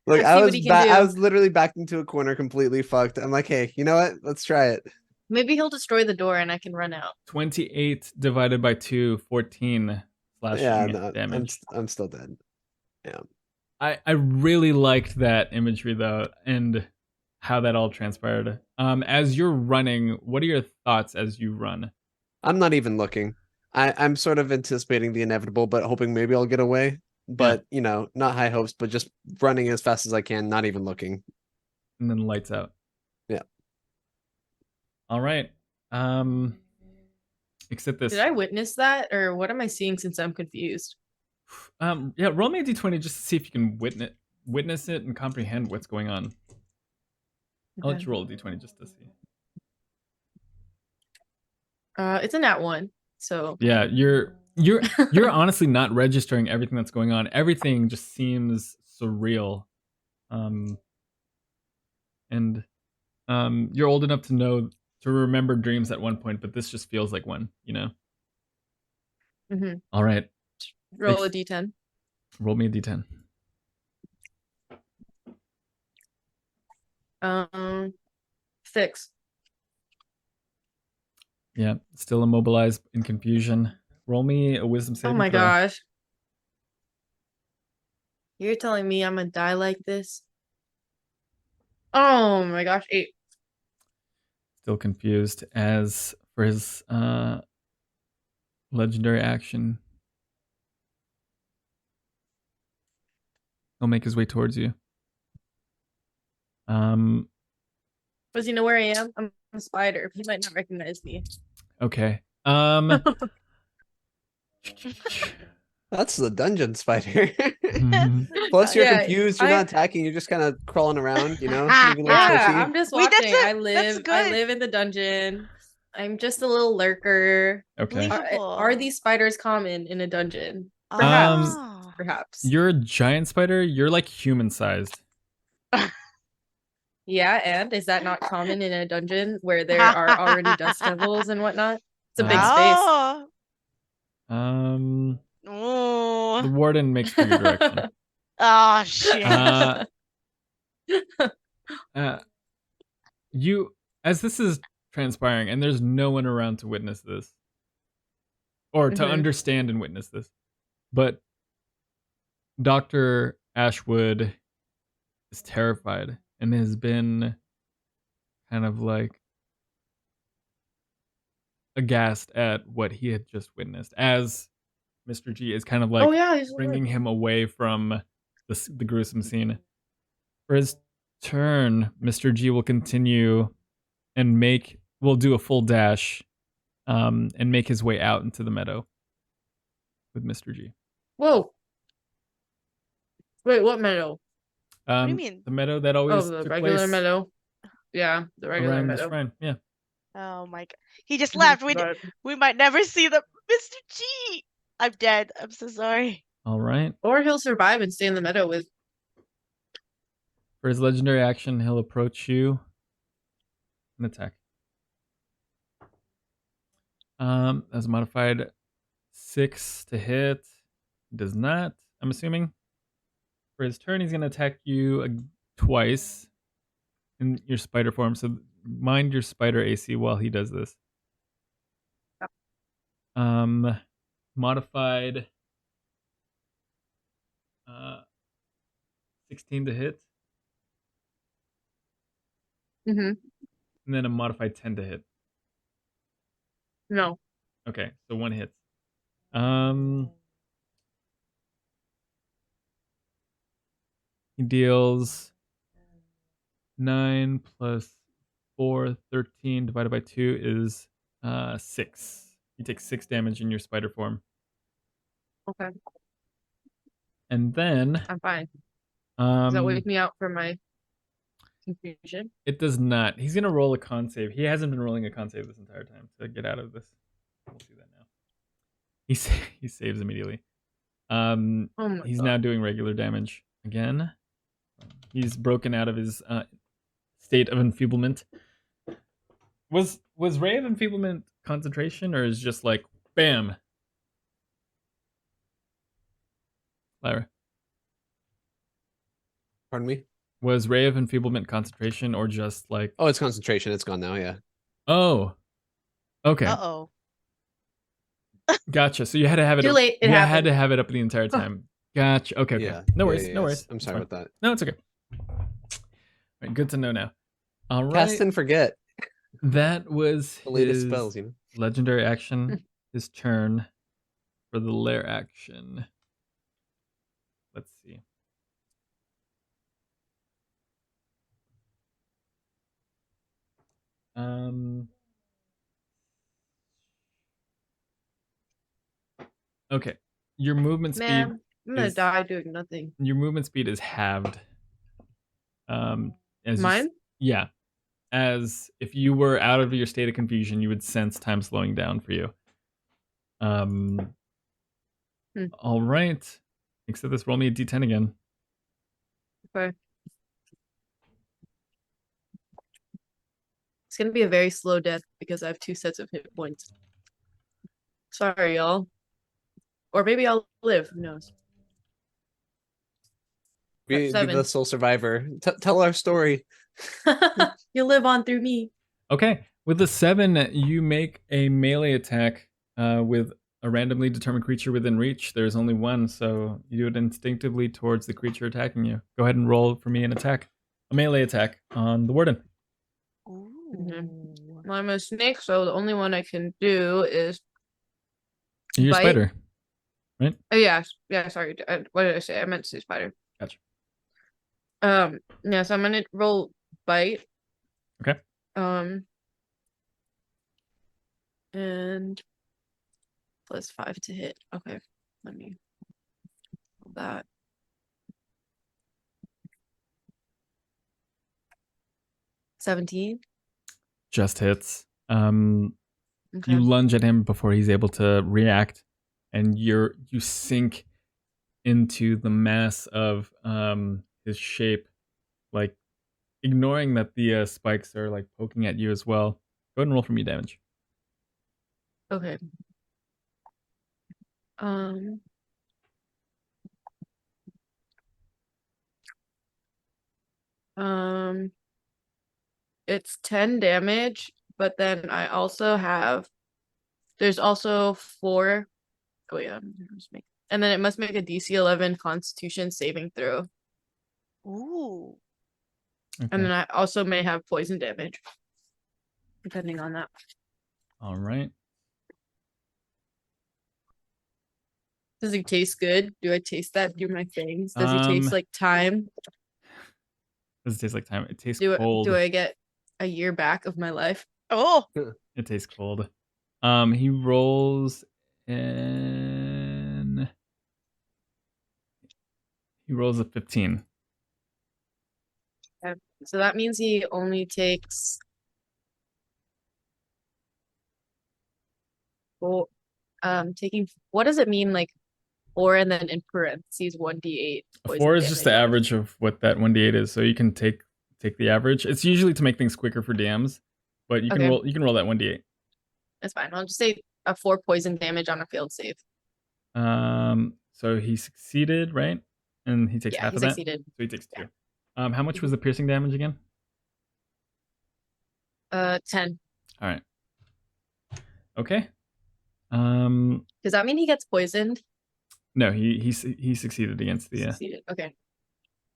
Look, Let's I see what was he can do. I was literally backed into a corner completely fucked. I'm like, hey, you know what? Let's try it. Maybe he'll destroy the door and I can run out. 28 divided by 2, 14 slashing Yeah, no, damage. I'm still dead. Yeah. I really liked that imagery though, and how that all transpired. As you're running, what are your thoughts as you run? I'm not even looking. I'm sort of anticipating the inevitable, but hoping maybe I'll get away. But you know, not high hopes, but just running as fast as I can, not even looking. And then lights out. Yeah. All right. Except this. Did I witness that, or what am I seeing since I'm confused? Yeah, roll me a d20 just to see if you can witness it and comprehend what's going on. I'll let Okay. you roll a d20 just to see. It's a nat 1, so Yeah, you're honestly not registering everything that's going on. Everything just seems surreal. And you're old enough to remember dreams at one point, but this just feels like one, you know? Mhm. All right. Roll a d10. Roll me a d10. 6. Yeah, still immobilized in confusion. Roll me a wisdom Oh saving my throw. gosh. You're telling me I'm gonna die like this? Oh my gosh, 8. Still confused. As for his legendary action, he'll make his way towards you. Does he know where I am? I'm a spider. He might not recognize me. Okay. That's the dungeon spider. Plus, you're Yeah, confused. You're not attacking. You're just kind of crawling around. You know, moving a little Yeah, twitchy. I'm just Wait, watching. that's I That's live good. in the dungeon. I'm just a little lurker. Okay. Are these spiders common in a dungeon? Ah. Perhaps. You're a giant spider. You're like human sized. Yeah, and is that not common in a dungeon where there are already dust devils and whatnot? It's a big space. The Oh. warden makes for your direction. Oh shit. You, as this is transpiring, and there's no one around to witness this, or to understand and witness this, but Dr. Ashwood is terrified and has been kind of like aghast at what he had just witnessed, as Mr. G is kind of like bringing him away from the gruesome scene. For his turn, Mr. G will continue and will do a full dash and make his way out into the meadow with Mr. G. Whoa. Wait, what meadow? What do you mean? The meadow that always the took regular place meadow. Yeah, the regular around meadow. the shrine. Yeah. Oh my god. He just left. We might never see the Mr. G. I'm dead. I'm so sorry. All right. Or he'll survive and stay in the meadow with. For his legendary action, he'll approach you and attack. As a modified 6 to hit. Does not, I'm assuming. For his turn, he's going to attack you twice in your spider form. So mind your spider AC while he does this. Modified 16 to hit. And then a modified 10 to hit. No. Okay, so one hits. He deals 9 plus 4, 13 divided by 2 is 6. You take 6 damage in your spider form. Okay. And then I'm fine. Does that wake me out from my confusion? It does not. He's gonna roll a con save. He hasn't been rolling a con save this entire time to get out of this. We'll do that now. He saves immediately. He's now doing regular damage again. He's broken out of his state of enfeeblement. Was Ray of Enfeeblement concentration, or is just like bam? Lyra. Pardon me? Was Ray of Enfeeblement concentration, or just like... Oh, it's concentration. It's gone now, yeah. Oh. Okay. Uh-oh. Gotcha. So you had to have it... Too late. You had to have it up the entire time. Gotcha. Okay, okay. Yeah. No worries. Yeah, No worries. I'm sorry about that. No, it's okay. All right, good to know now. All right. Cast and forget. That was the latest spells, you know. legendary action, his turn for the lair action. Let's see. Okay. Your movement speed. Man, I'm gonna is- die doing nothing. Your movement speed is halved. As you Mine? yeah. As if you were out of your state of confusion, you would sense time slowing down for you. All right. Xssithiss, roll me a d10 again. Okay. It's gonna be a very slow death because I have 2 sets of hit points. Sorry, y'all. Or maybe I'll live. Who knows? Be the 7. sole survivor. Tell our story. You'll live on through me. Okay. With the 7, you make a melee attack with a randomly determined creature within reach. There's only one, so you do it instinctively towards the creature attacking you. Go ahead and roll for me an attack. A melee attack on the warden. Ooh. Well, I'm a snake, so the only one I can do is. You're a Bite? spider. Oh yeah, sorry. What did I say? I meant to say spider. Gotcha. Yeah. So I'm gonna roll bite. Okay. And +5 to hit. Okay. Let me roll that. 17. Just hits. Okay. You lunge at him before he's able to react, and you sink into the mass of his shape, like ignoring that the spikes are like poking at you as well. Go ahead and roll for me damage. Okay. It's 10 damage, but then I also have. There's also 4. Oh yeah, and then it must make a DC 11 Constitution saving throw, Ooh. Okay. and then I also may have poison damage, depending on that. All right. Does he taste good? Do I taste that through my fangs? Does he taste like time? Does it taste like time? It tastes Do cold. I get a year back of my life? Oh. It tastes cold. He rolls in. He rolls a 15. Okay. So that means he only takes. Well, taking. What does it mean? Like 4 and then in parentheses 1d8. A 4 is just the damage. average of what that 1d8 is, so you can take the average. It's usually to make things quicker for DMs, but you can Okay. roll that 1d8. That's fine. I'll just say a 4 poison damage on a failed save. So he succeeded, right? And he takes Yeah, half he of that. succeeded. So he takes 2. How much was the piercing damage again? 10. All right. Okay. Does that mean he gets poisoned? No, he succeeded against the. Succeeded. Okay.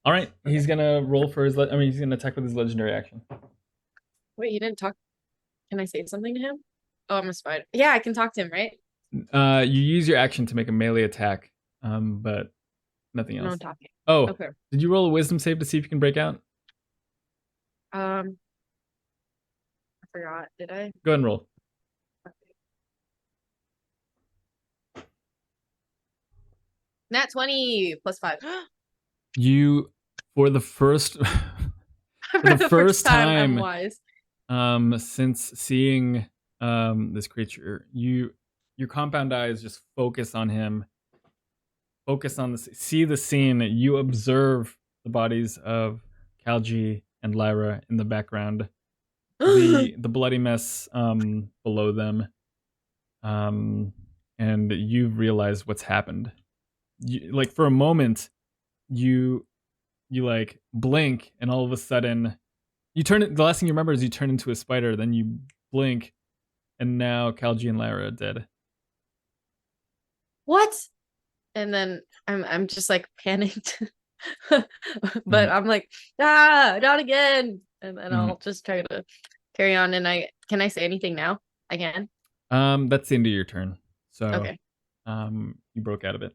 All right, he's gonna roll for his. He's gonna attack with his legendary action. Wait, you didn't talk. Can I say something to him? Oh, I'm a spider. Yeah, I can talk to him, right? You use your action to make a melee attack, but nothing No else. talking. Oh, Okay. did you roll a wisdom save to see if you can break out? I forgot. Did I? Go ahead and roll. Nat 20 +5. You, for the first, For the first I'm time, wise. since seeing this creature, your compound eyes just focus on him. Focus on see the scene. You observe the bodies of Kalji and Lyra in the background. The bloody mess below them. And you've realized what's happened. Like for a moment, you like blink, and all of a sudden, you turn. The last thing you remember is you turn into a spider. Then you blink, and now Kalji and Lyra are dead. What? And then I'm just like panicked. But I'm like, not again. And then I'll just try to carry on. And can I say anything now? I can. That's the end of your turn. So Okay. you broke out of it.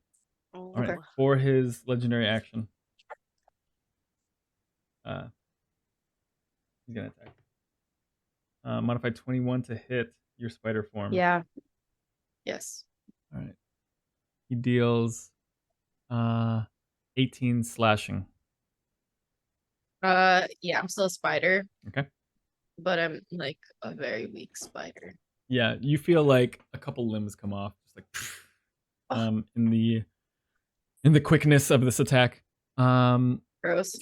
Oh. All right. For his legendary action, he's gonna attack. Modify 21 to hit your spider form. Yeah. Yes. All right. He deals 18 slashing. Yeah, I'm still a spider. Okay. But I'm like a very weak spider. Yeah, you feel like a couple limbs come off, just like in the quickness of this attack. Gross.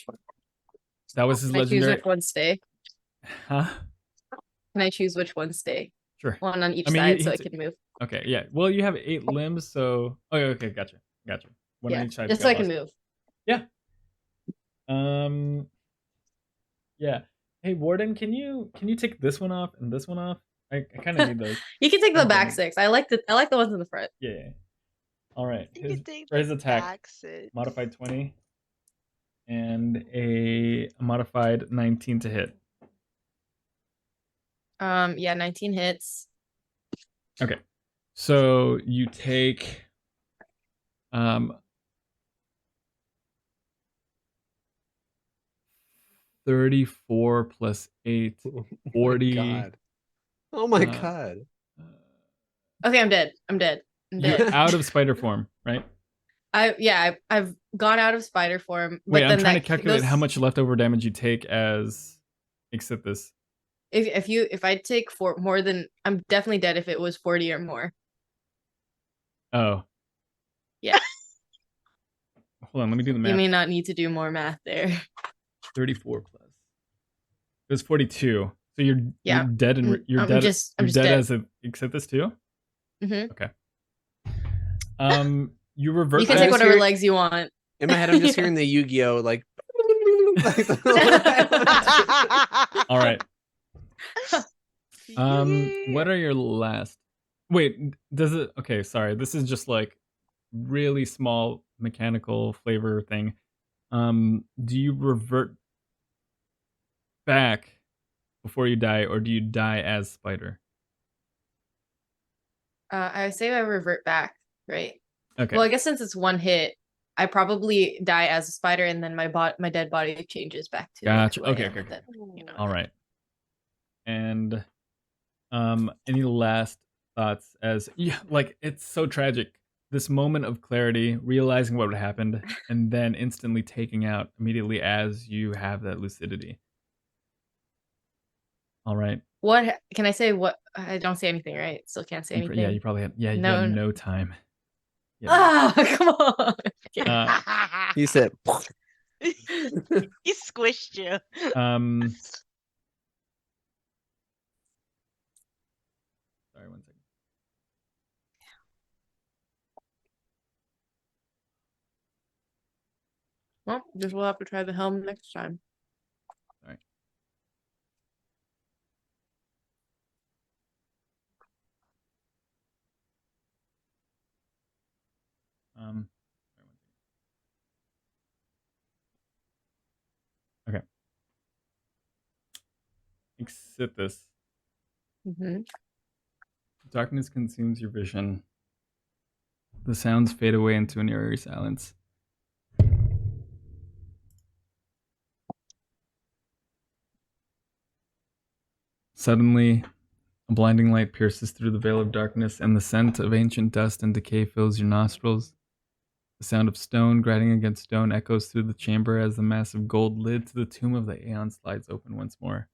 That was his Can I choose legendary. which ones stay? Huh? Can I choose which ones stay? Sure. One on each I mean, side you- so I he's- can move. Okay, yeah. Well, you have 8 limbs, so okay, gotcha. One on Yeah, each side. just so I can move. Yeah. Hey, Warden, can you take this one off and this one off? I kind of need those. You can take the Okay. back 6. I like the ones in the front. Yeah. All right. You can take for his the attack, back sit. modified 20 and a modified 19 to hit. Yeah, 19 hits. Okay. So you take 34 plus 8, 40. God. Oh my uh, god. Okay, I'm dead. I'm dead. You're out of spider form, right? I've gone out of spider form. But Wait, then I'm trying to that calculate goes- how much leftover damage you take as Xssithiss. If I take more than, I'm definitely dead if it was 40 or more. Oh. Yeah. Hold on, let me do the math. You may not need to do more math there. 34 plus. It was 42. So you're Yeah. dead and you're I'm dead. just You're dead. dead as a Xssithiss too? Mhm. Okay. You revert You can back- take whatever here- legs you want. In my head, I'm just Yeah. hearing the Yu-Gi-Oh! Like. All right. What are your last? Wait, does it? Okay, sorry. This is just like really small mechanical flavor thing. Do you revert back before you die, or do you die as spider? I say I revert back, right? Okay. Well, I guess since it's one hit, I probably die as a spider, and then my dead body changes back to. Gotcha. who I Okay, am okay, at okay. that, you know. All right. And any last thoughts as like it's so tragic, this moment of clarity, realizing what happened, and then instantly taking out immediately as you have that lucidity. All right. What can I say? What I don't say anything, right? Still can't say anything. Yeah, you probably had. Yeah, you No, had no. no time. Yeah. Ah, come on. He said. He squished you. Sorry, 1 second. Well, just we'll have to try the helm next time. Sorry. Sorry, 1 second. Okay. Xssithiss. Mm-hmm. Darkness consumes your vision. The sounds fade away into an eerie silence. Suddenly, a blinding light pierces through the veil of darkness, and the scent of ancient dust and decay fills your nostrils. The sound of stone grinding against stone echoes through the chamber as the massive gold lid to the tomb of the Aeon slides open once more.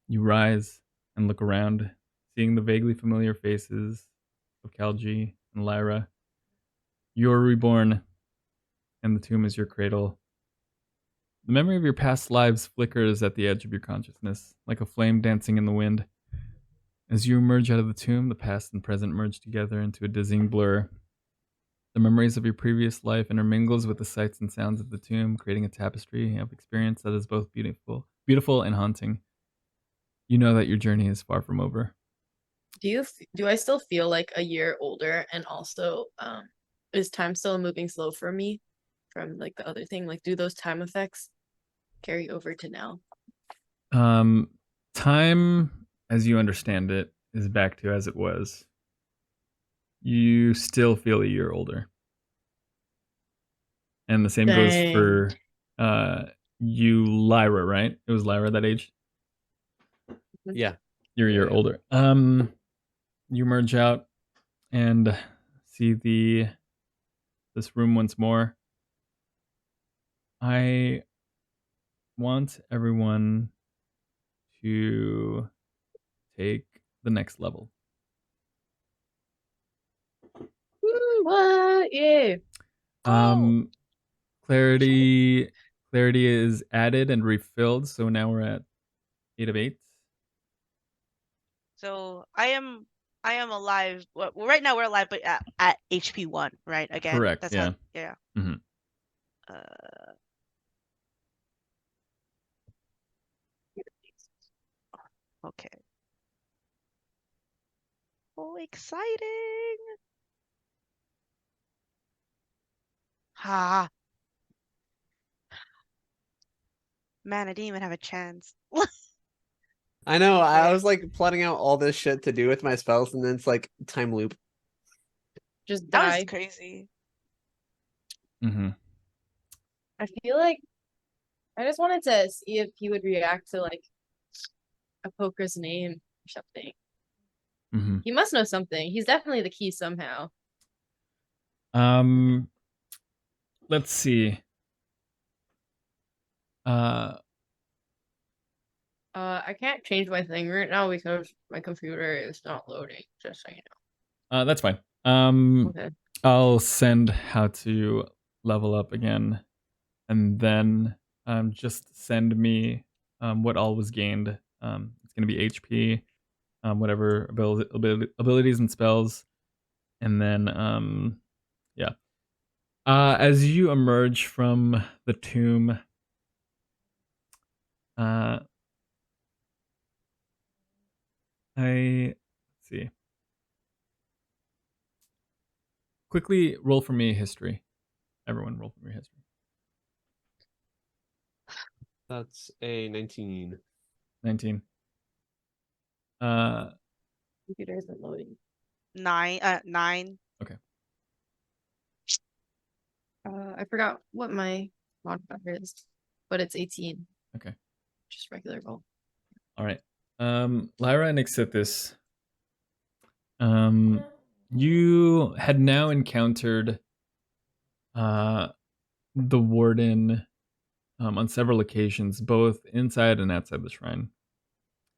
You rise and look around, seeing the vaguely familiar faces of Kalji and Lyra. You are reborn, and the tomb is your cradle. The memory of your past lives flickers at the edge of your consciousness, like a flame dancing in the wind. As you emerge out of the tomb, the past and present merge together into a dizzying blur. The memories of your previous life intermingles with the sights and sounds of the tomb, creating a tapestry of experience that is both beautiful and haunting. You know that your journey is far from over. Do I still feel like a year older, and also is time still moving slow for me from like the other thing? Like, do those time effects carry over to now? Time, as you understand it, is back to as it was. You still feel a year older. And the same goes for you, Lyra, right? It was Lyra that age? Yeah. You're a year older. You merge out and see this room once more. I want everyone to take the next level. What? Yeah. Clarity is added and refilled, so now we're at 8 of 8. So I am alive. Well, right now we're alive, but at HP 1, right? Again. Correct. That's yeah. how, yeah. Mhm. Okay. Oh, exciting! Ha! Man, I didn't even have a chance. I know. I Okay. was like plotting out all this shit to do with my spells, and then it's like time loop. Just That was die. crazy. Mm-hmm. I feel like I just wanted to see if he would react to like a poker's name or something. Mm-hmm. He must know something. He's definitely the key somehow. Let's see. I can't change my thing right now because my computer is not loading, just so you know. That's fine. Okay. I'll send how to level up again, and then just send me what all was gained. It's gonna be HP, whatever abilities and spells, and then yeah. As you emerge from the tomb, let's see. Quickly roll for me history. Everyone roll for me history. That's a 19. 19. Computer isn't loading. 9. Okay. I forgot what my modifier is, but it's 18. Okay. Just regular roll. All right. Lyra and Xssithiss, you had now encountered the warden on several occasions, both inside and outside the shrine.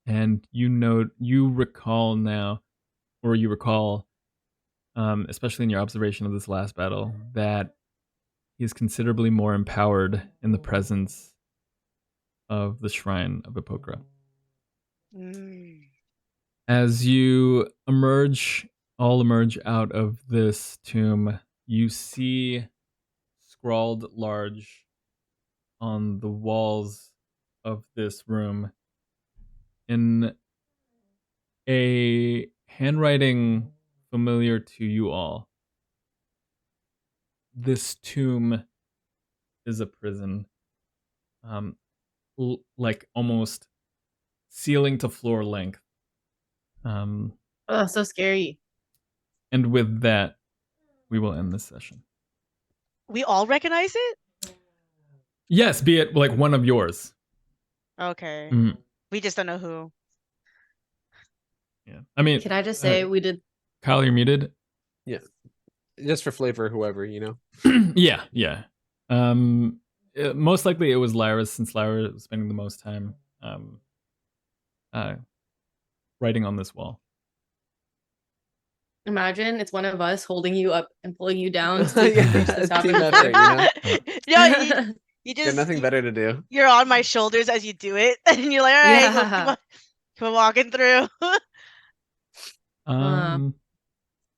And you recall now, especially in your observation of this last battle, that he is considerably more empowered in the presence of the shrine of Epokra. As you all emerge out of this tomb, you see scrawled large on the walls of this room in a handwriting familiar to you all. This tomb is a prison, like almost ceiling to floor length. Oh, so scary. And with that, we will end this session. We all recognize it? Yes, be it like one of yours. Okay. Mhm. We just don't know who. Yeah. I mean, Can I just say we did? Kyle, you're muted. Yeah. Just for flavor, whoever, you know? Yeah. Most likely it was Lyra, since Lyra was spending the most time writing on this wall. Imagine it's one of us holding you up and pulling you down Yeah, to reach the top of team the effort, cliff. you know? Yeah, you Got just nothing better to do. you're on my shoulders as you do it, and you're like, all right, Yeah. keep on walking through.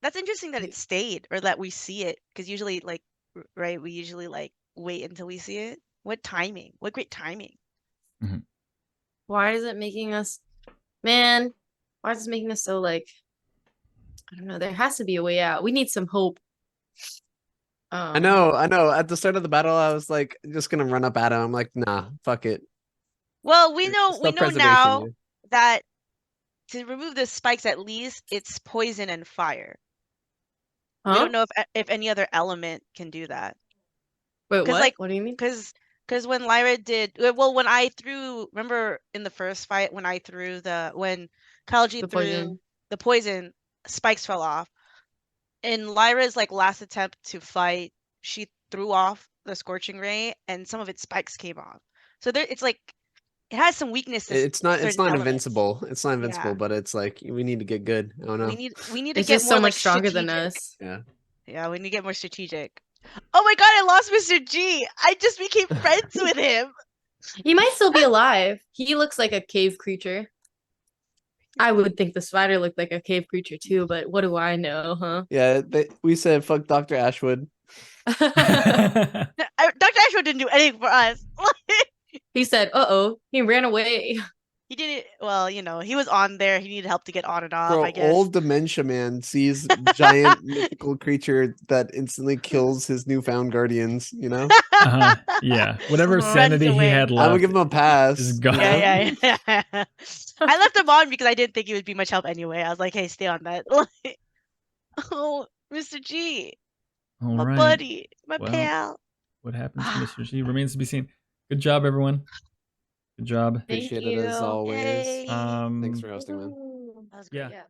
That's interesting that it stayed, or that we see it, because usually, like, right, we usually like wait until we see it. What timing? What great timing! Mm-hmm. Why is it making us, man? Why is it making us so like? I don't know. There has to be a way out. We need some hope. I know. At the start of the battle, I was like, just gonna run up at him. I'm like, nah, fuck it. Well, we know now that to remove the spikes, at least it's poison and fire. We Huh? don't know if any other element can do that. Wait, Because what? like, What do you mean? because when Lyra did, well, when I threw, remember in the first fight when I threw when Kalji The threw poison. the poison, spikes fell off. In Lyra's like last attempt to fight, she threw off the scorching ray, and some of its spikes came off. So there, it's like it has some weaknesses. It's not certain elements. invincible. It's not invincible, Yeah. but it's like we need to get good. I don't know. We need to It's get just more so like much stronger than strategic. us. Yeah. Yeah, we need to get more strategic. Oh my god, I lost Mr. G. I just became friends with him. He might still be alive. He looks like a cave creature. I would think the spider looked like a cave creature too, but what do I know, huh? Yeah, we said fuck Dr. Ashwood. Dr. Ashwood didn't do anything for us. He said, "Uh-oh, he ran away." He didn't. Well, you know, he was on there. He needed help to get on and off. Bro, I guess. old dementia man sees giant mythical creature that instantly kills his newfound guardians, you know? Yeah. Whatever Runs sanity he away. had I left. would give him a pass. is you gone. know? Yeah. I left him on because I didn't think he would be much help anyway. I was like, hey, stay on that. Oh, Mr. G, All my right. buddy, my Well, pal. What happens to Mr. G remains to be seen. Good job, everyone. Good job. Thank Appreciate it as you. always. Yay. Thanks for hosting, man. Ooh, That was Yeah. great. yeah.